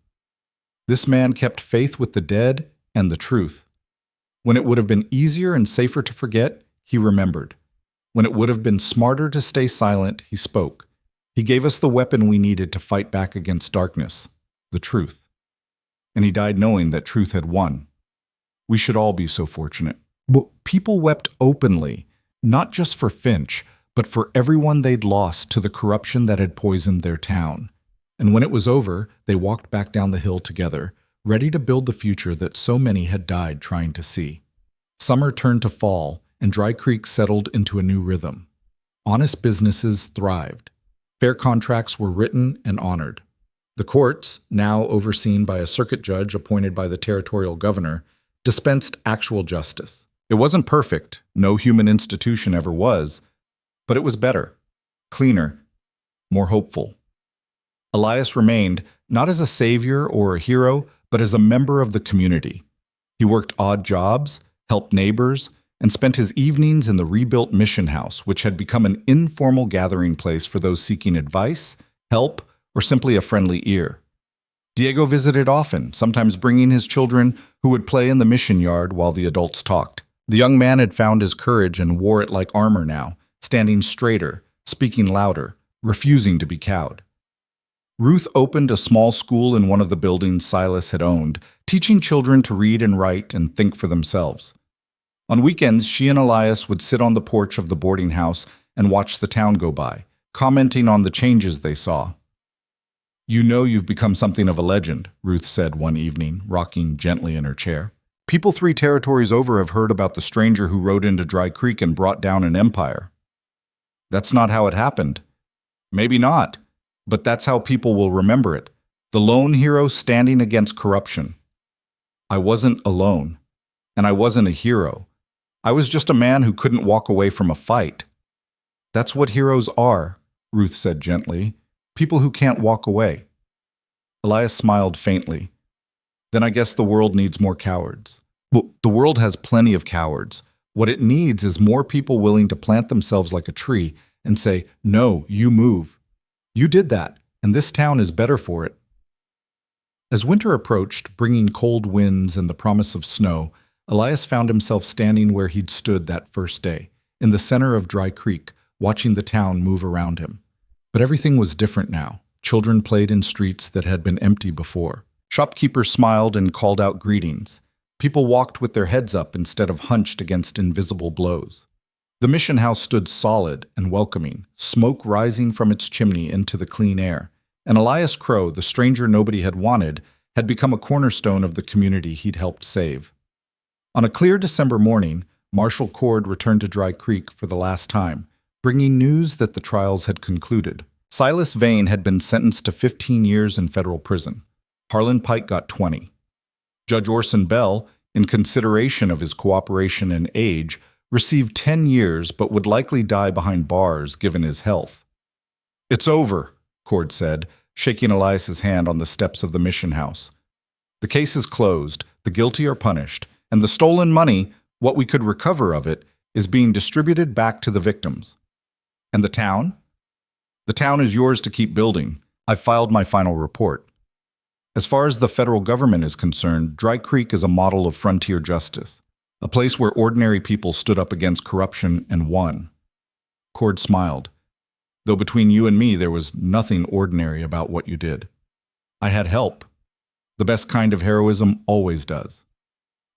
This man kept faith with the dead and the truth. When it would have been easier and safer to forget, he remembered. When it would have been smarter to stay silent, he spoke. He gave us the weapon we needed to fight back against darkness, the truth. And he died knowing that truth had won. We should all be so fortunate. But people wept openly, not just for Finch, but for everyone they'd lost to the corruption that had poisoned their town. And when it was over, they walked back down the hill together, ready to build the future that so many had died trying to see. Summer turned to fall, and Dry Creek settled into a new rhythm. Honest businesses thrived. Fair contracts were written and honored. The courts, now overseen by a circuit judge appointed by the territorial governor, dispensed actual justice. It wasn't perfect, no human institution ever was, but it was better, cleaner, more hopeful. Elias remained, not as a savior or a hero, but as a member of the community. He worked odd jobs, helped neighbors, and spent his evenings in the rebuilt mission house, which had become an informal gathering place for those seeking advice, help, or simply a friendly ear. Diego visited often, sometimes bringing his children who would play in the mission yard while the adults talked. The young man had found his courage and wore it like armor now, standing straighter, speaking louder, refusing to be cowed. Ruth opened a small school in one of the buildings Silas had owned, teaching children to read and write and think for themselves. On weekends, she and Elias would sit on the porch of the boarding house and watch the town go by, commenting on the changes they saw. "You know you've become something of a legend," Ruth said one evening, rocking gently in her chair. "People 3 territories over have heard about the stranger who rode into Dry Creek and brought down an empire." "That's not how it happened." "Maybe not, but that's how people will remember it. The lone hero standing against corruption. I wasn't alone, and I wasn't a hero. I was just a man who couldn't walk away from a fight." "That's what heroes are," Ruth said gently. "People who can't walk away." Elias smiled faintly. "Then I guess the world needs more cowards." "Well, the world has plenty of cowards. What it needs is more people willing to plant themselves like a tree and say, 'No, you move.' You did that, and this town is better for it." As winter approached, bringing cold winds and the promise of snow, Elias found himself standing where he'd stood that first day, in the center of Dry Creek, watching the town move around him. But everything was different now. Children played in streets that had been empty before. Shopkeepers smiled and called out greetings. People walked with their heads up instead of hunched against invisible blows. The mission house stood solid and welcoming, smoke rising from its chimney into the clean air. And Elias Crowe, the stranger nobody had wanted, had become a cornerstone of the community he'd helped save. On a clear December morning, Marshal Cord returned to Dry Creek for the last time, bringing news that the trials had concluded. Silas Vane had been sentenced to 15 years in federal prison. Harlan Pike got 20. Judge Orson Bell, in consideration of his cooperation and age, received 10 years but would likely die behind bars given his health. "It's over," Cord said, shaking Elias's hand on the steps of the mission house. "The case is closed, the guilty are punished, and the stolen money, what we could recover of it, is being distributed back to the victims. And the town? The town is yours to keep building. I've filed my final report. As far as the federal government is concerned, Dry Creek is a model of frontier justice, a place where ordinary people stood up against corruption and won." Cord smiled. "Though between you and me there was nothing ordinary about what you did. I had help. The best kind of heroism always does."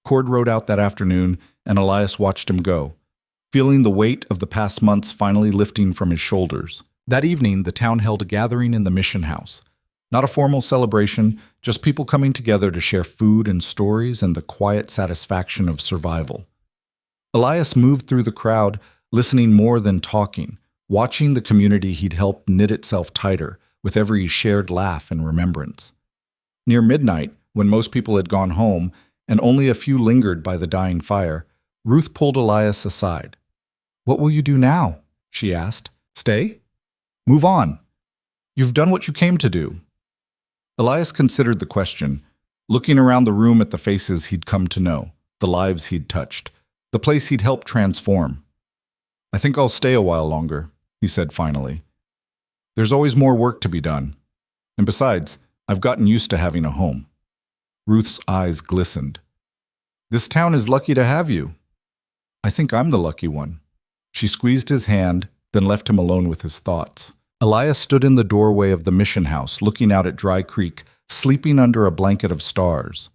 Cord rode out that afternoon, and Elias watched him go. feeling the weight of the past months finally lifting from his shoulders. That evening, the town held a gathering in the mission house. Not a formal celebration, just people coming together to share food and stories and the quiet satisfaction of survival. Elias moved through the crowd, listening more than talking, watching the community he'd helped knit itself tighter with every shared laugh and remembrance. Near midnight, when most people had gone home and only a few lingered by the dying fire, Ruth pulled Elias aside. "What will you do now?" she asked. "Stay? Move on. You've done what you came to do." Elias considered the question, looking around the room at the faces he'd come to know, the lives he'd touched, the place he'd helped transform. "I think I'll stay a while longer," he said finally. "There's always more work to be done. And besides, I've gotten used to having a home." Ruth's eyes glistened. "This town is lucky to have you." "I think I'm the lucky one." She squeezed his hand, then left him alone with his thoughts. Elias stood in the doorway of the mission house, looking out at Dry Creek, sleeping under a blanket of stars.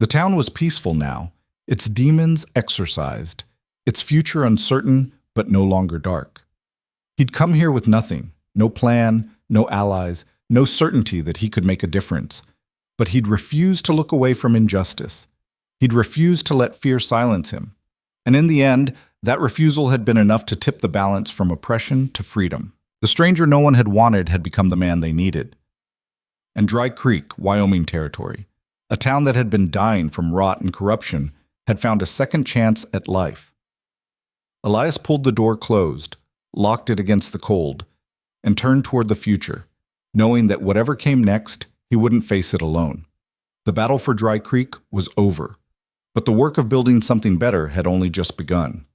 The town was peaceful now, its demons exorcised, its future uncertain but no longer dark. He'd come here with nothing, no plan, no allies, no certainty that he could make a difference. But he'd refused to look away from injustice. He'd refused to let fear silence him. And in the end, that refusal had been enough to tip the balance from oppression to freedom. The stranger no one had wanted had become the man they needed. And Dry Creek, Wyoming territory, a town that had been dying from rot and corruption, had found a second chance at life. Elias pulled the door closed, locked it against the cold, and turned toward the future, knowing that whatever came next, he wouldn't face it alone. The battle for Dry Creek was over, but the work of building something better had only just begun.